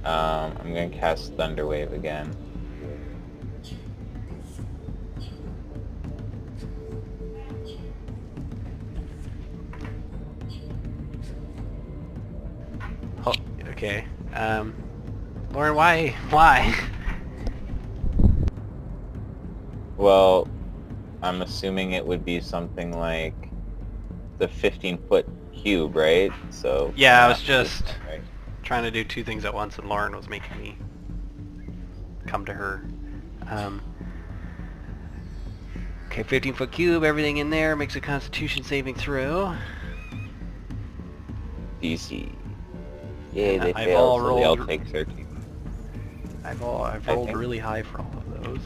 I'm gonna cast Thunderwave again. Oh, okay. Lauren, why? Why? Well, I'm assuming it would be something like the 15-foot cube, right? So Yeah, I was just right. trying to do two things at once, and Lauren was making me come to her. Okay, 15-foot cube, everything in there makes a Constitution saving throw. DC. Yay, they I've failed, all so they all rolled- take 13. I've I rolled think- really high for all of those.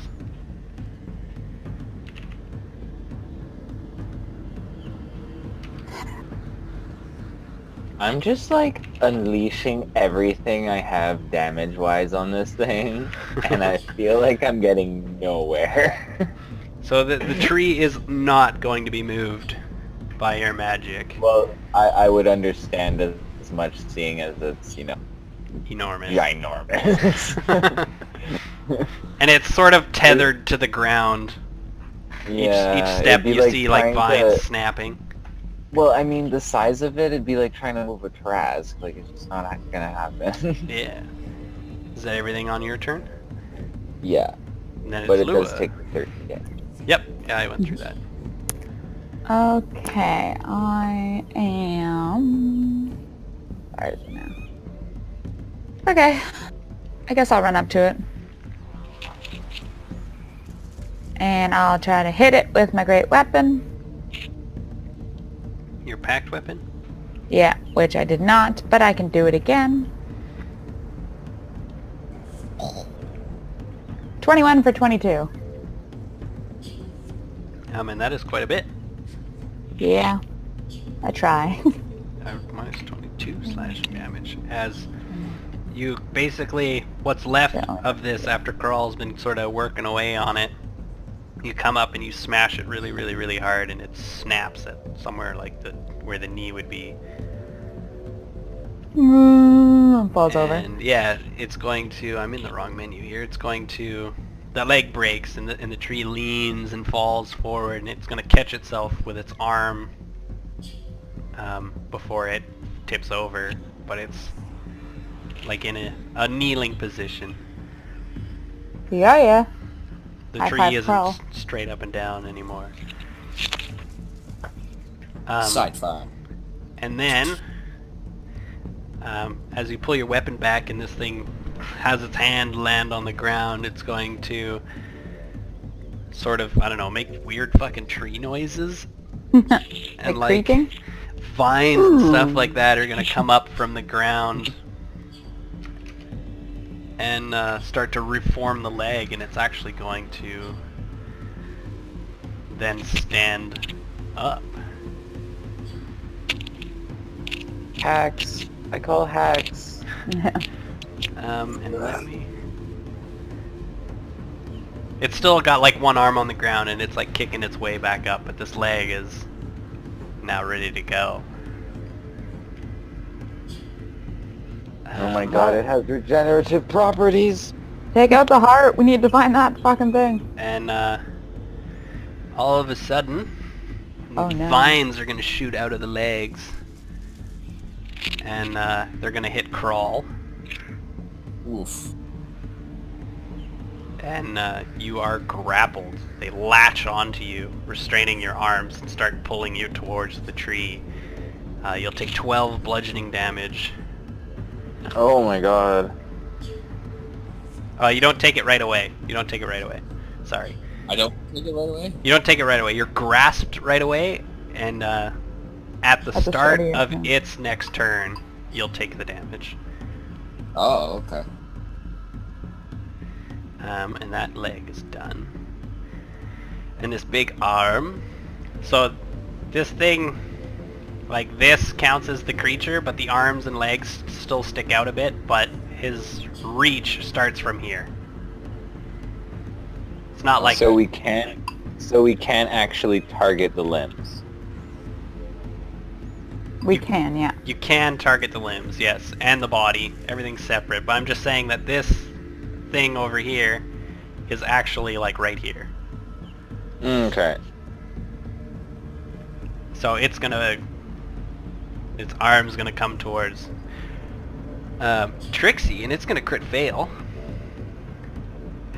I'm just like unleashing everything I have damage-wise on this thing, and I feel like I'm getting nowhere. So the tree is not going to be moved by your magic. Well, I would understand as much seeing as it's, you know, Enormous. ginormous. And it's sort of tethered to the ground. Yeah, Each it'd step be you see like trying vines to- snapping. Well, I mean, the size of it, it'd be like trying to move a Trask. Like, it's just not gonna happen. Yeah. Is that everything on your turn? Yeah, And then but it's it Lua. does take the 13 damage. Yep. Yeah, I went through that. Okay, I am... Where is it now? Okay. I guess I'll run up to it. And I'll try to hit it with my great weapon. Your packed weapon? Yeah, which I did not, but I can do it again. 21 for 22. And that is quite a bit. Yeah, I try. Minus 22 slashing damage. As you basically, what's left Yeah. of this after Crawl's been sort of working away on it, you come up and you smash it really, really, really hard, and it snaps at somewhere like where the knee would be. Falls over. And yeah, it's going to, I'm in the wrong menu here, it's going to, the leg breaks and the tree leans and falls forward, and it's going to catch itself with its arm before it tips over, but it's like in a kneeling position. Yeah, yeah. The High tree five, isn't Carl. straight up and down anymore. side fire. And then, as you pull your weapon back and this thing has its hand land on the ground, it's going to sort of, I don't know, make weird fucking tree noises. And Like creaking? vines and stuff like that are going to come up from the ground and start to reform the leg, and it's actually going to then stand up. Hacks. I call hacks. And let me... It's still got like one arm on the ground and it's like kicking its way back up, but this leg is now ready to go. Oh my god, it has regenerative properties. Take out the heart. We need to find that fucking thing. And all of a sudden, Oh, no. vines are going to shoot out of the legs. And they're going to hit Crawl. Oof. And you are grappled. They latch onto you, restraining your arms, and start pulling you towards the tree. You'll take 12 bludgeoning damage. Oh my god. You don't take it right away. You don't take it right away. Sorry. I don't take it right away? You don't take it right away. You're grasped right away, and at the At the start start of your of turn. its next turn, you'll take the damage. Oh, okay. And that leg is done. And this big arm. So this thing, like this counts as the creature, but the arms and legs still stick out a bit, but his reach starts from here. It's not like... So we can't actually target the limbs. We can, yeah. You can target the limbs, yes, and the body. Everything's separate, but I'm just saying that this thing over here is actually like right here. Okay. So its arm's gonna come towards Trixie, and it's gonna crit fail.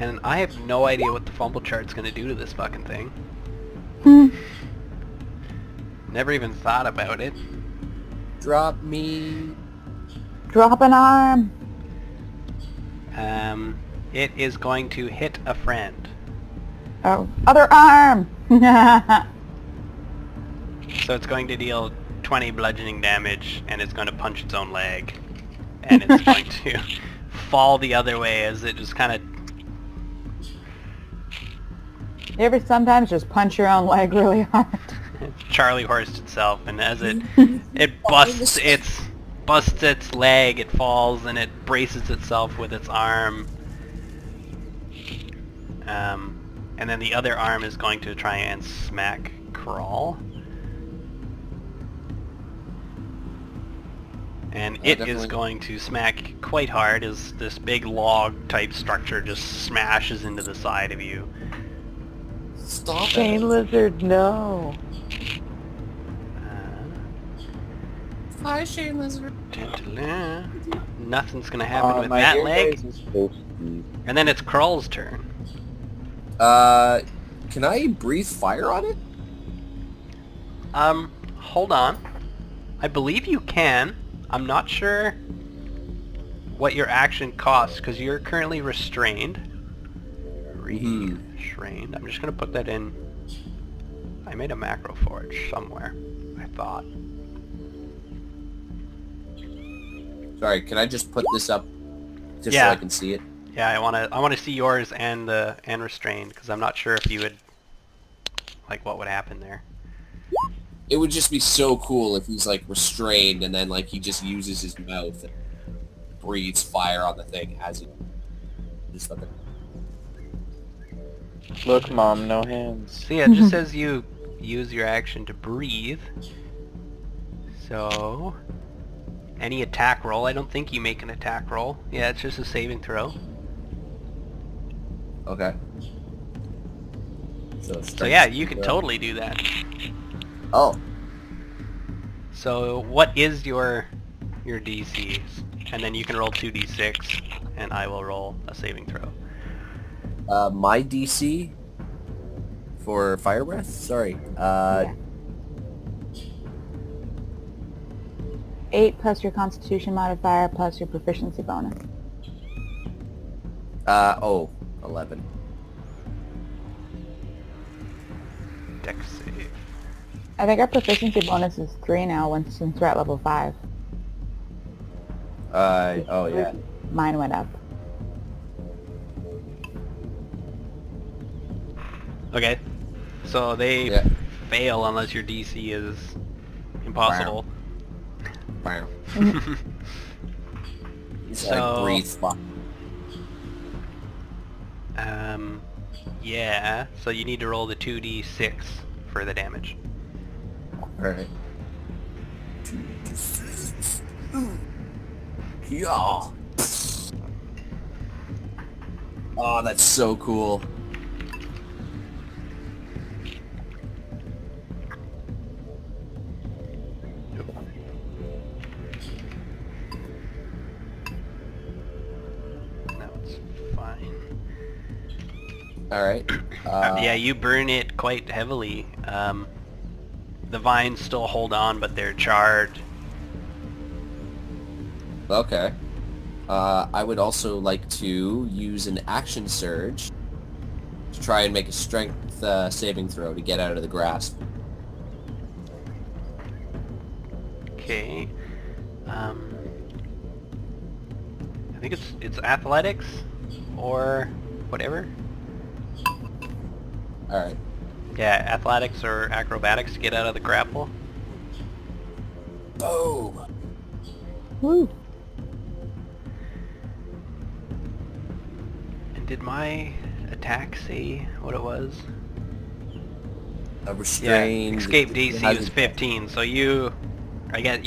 And I have no idea what the fumble chart's gonna do to this fucking thing. Never even thought about it. Drop me. Drop an arm. It is going to hit a friend. Oh, other arm. So it's going to deal 20 bludgeoning damage, and it's going to punch its own leg. And it's going to fall the other way as it just kind of... You ever sometimes just punch your own leg really hard? Charlie horsed itself, and as it busts its leg, it falls, and it braces itself with its arm. And then the other arm is going to try and smack Crawl. And it is Definitely. going to smack quite hard as this big log type structure just smashes into the side of you. Stop Chain it. lizard, no. Hi, Shane Lizard. Nothing's gonna happen with my that ear leg. guys is so sweet. And then it's Crawl's turn. Can I breathe fire on it? Hold on. I believe you can. I'm not sure what your action costs, because you're currently restrained. Restrained. I'm just gonna put that in. I made a macro forge somewhere, I thought. Sorry, can I just put this up just Yeah. so I can see it? Yeah, I wanna see yours and restrained, because I'm not sure if you would like what would happen there. It would just be so cool if he's like restrained and then like he just uses his mouth and breathes fire on the thing as he just fucking... Look, Mom, no hands. So yeah, it just says you use your action to breathe. So any attack roll, I don't think you make an attack roll. Yeah, it's just a saving throw. Okay. So yeah, you can totally do that. Oh. So what is your DC? And then you can roll 2d6, and I will roll a saving throw. My DC for fire breath? Sorry. Yeah. 8 plus your constitution modifier plus your proficiency bonus. 11. Dex save. I think our proficiency bonus is 3 now since we're at level 5. Oh yeah. Mine went up. Okay. So they Yeah. fail unless your DC is impossible. Wow. He's So- like breathe fire. Yeah. So you need to roll the 2d6 for the damage. Alright. Yeah. Oh, that's so cool. No, it's fine. Alright. Yeah, you burn it quite heavily. The vines still hold on, but they're charred. Okay. I would also like to use an action surge to try and make a strength saving throw to get out of the grasp. Okay. I think it's athletics or whatever. Alright. Yeah, athletics or acrobatics to get out of the grapple. Boom! Woo. And did my attack say what it was? A Yeah, restrained... escape DC has was a- 15, so you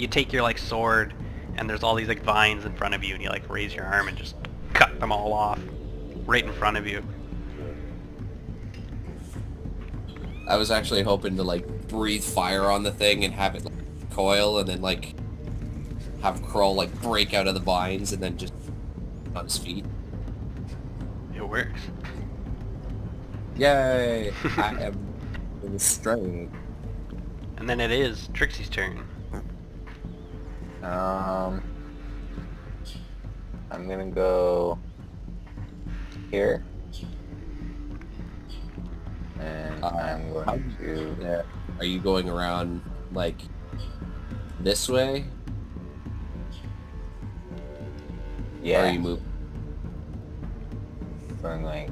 take your like sword, and there's all these like vines in front of you, and you like raise your arm and just cut them all off, right in front of you. I was actually hoping to like breathe fire on the thing and have it like, coil, and then like have Krull like break out of the vines and then just on his feet. It works. Yay! I am restrained. And then it is Trixie's turn. I'm gonna go here. And I'm going to... Yeah. Are you going around like this way? Or Yeah, are you moving? going like...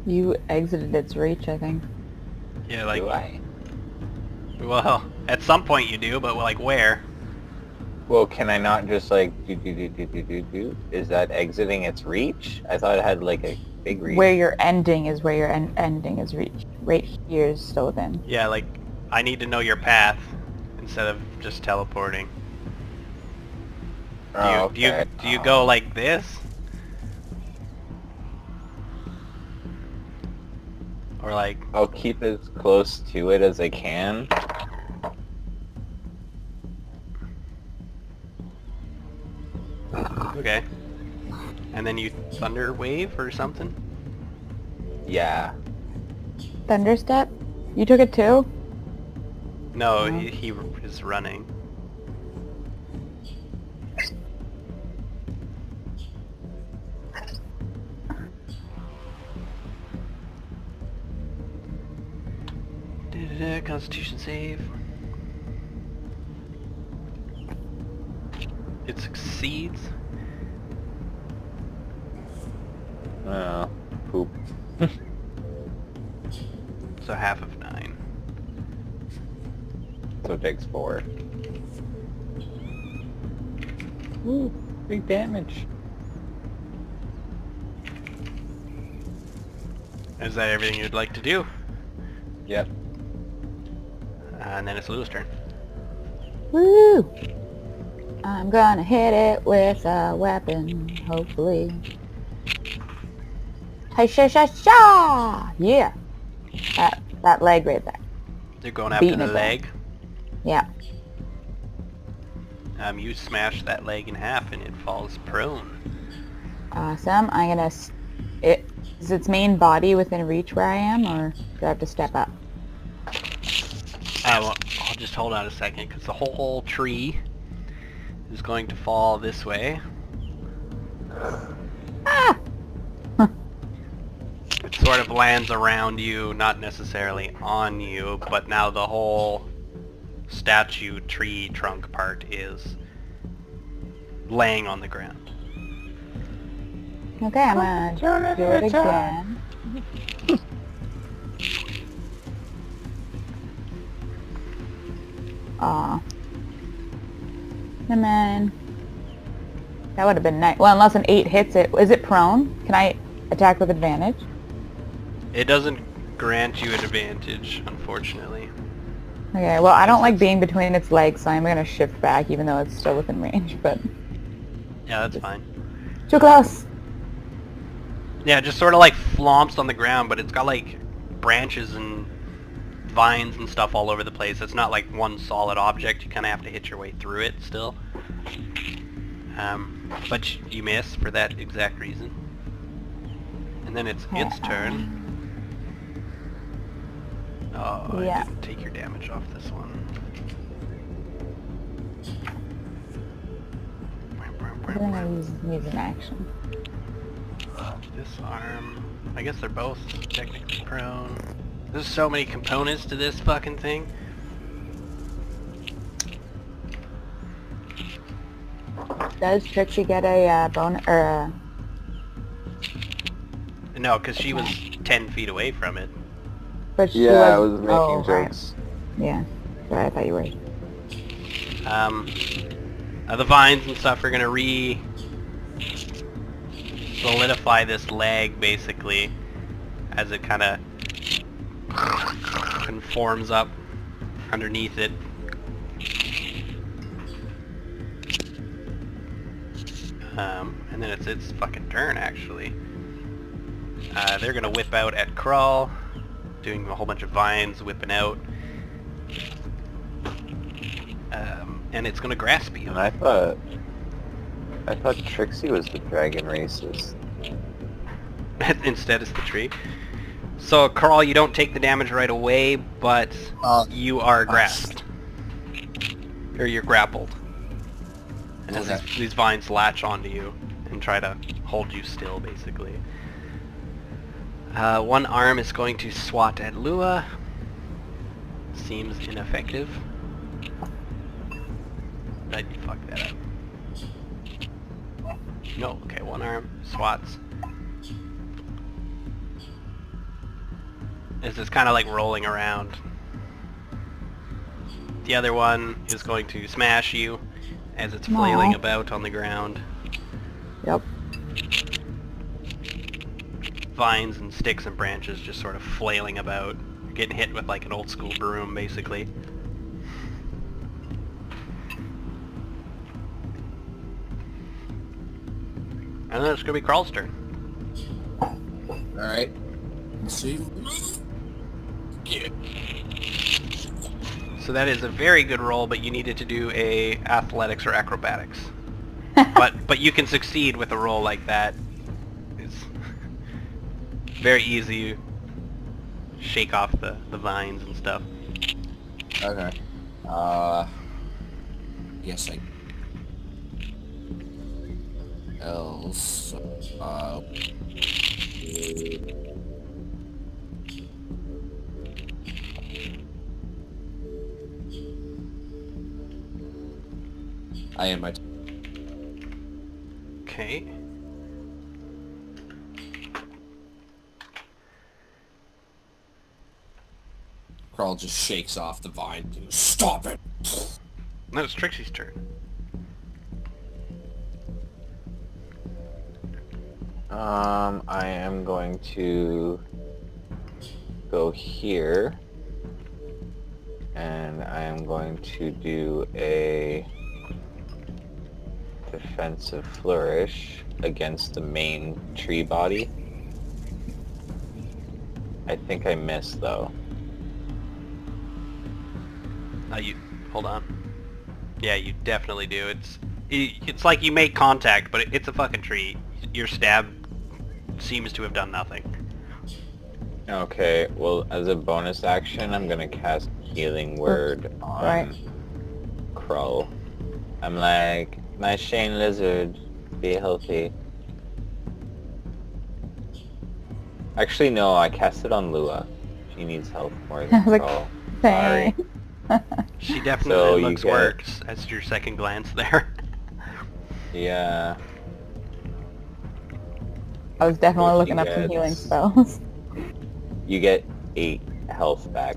You exited its reach, I think. Yeah, like, do I? well, at some point you do, but like where? Well, can I not just like do? Is that exiting its reach? I thought it had like a big reach. Where you're ending is where your ending is reached. Right here is still within. Yeah, like, I need to know your path instead of just teleporting. Do you, Oh, do you, okay. do you go like this? Or like, I'll keep as close to it as I can. okay. And then you thunder wave or something? Yeah. Thunderstep? You took it too? No, No. he is running. Constitution save. It succeeds. Poop. So half of 9. So it takes 4. Ooh, big damage. Is that everything you'd like to do? Yep. And then it's Lou's turn. Woo! I'm gonna hit it with a weapon, hopefully. Hey, sha sha sha! Yeah! That leg right there. You're going after Beating the it down. leg. Yeah. You smash that leg in half and it falls prone. Awesome. I'm gonna... Is its main body within reach where I am, or do I have to step up? Well, I'll just hold on a second, because the whole tree is going to fall this way. Ah! It sort of lands around you, not necessarily on you, but now the whole statue tree trunk part is laying on the ground. Okay, I'm gonna do it again. Aw. And then... That would have been nice. Well, unless an 8 hits it. Is it prone? Can I attack with advantage? It doesn't grant you an advantage, unfortunately. Okay, well, I don't like being between its legs, so I'm gonna shift back, even though it's still within range, but... Yeah, that's fine. Too close! Yeah, it just sort of like flomps on the ground, but it's got like branches and vines and stuff all over the place. It's not like one solid object. You kind of have to hit your way through it still. But you miss for that exact reason. And then it's its turn. Oh, Yeah. I didn't take your damage off this one. I think I use an action. Disarm. I guess they're both technically prone. There's so many components to this fucking thing. Does Trixie get a bonus, or No, because she was 10 feet away from it. But she Yeah, I was, was making jokes. Right. Yeah. Right, I thought you were. The vines and stuff are gonna solidify this leg, basically, as it kind of conforms up underneath it. And then it's its fucking turn, actually. They're gonna whip out at Crawl, doing a whole bunch of vines, whipping out. And it's gonna grasp you. And I thought Trixie was the dragon racist. Instead, it's the tree. So, Carl, you don't take the damage right away, but you are grasped. Or you're grappled. And as these vines latch onto you and try to hold you still, basically. One arm is going to swat at Lua. Seems ineffective. I fucked that up. No, okay, one arm swats. This is kind of like rolling around. The other one is going to smash you as it's flailing about on the ground. Yep. Vines and sticks and branches just sort of flailing about. You're getting hit with like an old school broom, basically. And then it's going to be Crawl's turn. Alright. Let's see. Yeah. So that is a very good roll, but you needed to do a athletics or acrobatics. but you can succeed with a roll like that. It's very easy. You shake off the vines and stuff. Okay. Yes, I... Else... I am my... Okay. Crawl just shakes off the vine. Stop it! No, it's Trixie's turn. I am going to go here, and I am going to do a defensive flourish against the main tree body. I think I missed though. Hold on. Yeah, you definitely do. It's like you make contact, but it's a fucking tree. Your stab seems to have done nothing. Okay, well, as a bonus action, I'm gonna cast Healing Word on Crow. I'm like, my Shane Lizard, be healthy. Actually, no, I cast it on Lua. She needs help more than Like, Crow. Hey. Sorry. She definitely So looks worse as your second glance there. Yeah. I was definitely What looking she up some healing gets. spells. You get 8 health back.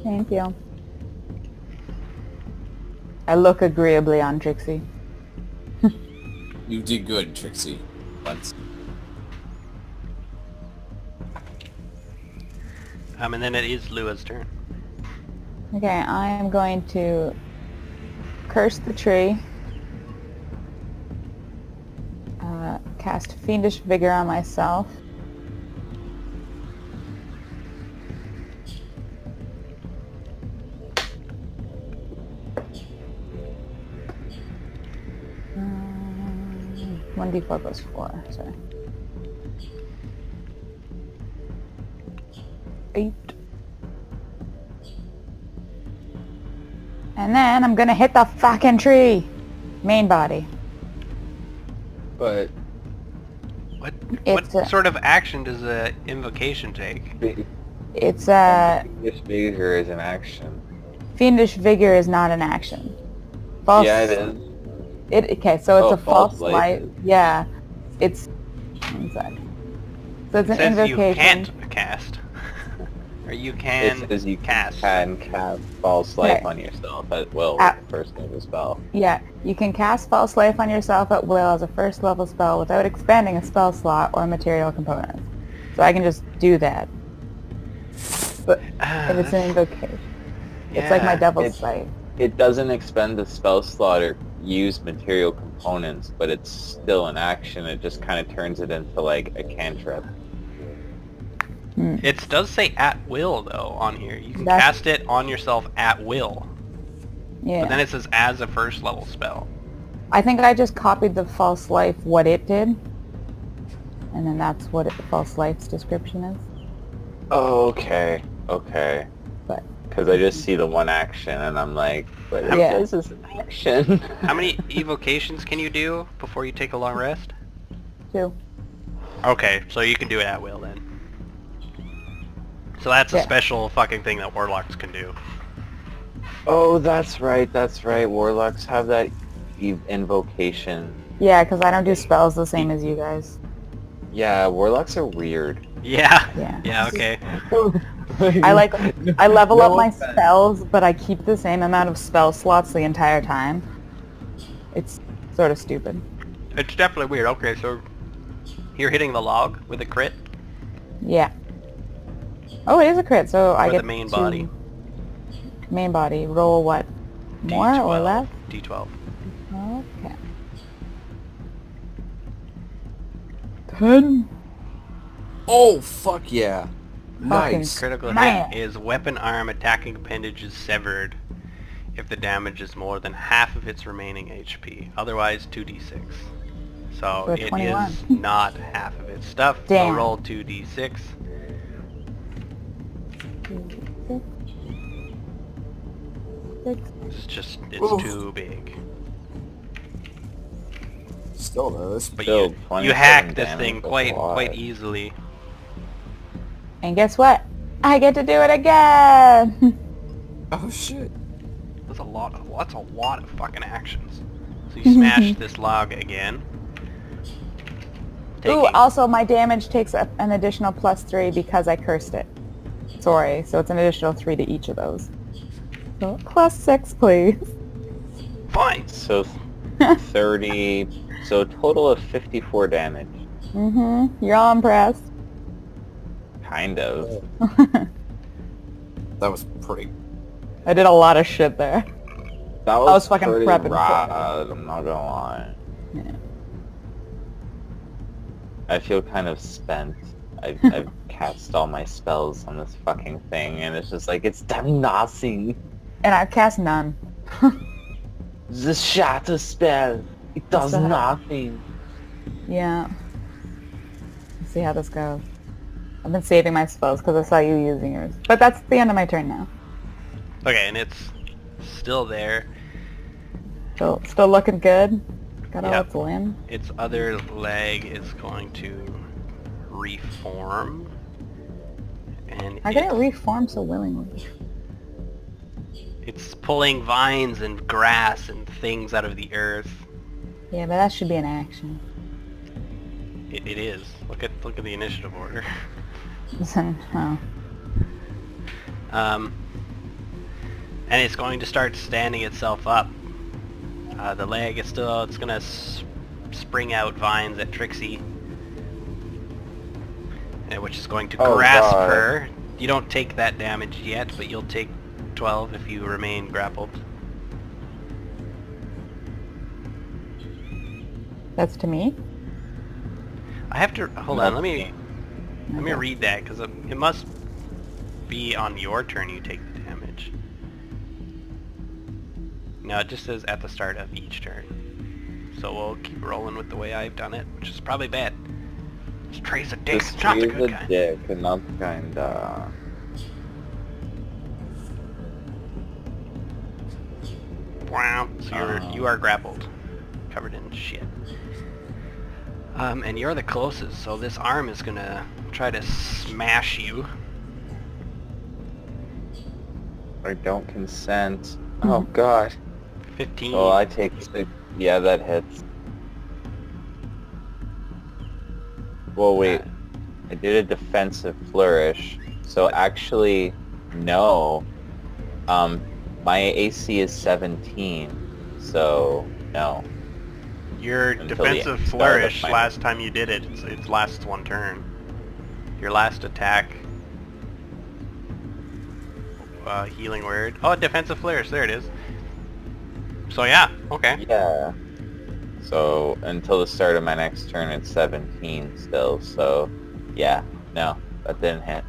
Thank you. I look agreeably on Trixie. You did good, Trixie. But... And then it is Lua's turn. Okay, I am going to curse the tree. Cast Fiendish Vigor on myself. Um, 1d4 plus 4, sorry. 8. And then I'm gonna hit the fucking tree! Main body. But What It's a- sort of action does the invocation take? It's this vigor is an action. Fiendish Vigor is not an action. False, Yeah, it is. Okay, so it's Oh, a false false light. light. Yeah. It's... One sec. So it's It an says you invocation. can't cast. Or you can It says you cast. can cast False Life Okay. on yourself at will with At- the first level spell. Yeah, you can cast False Life on yourself at will as a first level spell without expanding a spell slot or material component. So I can just do that. But if it's an invocation, it's like my Devil's It's- Sight. It doesn't expend the spell slot or use material components, but it's still an action. It just kind of turns it into like a cantrip. It does say at will though on here. You can That's- cast it on yourself at will. Yeah. But then it says as a first level spell. I think I just copied the False Life, what it did. And then that's what the False Life's description is. Oh, okay. Okay. But Because I just see the one action and I'm like, but it Yeah. says it's an action. How many evocations can you do before you take a long rest? 2. Okay, so you can do it at will then. So that's a Yeah. special fucking thing that warlocks can do. Oh, that's right. That's right. Warlocks have that invocation. Yeah, because I don't do spells the same as you guys. Yeah, warlocks are weird. Yeah. Yeah. Yeah, okay. I level No up my offense. spells, but I keep the same amount of spell slots the entire time. It's sort of stupid. It's definitely weird. Okay, so you're hitting the log with a crit Yeah. Oh, it is a crit, so I or get the main to- body. Main body. Roll what? More or less? D12. Okay. 10. Oh, fuck yeah. Fucking Nice. Critical Man. hit is weapon arm attacking appendage is severed if the damage is more than half of its remaining HP. Otherwise, 2d6. So So it 21. is not half of its stuff. Damn. So roll 2d6. 6. It's Oof. too big. Still though, this But Still, you 27 hack this damage, thing that's a quite lot. easily. And guess what? I get to do it again! Oh shit. That's a lot of fucking actions. So you smash this log again. Ooh, Taking- also my damage takes an additional +3 because I cursed it. Sorry, so it's an additional 3 to each of those. So +6, please. Fine. So 30, so a total of 54 damage. You're all impressed. Kind of. That was pretty. I did a lot of shit there. That was fucking pretty prepping for it. rad, I'm not gonna lie. Yeah. I feel kind of spent. I've cast all my spells on this fucking thing, and it's just like, it's done nothing. And I've cast none. The shatter spell, it does What's that? nothing. Yeah. Let's see how this goes. I've been saving my spells because I saw you using yours. But that's the end of my turn now. Okay, and it's still there. Still looking good. Got all Yep. its limb. Its other leg is going to reform. And I didn't reform so willingly. it's pulling vines and grass and things out of the earth. Yeah, but that should be an action. It is. Look at the initiative order. Oh. And it's going to start standing itself up. The leg is still, it's gonna spring out vines at Trixie, which is going to Oh, grasp God. her. You don't take that damage yet, but you'll take 12 if you remain grappled. That's to me? I have to, hold on, let me Okay. read that, because it must be on your turn you take the damage. No, it just says at the start of each turn. So we'll keep rolling with the way I've done it, which is probably bad. This Trey's a dick, This it's not the tree is good a guy. dick, and not the kind, Wow, so you are grappled. Covered in shit. And you're the closest, so this arm is gonna try to smash you. I don't consent. Oh god. 15. Well, I take 6. Yeah, that hits. Well, wait. I did a defensive flourish. So actually, no. My AC is 17, so no. Your Until the defensive start of flourish my- last time you did it, it lasts one turn. Your last attack, healing word. Oh, defensive flourish. There it is. So yeah, okay. Yeah. So until the start of my next turn, it's 17 still. So yeah, no, that didn't hit.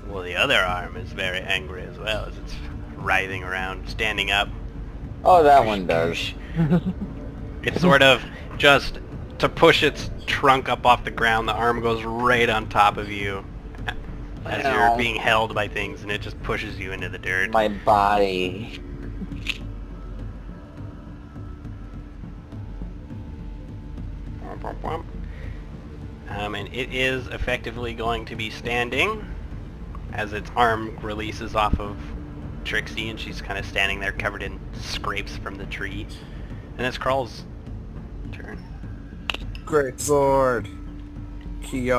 Well, the other arm is very angry as well, as it's writhing around, standing up. Oh, that one does. It's sort of just to push its trunk up off the ground. The arm goes right on top of you as you're Ow. being held by things, and it just pushes you into the dirt. My body. And it is effectively going to be standing as its arm releases off of Trixie, and she's kind of standing there covered in scrapes from the tree. And it's Crawl's turn. Great sword. Kia.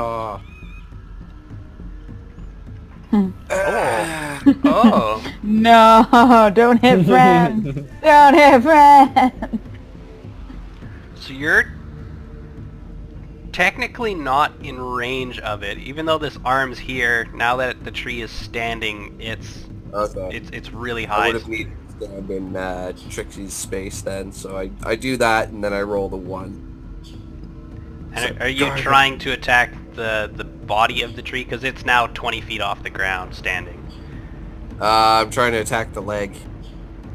Oh! No, don't hit friend. Don't hit friend. So you're technically not in range of it, even though this arm's here. Now that the tree is standing, it's Okay. it's really I high. would have needed to stand in Trixie's space then, so I do that and then I roll the 1. And are you trying to attack the body of the tree? Because it's now 20 feet off the ground, standing. I'm trying to attack the leg.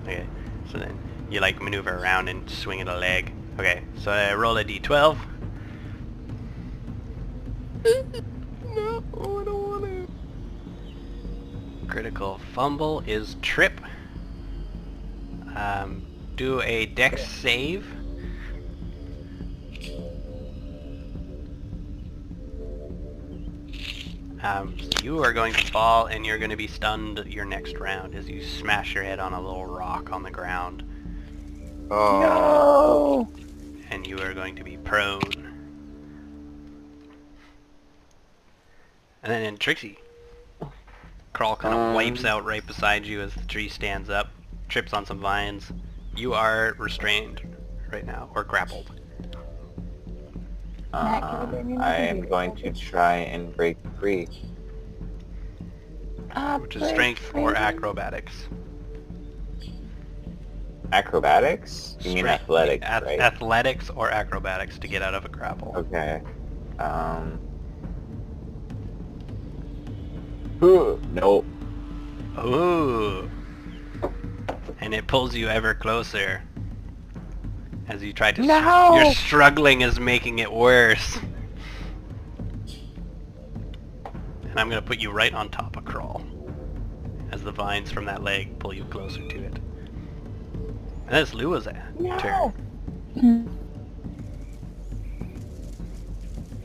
Okay, so then you like maneuver around and swing at a leg. Okay, so I roll a d12. No, I don't want to. Critical fumble is trip. Do a dex save. You are going to fall, and you're going to be stunned your next round as you smash your head on a little rock on the ground. Oh. No. And you are going to be prone. And then Trixie. Crawl kind of wipes out right beside you as the tree stands up, trips on some vines. You are restrained right now, or grappled. I am going to try and break free. Which is strength or acrobatics. Acrobatics? You mean Strength- athletics, right? Athletics or acrobatics to get out of a grapple. Okay. Nope. Ooh. And it pulls you ever closer. As you try to... No! Your struggling is making it worse. And I'm going to put you right on top of Crawl. As the vines from that leg pull you closer to it. And that's Lua's turn.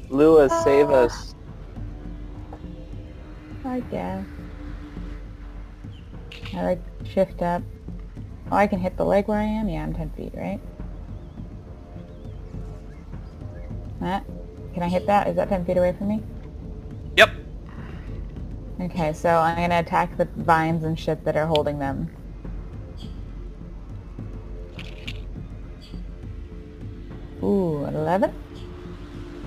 Lua, save us. I guess. I like shift up. Oh, I can hit the leg where I am? Yeah, I'm 10 feet, right? That? Can I hit that? Is that 10 feet away from me? Yep. Okay, so I'm gonna attack the vines and shit that are holding them. Ooh, 11?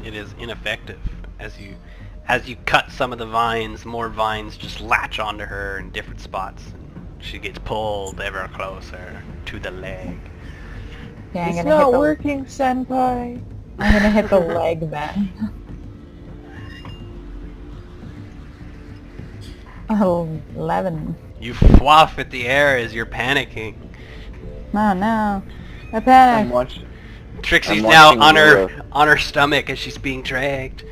It is ineffective. As you cut some of the vines, more vines just latch onto her in different spots. And she gets pulled ever closer to the leg. Okay, I'm It's gonna not hit the working, Senpai. I'm gonna hit the leg then. Oh, 11. You fluff at the air as you're panicking. Oh no. I I'm panicked. watching. Trixie's I'm now watching on her Lua. on her stomach as she's being dragged.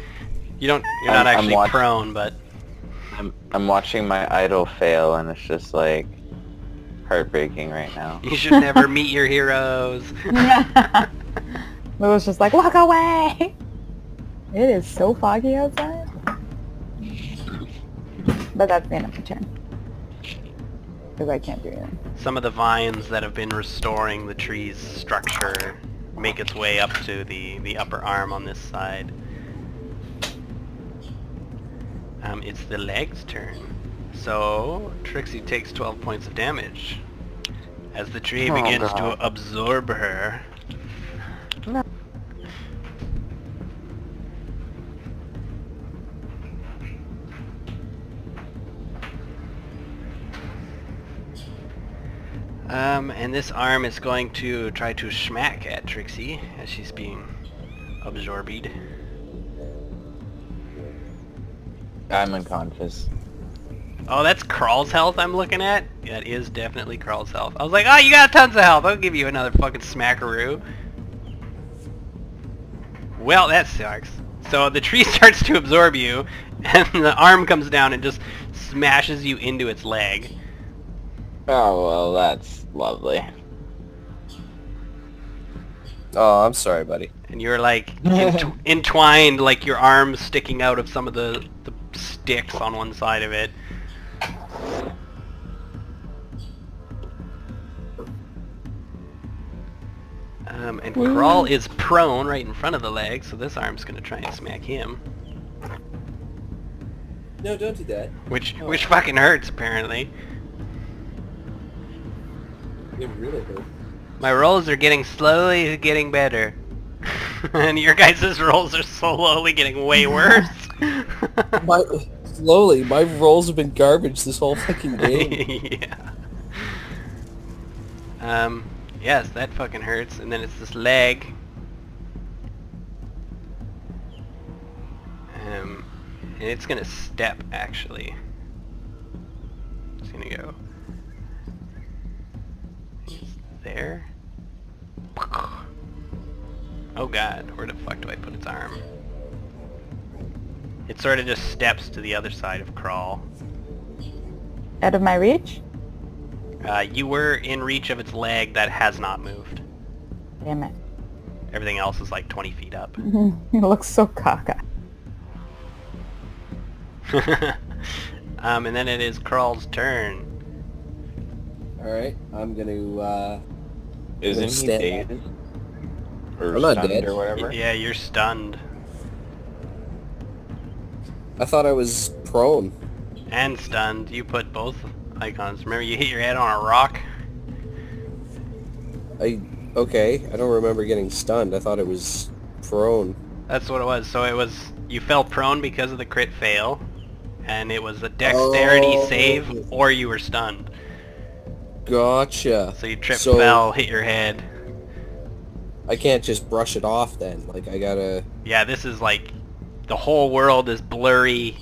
You're not I'm actually watch- prone, but I'm watching my idol fail, and it's just like heartbreaking right now. you should never meet your heroes. Louis just like, walk away! It is so foggy outside. But that's the end of my turn. Because I can't do anything. Some of the vines that have been restoring the tree's structure make its way up to the upper arm on this side. It's the leg's turn. So, Trixie takes 12 points of damage as the tree Oh, begins God. to absorb her. No. And this arm is going to try to smack at Trixie as she's being absorbed. I'm unconscious. Oh, that's Crawl's health I'm looking at? That is definitely Crawl's health. I was like, oh, you got tons of health. I'll give you another fucking smackaroo. Well, that sucks. So the tree starts to absorb you, and the arm comes down and just smashes you into its leg. Oh, well, that's lovely. Oh, I'm sorry, buddy. And you're like entwined, like your arms sticking out of some of the sticks on one side of it. And Crawl is prone right in front of the leg, so this arm's gonna try and smack him. No, don't do that. Which fucking hurts, apparently. It really hurt. My rolls are slowly getting better. And your guys' rolls are slowly getting way worse. My rolls have been garbage this whole fucking game. Yeah. Yes, that fucking hurts. And then it's this leg. And it's gonna step, actually. It's gonna go there. Oh god, where the fuck do I put its arm? It sort of just steps to the other side of Crawl. Out of my reach? You were in reach of its leg that has not moved. Damn it. Everything else is like 20 feet up. It looks so cockeyed. And then it is Crawl's turn. Alright, I'm gonna, Isn't he stand- dead? Or I'm not stunned dead. or whatever? Yeah, you're stunned. I thought I was prone. And stunned. You put both icons. Remember you hit your head on a rock? Okay, I don't remember getting stunned. I thought it was prone. That's what it was. So it was, you fell prone because of the crit fail, and it was a dexterity save, or you were stunned. Gotcha. So you tripped, So- fell, hit your head. I can't just brush it off then. Like, I gotta... Yeah, this is like, the whole world is blurry,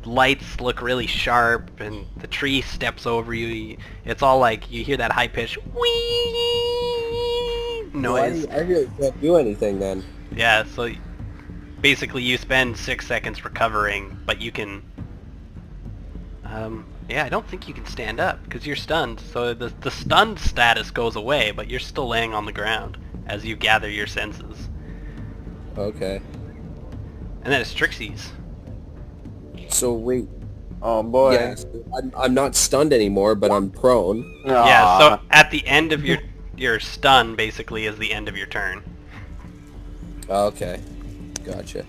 lights look really sharp, and the tree steps over you. It's all like, you hear that high-pitched whee noise. I really can't do anything then. Yeah, so basically you spend 6 seconds recovering, but you can... yeah, I don't think you can stand up, because you're stunned. So the stunned status goes away, but you're still laying on the ground as you gather your senses. Okay. And then it's Trixie's. So wait. Oh boy. Yeah, so I'm not stunned anymore, but I'm prone. Yeah, so at the end of your stun, basically, is the end of your turn. Okay. Gotcha.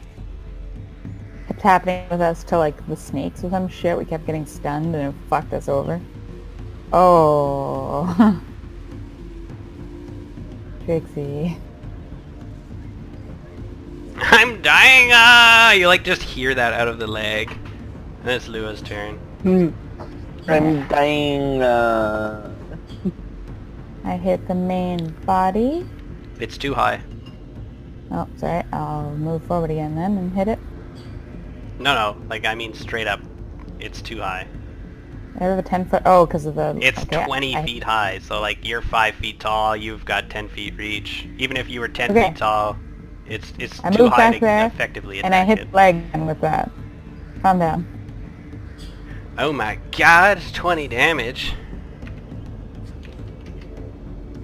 Kept happening with us to like the snakes or some shit. We kept getting stunned and it fucked us over. Oh. Trixie. I'm dying! Ah! You like just hear that out of the leg. And it's Lua's turn. I'm dying. I hit the main body. It's too high. Oh, sorry. I'll move forward again then and hit it. No, like I mean straight up. It's too high. I have a 10-foot... Oh, because of the... It's okay, 20 feet high, so like you're 5 feet tall, you've got 10 feet reach. Even if you were 10 Okay. feet tall, it's I too moved high back to there, effectively and I attack hit it. the leg again with that. Calm down. Oh my god, 20 damage.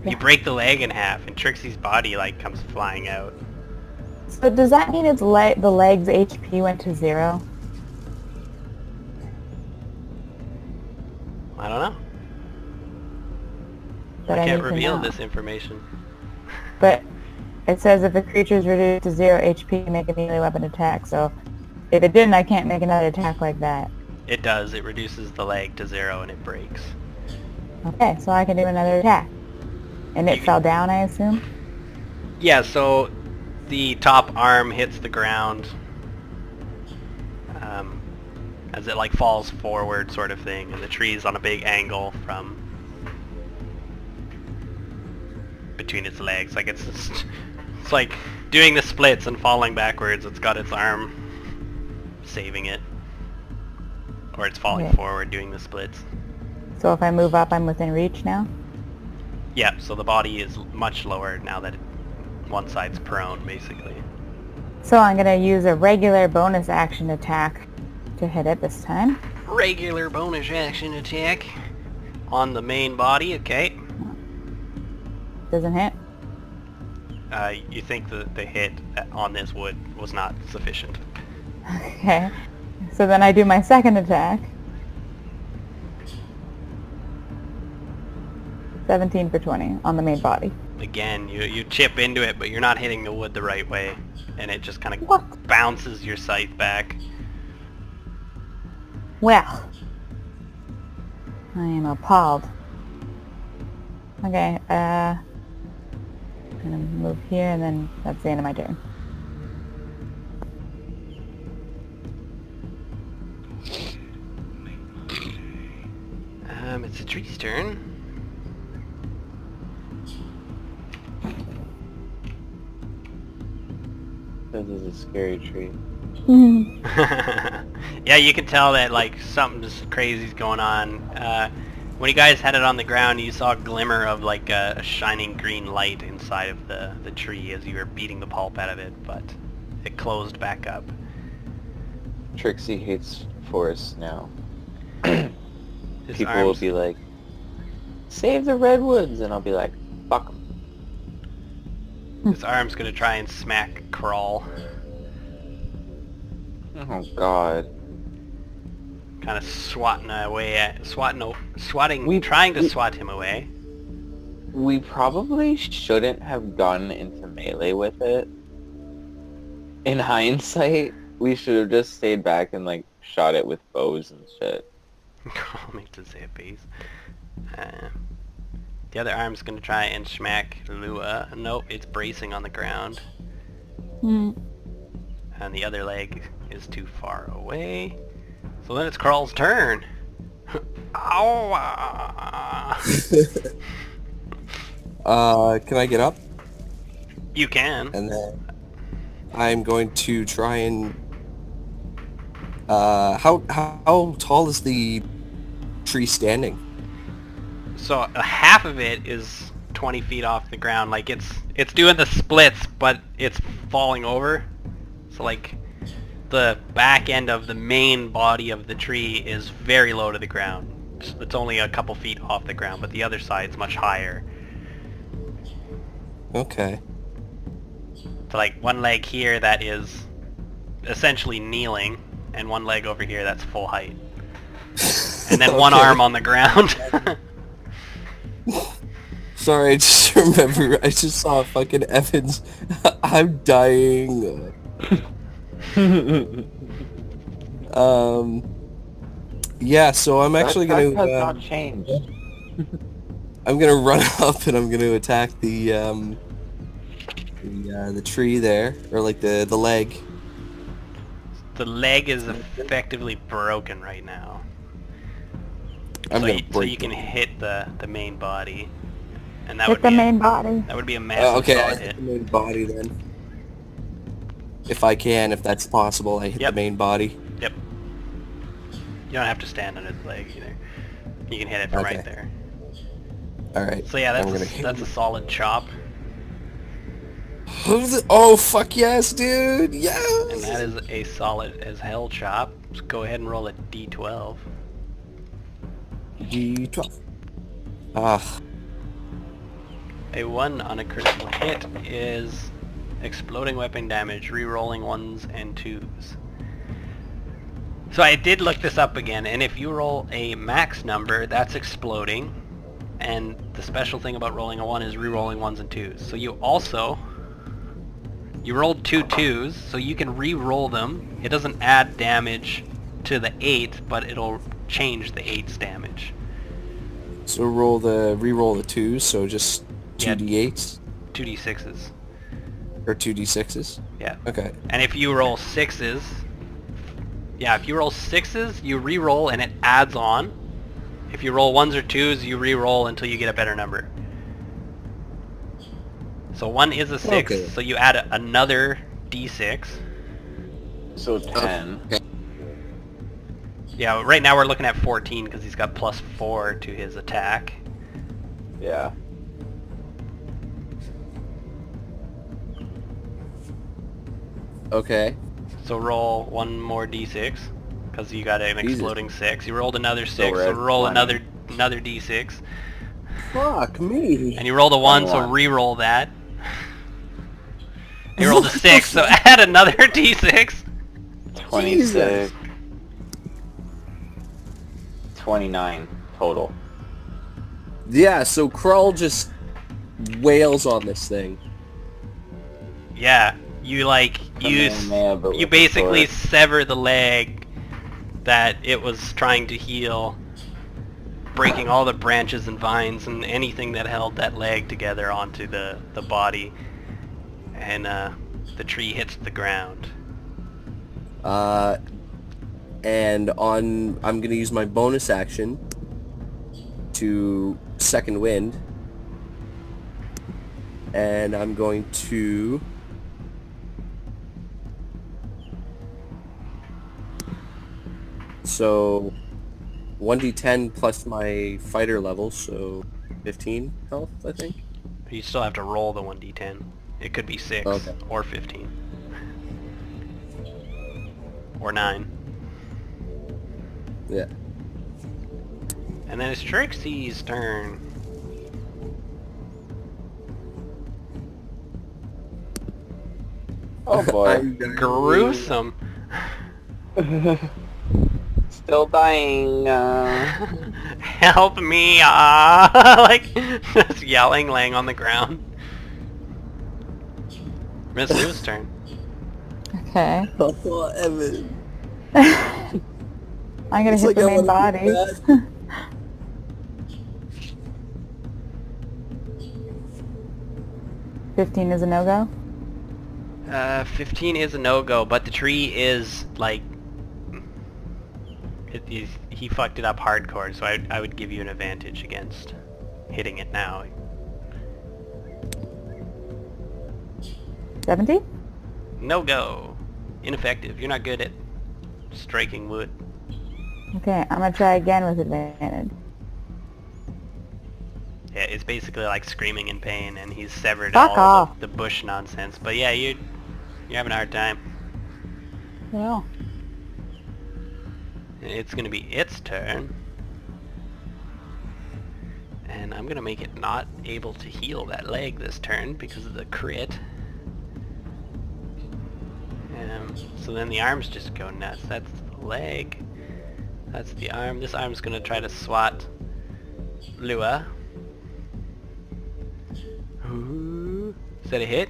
You Yeah. break the leg in half, and Trixie's body like comes flying out. So does that mean its the leg's HP went to 0? I don't know. But I can't need to reveal know. this information. But it says if a creature is reduced to 0 HP, make a melee weapon attack. So If it didn't, I can't make another attack like that. It does. It reduces the lag to 0 and it breaks. Okay, so I can do another attack. And it You- fell down, I assume? Yeah, so the top arm hits the ground as it like falls forward sort of thing, and the tree's on a big angle from between its legs. Like it's like doing the splits and falling backwards. It's got its arm saving it. Or it's falling Okay. forward doing the splits. So if I move up, I'm within reach now? Yeah, so the body is much lower now that one side's prone, basically. So I'm going to use a regular bonus action attack to hit it this time. Regular bonus action attack on the main body, okay. Doesn't hit? You think that the hit on this wood was not sufficient. Okay. So then I do my second attack. 17 for 20 on the main body. Again, you chip into it, but you're not hitting the wood the right way, and it just kind of What? bounces your scythe back. Well. I am appalled. Okay, I'm gonna move here and then that's the end of my turn. It's a tree's turn. This is a scary tree. Yeah, you can tell that like something's crazy's going on. When you guys had it on the ground, you saw a glimmer of like a shining green light inside of the tree as you were beating the pulp out of it, but it closed back up. Trixie hates forests now. His People will arms, be like, save the redwoods, and I'll be like, fuck them. his arm's gonna try and smack Crawl, Oh god. kind of swatting away at swatting, We- trying to we- swat him away. We probably shouldn't have gone into melee with it. In hindsight, we should have just stayed back and like shot it with bows and shit. Crawl makes a zippies. The other arm's gonna try and smack Lua. Nope, it's bracing on the ground. Mm. And the other leg is too far away. So then it's Crawl's turn. Ow! Can I get up? You can. And then I'm going to try and... how tall is the tree standing? So half of it is 20 feet off the ground. Like it's doing the splits, but it's falling over. So like the back end of the main body of the tree is very low to the ground. It's only a couple feet off the ground, but the other side's much higher. Okay. So like one leg here that is essentially kneeling, and one leg over here that's full height. And then one Okay. arm on the ground. Sorry, I just remember, I just saw fucking Evans. I'm dying. Yeah, so I'm actually That gonna, fact has not changed. I'm gonna run up and I'm gonna attack the tree there, or like the leg. The leg is effectively broken right now. I'm so, gonna so break you can hit the main body, and that Hit would the be main body. that would be a massive okay, I solid hit hit. the main body then. If I can, if that's possible, I hit Yep. the main body. Yep. You don't have to stand on its leg either. You can hit it from Okay. right there. Alright. So yeah, I'm gonna that's a solid chop, Oh, fuck yes, dude! Yes! and that is a solid as hell chop. Just go ahead and roll a d12. D12. Ah, A 1 on a critical hit is exploding weapon damage, re-rolling 1s and 2s. So I did look this up again, and if you roll a max number, that's exploding. And the special thing about rolling a 1 is re-rolling 1s and 2s. So you also You rolled 2 2s, so you can re-roll them. It doesn't add damage to the 8, but it'll change the 8's damage. So re-roll the 2s, so just Yeah. 2d8s 2d6s. or 2d6s. Yeah. Okay. And if you roll 6s, if you roll 6s, you re-roll and it adds on. If you roll 1s or 2s, you re-roll until you get a better number. So 1 is a 6, Okay. so you add another d6. So 10. Okay. Yeah, right now we're looking at 14 because he's got +4 to his attack. Yeah. Okay. So roll 1 more d6 because you got an Jesus. exploding 6. You rolled another 6, we're so at roll 20. another d6. Fuck me. And you rolled a 1, so 21. re-roll that. You rolled a 6, so add another d6. 26. 29 total. Yeah, so Krull just wails on this thing. Yeah, you Kamehameha, but you with a basically sword. sever the leg that it was trying to heal, breaking all the branches and vines and anything that held that leg together onto the body, and the tree hits the ground. And I'm gonna use my bonus action to second wind, and I'm going to so 1d10 plus my fighter level, so 15 health, I think. You still have to roll the 1d10. It could be 6 Okay. or 15 or 9. Yeah. And then it's Trixie's turn. Oh boy. Gruesome. Still dying. Help me! Like just yelling, laying on the ground. Miss Lou's turn. Okay. Oh, Evan. I'm gonna It's hit like the I main wanna body. do 15 is a no-go? 15 is a no-go, but the tree is like he fucked it up hardcore, so I would give you an advantage against hitting it now. 70? No-go. Ineffective. You're not good at striking wood. Okay, I'm gonna try again with advantage. Yeah, it's basically like screaming in pain, and he's severed Fuck all off. the bush nonsense. But yeah, you're having a hard time. Well, It's gonna be its turn, and I'm gonna make it not able to heal that leg this turn because of the crit. So then the arms just go nuts. That's the leg. That's the arm. This arm's gonna try to swat Lua. Ooh. Is that a hit?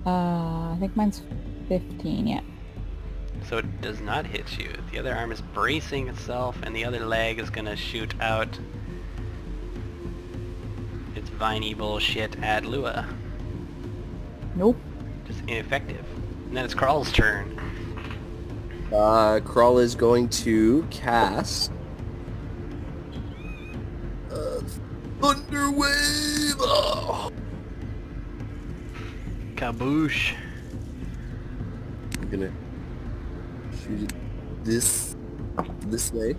I think mine's 15, yeah. So it does not hit you. The other arm is bracing itself, and the other leg is gonna shoot out its viney bullshit at Lua. Nope. Just ineffective. And then it's Carl's turn. Krull is going to cast Thunder Wave. Oh. Kaboosh. I'm gonna shoot it this way.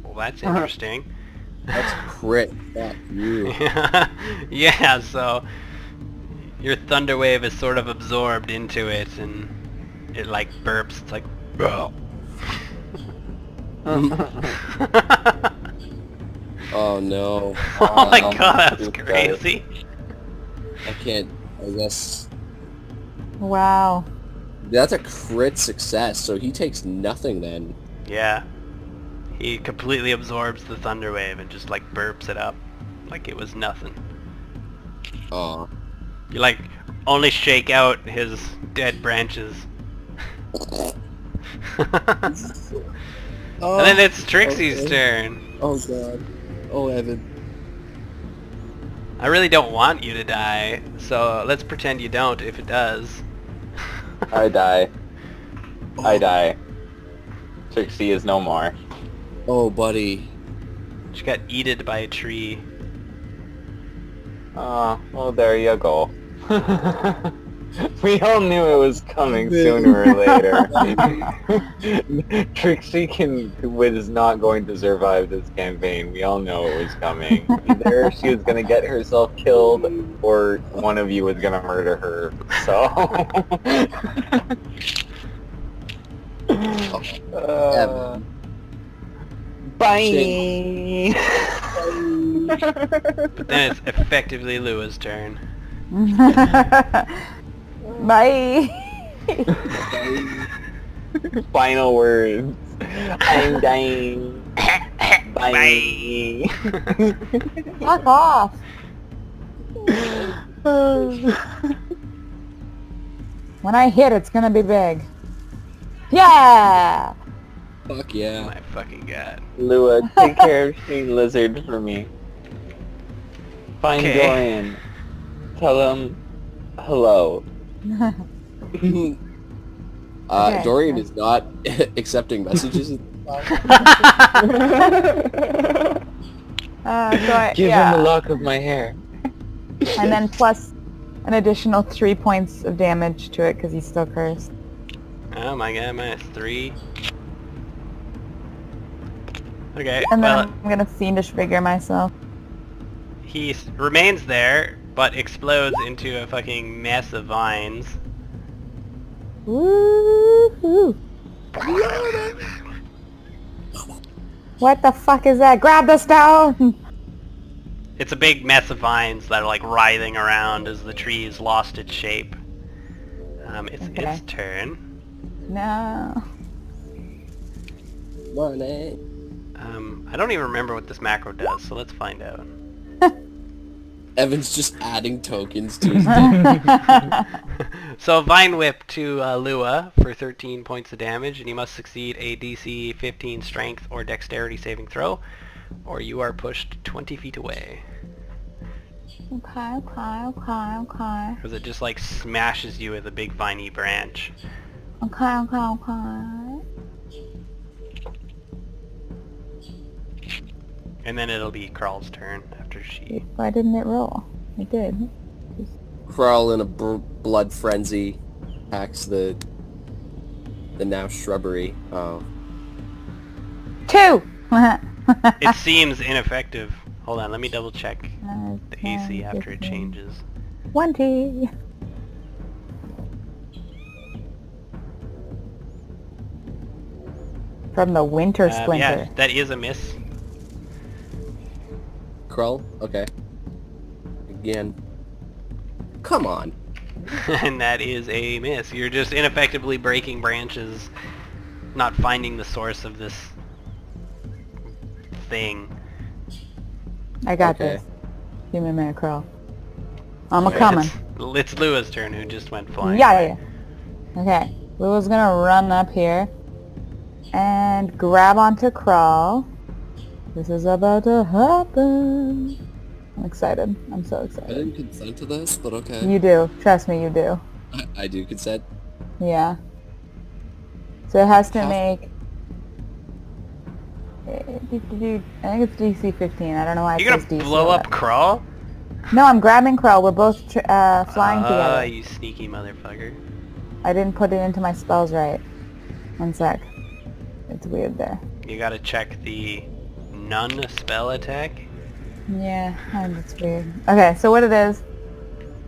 Well, that's interesting. That's crit. Fuck you. Yeah, so your thunder wave is sort of absorbed into it, and it like burps. It's like, bro. Oh no. Oh my Oh, god, that's stupid. crazy. I can't. I guess Wow. that's a crit success. So he takes nothing then. Yeah. He completely absorbs the thunder wave and just like burps it up like it was nothing. Oh. You like only shake out his dead branches. Oh, And then it's Trixie's okay. turn. Oh god. Oh Evan. I really don't want you to die, so let's pretend you don't if it does. I die. I die. Trixie is no more. Oh buddy. She got eaten by a tree. Well, there you go. We all knew it was coming sooner or later. Trixie was not going to survive this campaign. We all know it was coming. Either she was going to get herself killed, or one of you was going to murder her. So... Evan. Bye! But then it's effectively Lua's turn. Bye. Final words. I'm dying. Bye. Fuck off. When I hit, it's gonna be big. Yeah. Fuck Oh yeah. my fucking god. Lua, take care of Shane Lizard for me. Find Okay. Dorian. Tell him hello. Okay. Dorian is not accepting messages. So I, Give yeah. him a lock of my hair. And then plus an additional 3 points of damage to it because he's still cursed. Oh my god, -3. Okay, And then well, I'm gonna fiendish vigor myself. he remains there, but explodes into a fucking mess of vines. Woo-hoo. What the fuck is that? Grab the stone! It's a big mess of vines that are like writhing around as the tree's lost its shape. It's Okay. its turn. No. Money. I don't even remember what this macro does, so let's find out. Evan's just adding tokens to his deck. So Vine Whip to Lua for 13 points of damage, and you must succeed a DC 15 Strength or Dexterity saving throw, or you are pushed 20 feet away. Okay. Because it just like smashes you with a big viney branch. Okay. And then it'll be Carl's turn after she... Why didn't it roll? It did. Crawl in a blood frenzy, hacks the now shrubbery. Oh. 2! It seems ineffective. Hold on, let me double check the AC after it changes. 20. From the winter splinter. Yeah, that is a miss. Crawl? Okay. Again. Come on. And that is a miss. You're just ineffectively breaking branches, not finding the source of this thing. I got Okay. this. Give me a minute, Crow. I'm Okay, a-coming. It's Lua's turn, who just went flying. Yeah. Okay. Lua's gonna run up here and grab onto Crawl. This is about to happen. I'm excited. I'm so I excited. didn't consent to this, but okay. You do. Trust me, you do. I do consent. Yeah. So it has to How- make... I think it's DC 15. I don't know why it You're says gonna DC. blow up Crawl? No, I'm grabbing Crawl. We're both flying Ah, together. you sneaky motherfucker. I didn't put it into my spells right. One sec. It's weird there. You gotta check the none spell attack. Yeah, that's weird. Okay, so what it is,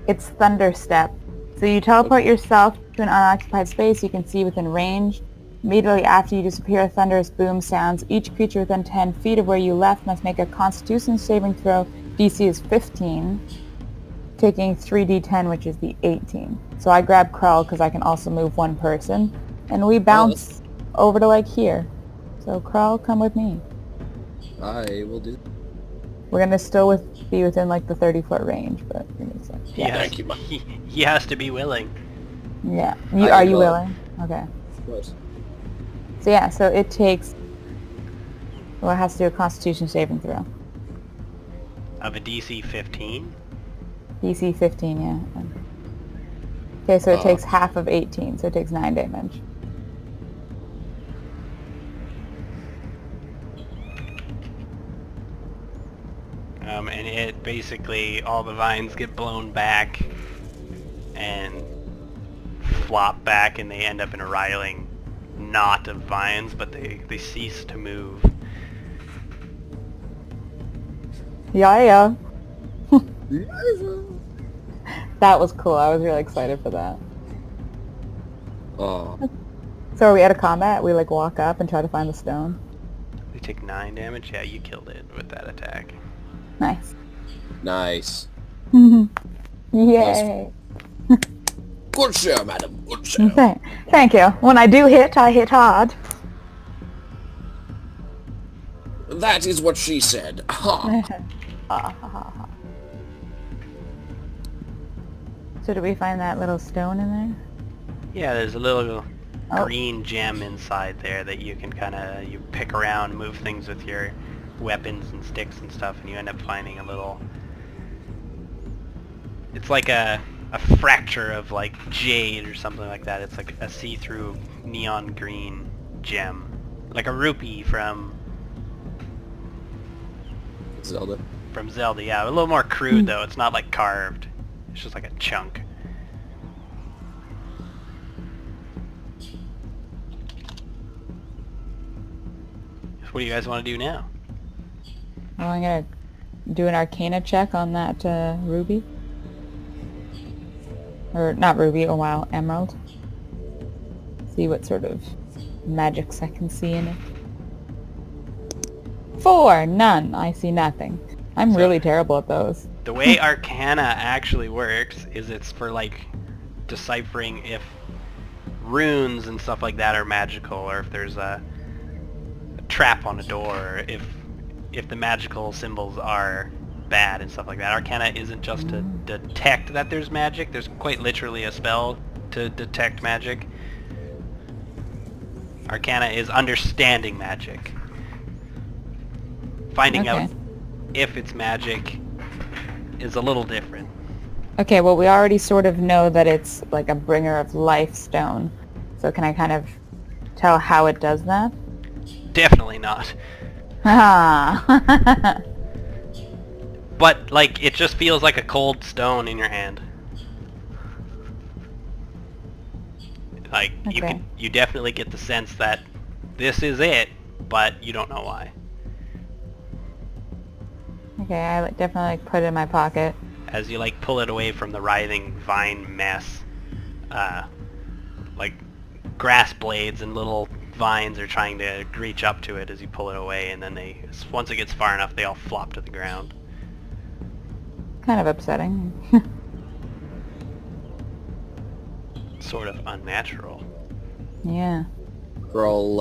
it's Thunder Step. So you teleport yourself to an unoccupied space you can see within range. Immediately after you disappear, a thunderous boom sounds. Each creature within 10 feet of where you left must make a Constitution saving throw. DC is 15, taking 3d10, which is the 18. So I grab Krell because I can also move one person, and we bounce over to like here. So Krell, come with me. I will do. We're gonna still be within like the 30-foot range, but give me a sec. He has, Thank you, he has to be willing. Yeah. I Are you will. willing? Okay. Of course. So yeah, so it takes... Well, it has to do a Constitution saving throw. Of a DC 15? DC 15, yeah. Okay, so it takes half of 18, so it takes 9 damage. And it basically, all the vines get blown back and flop back, and they end up in a riling knot of vines, but they cease to move. Yeah. That was cool. I was really excited for that. Oh, So are we out of combat? We like walk up and try to find the stone? They take 9 damage? Yeah, you killed it with that attack. Nice. nice. Yay. Good show, madam. Good show. Thank you. When I do hit, I hit hard. That is what she said. Ha. So do we find that little stone in there? Yeah, there's a little Oh. green gem inside there that you can you pick around, move things with your weapons and sticks and stuff, and you end up finding a little... It's like a fracture of like jade or something like that. It's like a see-through neon green gem. Like a rupee from Zelda. Zelda, yeah. A little more crude though, it's not like carved. It's just like a chunk. What do you guys want to do now? Well, I'm gonna do an Arcana check on that ruby. Or not ruby, oh wow, emerald. See what sort of magics I can see in it. 4! None. I see nothing. I'm really terrible at those. The way Arcana actually works is it's for like deciphering if runes and stuff like that are magical, or if there's a trap on a door, or if the magical symbols are bad and stuff like that. Arcana isn't just to detect that there's magic. There's quite literally a spell to detect magic. Arcana is understanding magic. Finding out if it's magic is a little different. Okay, well we already sort of know that it's like a bringer of life stone. So can I kind of tell how it does that? Definitely not. Ah. But, like, it just feels like a cold stone in your hand. Like, Okay. you definitely get the sense that this is it, but you don't know why. Okay, I definitely put it in my pocket. As you, like, pull it away from the writhing vine mess, like, grass blades and little vines are trying to reach up to it as you pull it away, and then once it gets far enough, they all flop to the ground. Kind of upsetting. Sort of unnatural. Yeah. Girl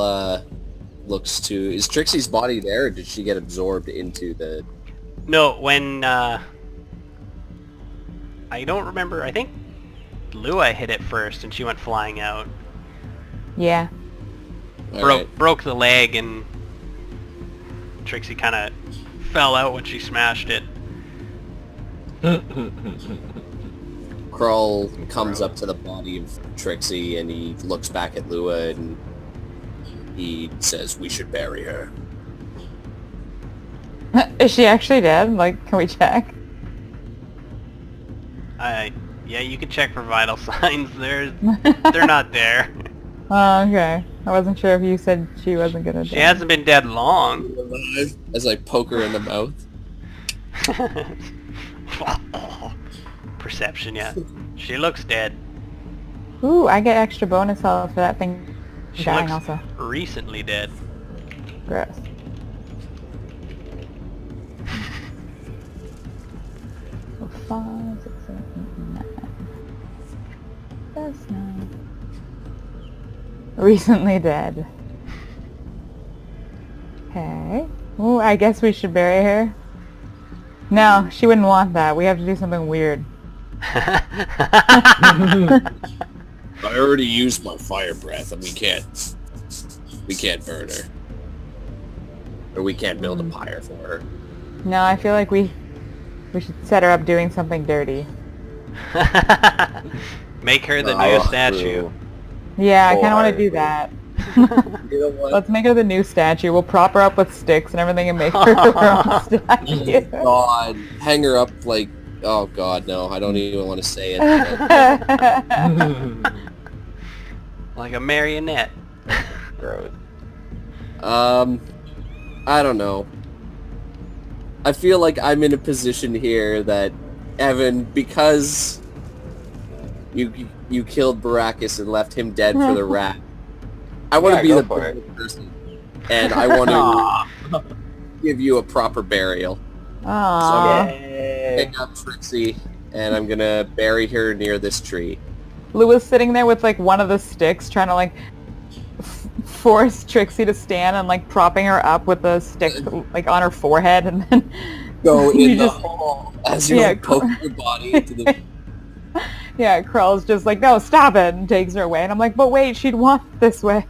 looks to... Is Trixie's body there, or did she get absorbed into the... No, when, I don't remember, I think Lua hit it first and she went flying out. Yeah. Broke the leg, and Trixie kind of fell out when she smashed it. Krull comes up to the body of Trixie and he looks back at Lua and he says, "We should bury her." Is she actually dead? Like, can we check? Yeah, you can check for vital signs. They're not there. Oh, okay. I wasn't sure if you said she wasn't gonna die. She hasn't been dead long. As I poke her in the mouth. Perception, yeah. She looks dead. Ooh, I get extra bonus health for that thing She dying looks also. recently dead. Gross. So 5, 6, 7, 8, 9. That's nice. Recently dead. Okay. Ooh, I guess we should bury her. No, she wouldn't want that. We have to do something weird. I already used my fire breath, and we can't burn her, or we can't build a pyre for her. No, I feel like we should set her up doing something dirty. Make her the No, new statue. Yeah, I kind of want Or- to do that. You know what? Let's make her the new statue. We'll prop her up with sticks and everything and make her her own statue. God, hang her up like, oh God, no, I don't even want to say it. Like a marionette. Gross. I don't know. I feel like I'm in a position here that, Evan, because you killed Baracus and left him dead for the rat, I want to Yeah, be go the for it. perfect person, and I want to give you a proper burial. Aww. Yay. Pick up Trixie, and I'm gonna bury her near this tree. Lou was sitting there with like one of the sticks trying to like force Trixie to stand and like propping her up with the stick like on her forehead and then Go you in the just- hole as you Yeah, like, poke your body into the... yeah, Krell's just like, no, stop it, and takes her away. And I'm like, but wait, she'd want it this way.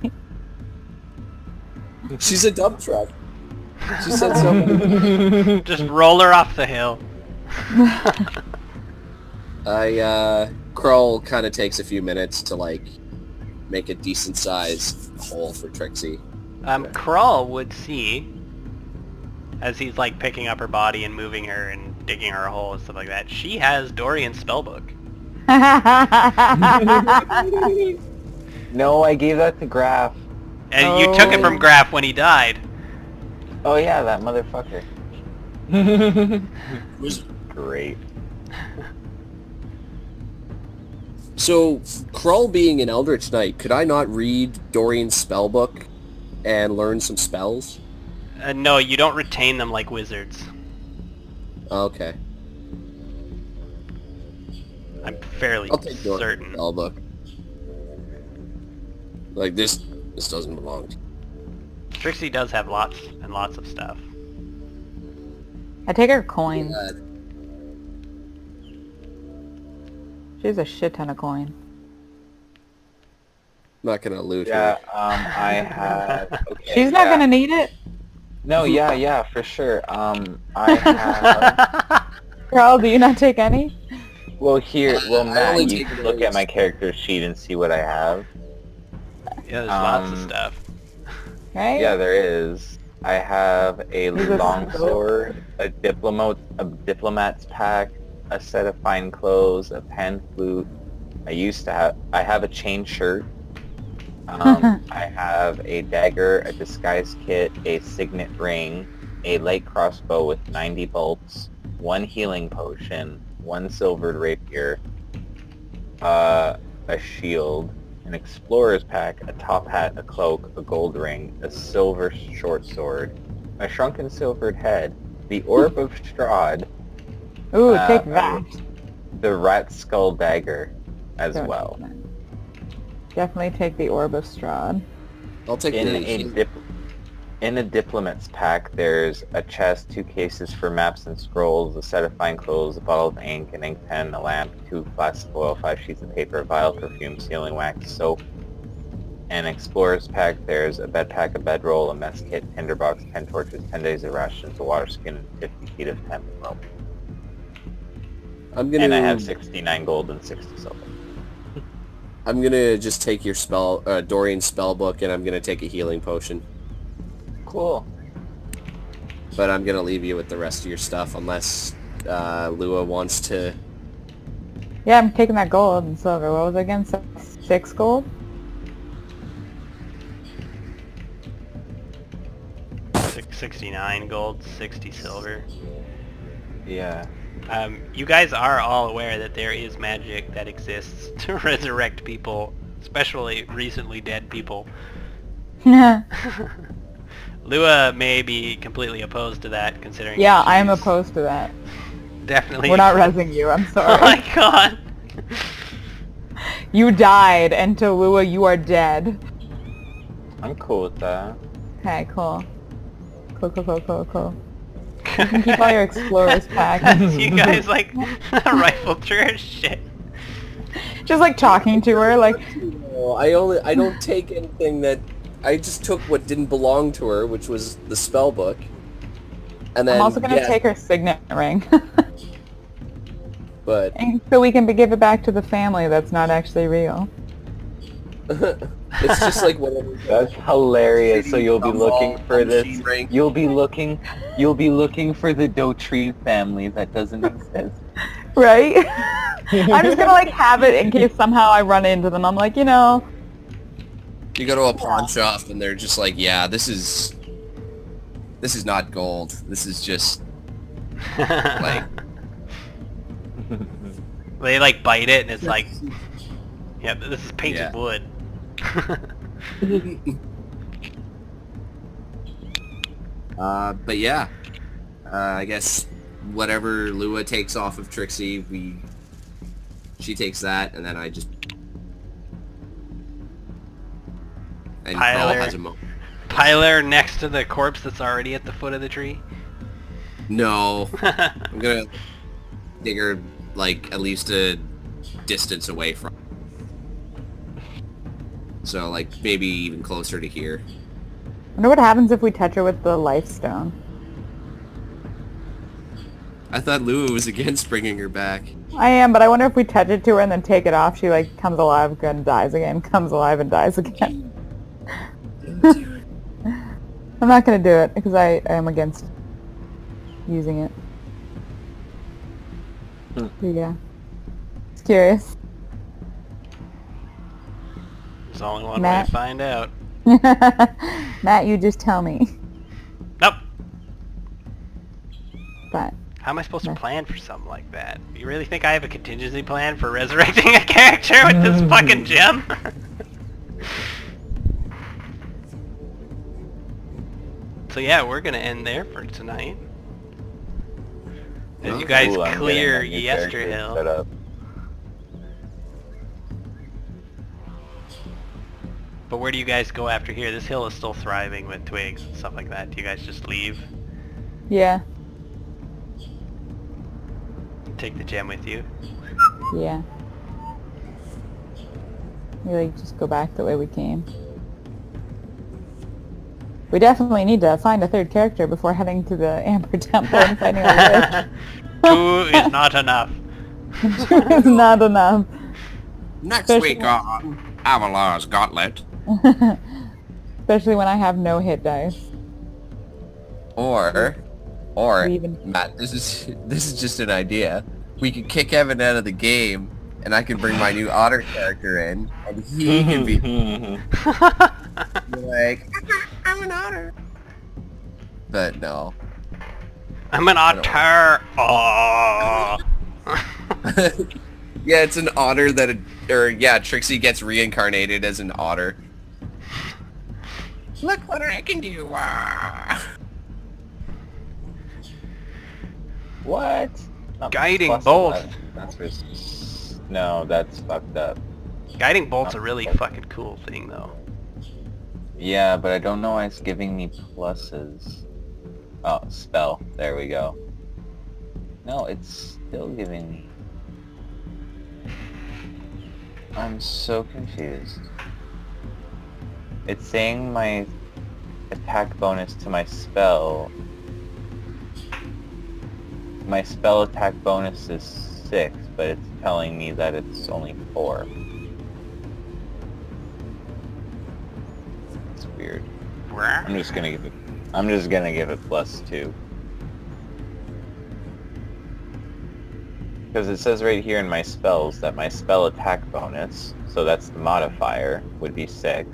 She's a dump truck. She said so. Just roll her off the hill. Kroll kind of takes a few minutes to like make a decent size hole for Trixie. Krull would see, as he's like picking up her body and moving her and digging her a hole and stuff like that, she has Dorian's spellbook. No, I gave that to Graf. And you took it from Graf when he died. Oh yeah, that motherfucker. Was- Great. So, Krull being an Eldritch Knight, could I not read Dorian's spellbook and learn some spells? No, you don't retain them like wizards. Okay. I'm fairly I'll take Dorian's certain. spellbook. Like, this doesn't belong to you. Trixie does have lots and lots of stuff. I take her coins. Uh, She has a shit ton of coin. not gonna loot Yeah, her. I have... Okay, She's not yeah. gonna need it. No, yeah, for sure. I have... Krell, do you not take any? Well, here... Well, I Matt, only you take can look at my character sheet and see what I have. Yeah, there's lots of stuff. Right? Yeah, there is. I have a He's a longsword, a diplomat's pack, a set of fine clothes, a pan flute. I have a chain shirt. I have a dagger, a disguise kit, a signet ring, a light crossbow with 90 bolts, 1 healing potion, 1 silvered rapier, a shield, an explorer's pack, a top hat, a cloak, a gold ring, a silver short sword, a shrunken silvered head, the orb of Strahd, Ooh, take that. the rat skull dagger as Don't well. take that. Definitely take the Orb of Strahd. I'll take In a diplomat's pack, there's a chest, 2 cases for maps and scrolls, a set of fine clothes, a bottle of ink, an ink pen, a lamp, 2 flasks of oil, 5 sheets of paper, a vial of perfume, sealing wax, soap. In explorer's pack, there's a bed pack, a bedroll, a mess kit, tinderbox, 10 torches, 10 days of rations, a water skin, and 50 feet of hemp rope. I'm gonna... And I have 69 gold and 60 silver. I'm gonna just take your Dorian's spellbook, and I'm gonna take a healing potion. Cool. But I'm gonna leave you with the rest of your stuff, unless Lua wants to... Yeah, I'm taking that gold and silver. What was it again? 6 gold? Six- 69 gold, 60 silver. Yeah. You guys are all aware that there is magic that exists to resurrect people, especially recently dead people. Yeah, Lua may be completely opposed to that, considering I am she's opposed to that. Definitely. We're not resing you, I'm Oh sorry. my god! You died, and to Lua, you are dead. I'm cool with that. Okay, cool. Cool. You can keep all your explorers packed. You guys like rifled through her shit. Just like talking to her, like, No, I don't take anything that... I just took what didn't belong to her, which was the spell book. And then, I'm also gonna yeah, take her signet ring. but... And so we can give it back to the family that's not actually real. It's just like whatever. That's hilarious. So you'll be looking for this. Rank. You'll be looking for the Dotree family that doesn't exist. Right? I'm just gonna like have it in case somehow I run into them. I'm like, you know, You go to a pawn shop and they're just like, yeah, this is not gold. This is just like They like bite it and it's like, yeah, this is painted Yeah. wood. but yeah, I guess whatever Lua takes off of Trixie, she takes that, and then I just and Pile Carl her. has a mo. Pile her next to the corpse that's already at the foot of the tree. No, I'm gonna dig her like at least a distance away from. So like maybe even closer to here. I wonder what happens if we touch her with the life stone. I thought Lua was against bringing her back. I am, but I wonder if we touch it to her and then take it off, she like comes alive again, dies again, comes alive and dies again. I'm not gonna do it because I am against using it. But yeah. It's curious. There's only one way Matt? to find out. Matt, you just tell me. Nope. But How am I supposed to No. plan for something like that? You really think I have a contingency plan for resurrecting a character with this fucking gem? So yeah, we're gonna end there for tonight. As you guys Ooh, I'm clear getting a new character set Yesterhill. up. But where do you guys go after here? This hill is still thriving with twigs and stuff like that. Do you guys just leave? yeah, Take the gem with you? yeah. We like just go back the way we came. We definitely need to find a third character before heading to the Amber Temple and finding a witch. Two is not enough. It's not enough. Next Especially week on Avolar's Gauntlet. Especially when I have no hit dice. Or We even- Matt, this is just an idea. We could kick Evan out of the game, and I can bring my new otter character in, and he can be like, I'm an otter. But no. I'm an otter. Oh. Yeah, it's an otter that, Trixie gets reincarnated as an otter. Look what I can do. What? Not Guiding plus bolt. 11. No, that's fucked up. Guiding bolt's a really fucking cool thing, though. Yeah, but I don't know why it's giving me pluses. Oh, spell. There we go. No, it's still giving me... I'm so confused. It's saying my attack bonus to my spell... My spell attack bonus is 6, but it's telling me that it's only 4. It's weird. I'm just gonna give it plus 2. Because it says right here in my spells that my spell attack bonus, so that's the modifier, would be 6.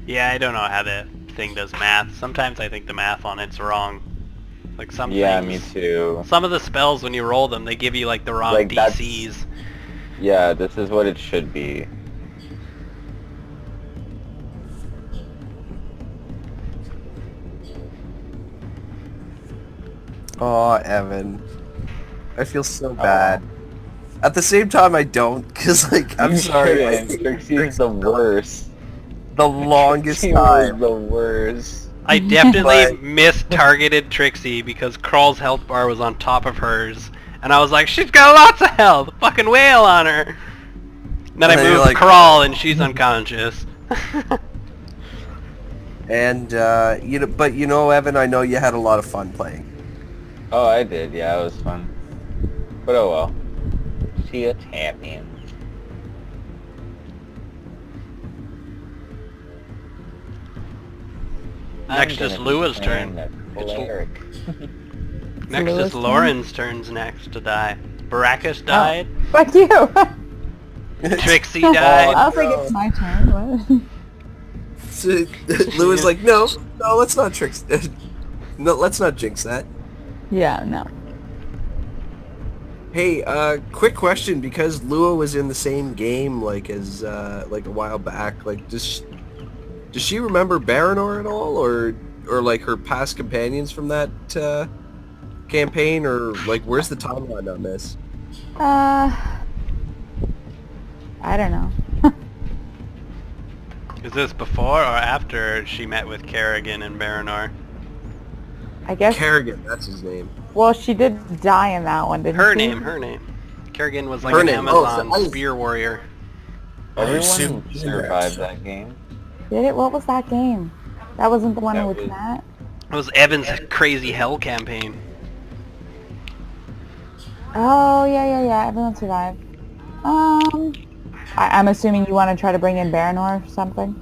Yeah, I don't know how the thing does math. Sometimes I think the math on it's wrong. Like some Yeah, things, me too. some of the spells when you roll them, they give you like the wrong Like, that's- DCs. Yeah, this is what it should be. Oh, Evan. I feel so bad. At the same time, I don't, because, like, I'm sorry. Trixie is the worst. The longest She was time. the worst. I definitely But- mistargeted Trixie because Crawl's health bar was on top of hers. And I was like, she's got lots of health! Fucking wail on her! Then I And you're moved like- Crawl and she's unconscious. And but Evan, I know you had a lot of fun playing. Oh, I did. Yeah, it was fun. But oh well. She a champion. Next is Lua's turn. Cleric. Next Lua's is turn? Lauren's turn's next to die. Baracus died. Fuck you! Trixie I died. was like, it's my turn. What? So, Lou was like, no, let's not no, let's not jinx that. Yeah, no. Hey, quick question, because Lua was in the same game as like a while back. Like, does she remember Baranor at all, or like her past companions from that campaign, or like where's the timeline on this? I don't know. Is this before or after she met with Kerrigan and Baranor? I guess. Kerrigan, that's his name. Well, she did die in that one, didn't Her she? name. Kerrigan was like Her an name. Oh, so Amazon spear warrior. Everyone survived that game. Did it? What was that game? That wasn't the one That with was- Matt? It was Evan's crazy hell campaign. Oh, yeah. Everyone survived. I'm assuming you want to try to bring in Baranor or something?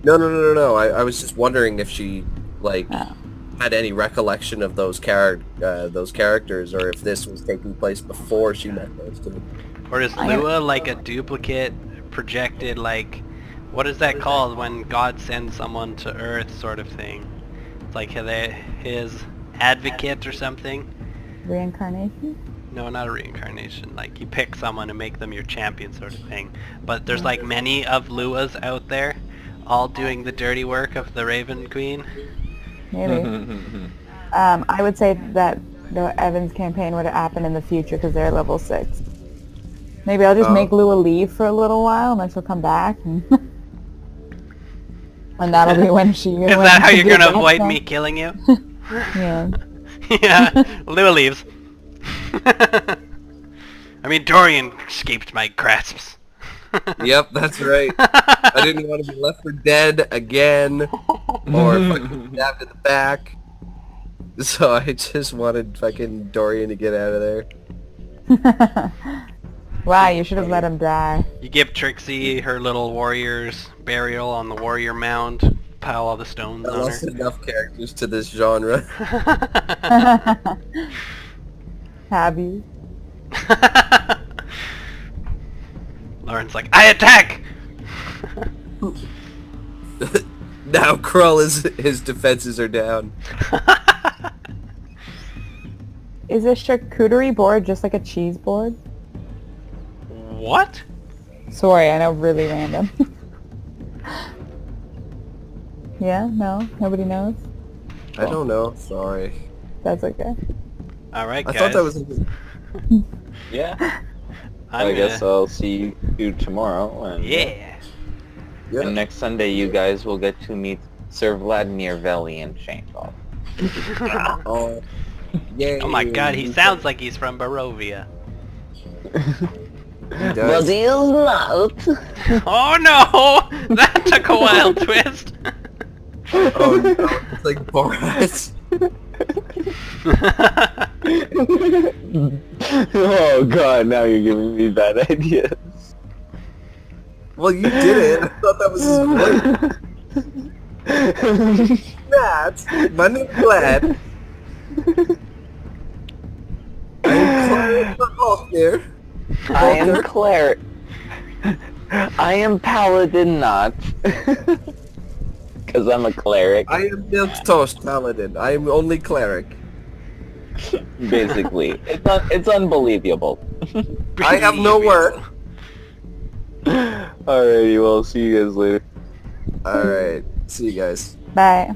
No. I was just wondering if she like Oh. had any recollection of those characters, or if this was taking place before she met those two. Or is Lua like a duplicate projected, like, what is that called when God sends someone to Earth sort of thing? It's like his advocate or something? Reincarnation? No, not a reincarnation. Like, you pick someone and make them your champion sort of thing. But there's like many of Luas out there, all doing the dirty work of the Raven Queen. Maybe. I would say that the Evans campaign would have happened in the future because they're level 6. Maybe I'll just make Lua leave for a little while and then she'll come back. And, and that'll be when she... Is that how you're gonna avoid me killing you? Yeah. Yeah, Lua leaves. I mean, Dorian escaped my grasps. Yep, that's right. I didn't want to be left for dead again, or fucking stabbed in the back. So I just wanted fucking Dorian to get out of there. Wow, you should have let him die. You give Trixie her little warrior's burial on the warrior mound, pile all the stones I on lost her. enough characters to this genre. Have you? Lauren's like, I attack! Now Krull his defenses are down. Is a charcuterie board just like a cheese board? What? Sorry, I know, really random. Yeah? No? Nobody knows? I don't know. Sorry. That's okay. Alright, I guys. thought that was. Yeah. I'm I guess gonna- I'll see you tomorrow. And, Yeah. Yeah. and next Sunday you guys will get to meet Sir Vladimir Veli and Shankov. Oh. Yay. Oh my god, he sounds like he's from Barovia. He does. he is not. Oh no! That took a wild twist. Oh no, it's like Borat. Oh god, now you're giving me bad ideas. Well, you did it. I thought that was his voice. That's my name's Glad. I'm Clarence the Hulk here. I am cleric. I am paladin not. Because I'm a cleric, I am Milquetoast Paladin. I am only cleric. basically. It's unbelievable. I have no word. Alrighty, well, see you guys later. Alright, see you guys. Bye.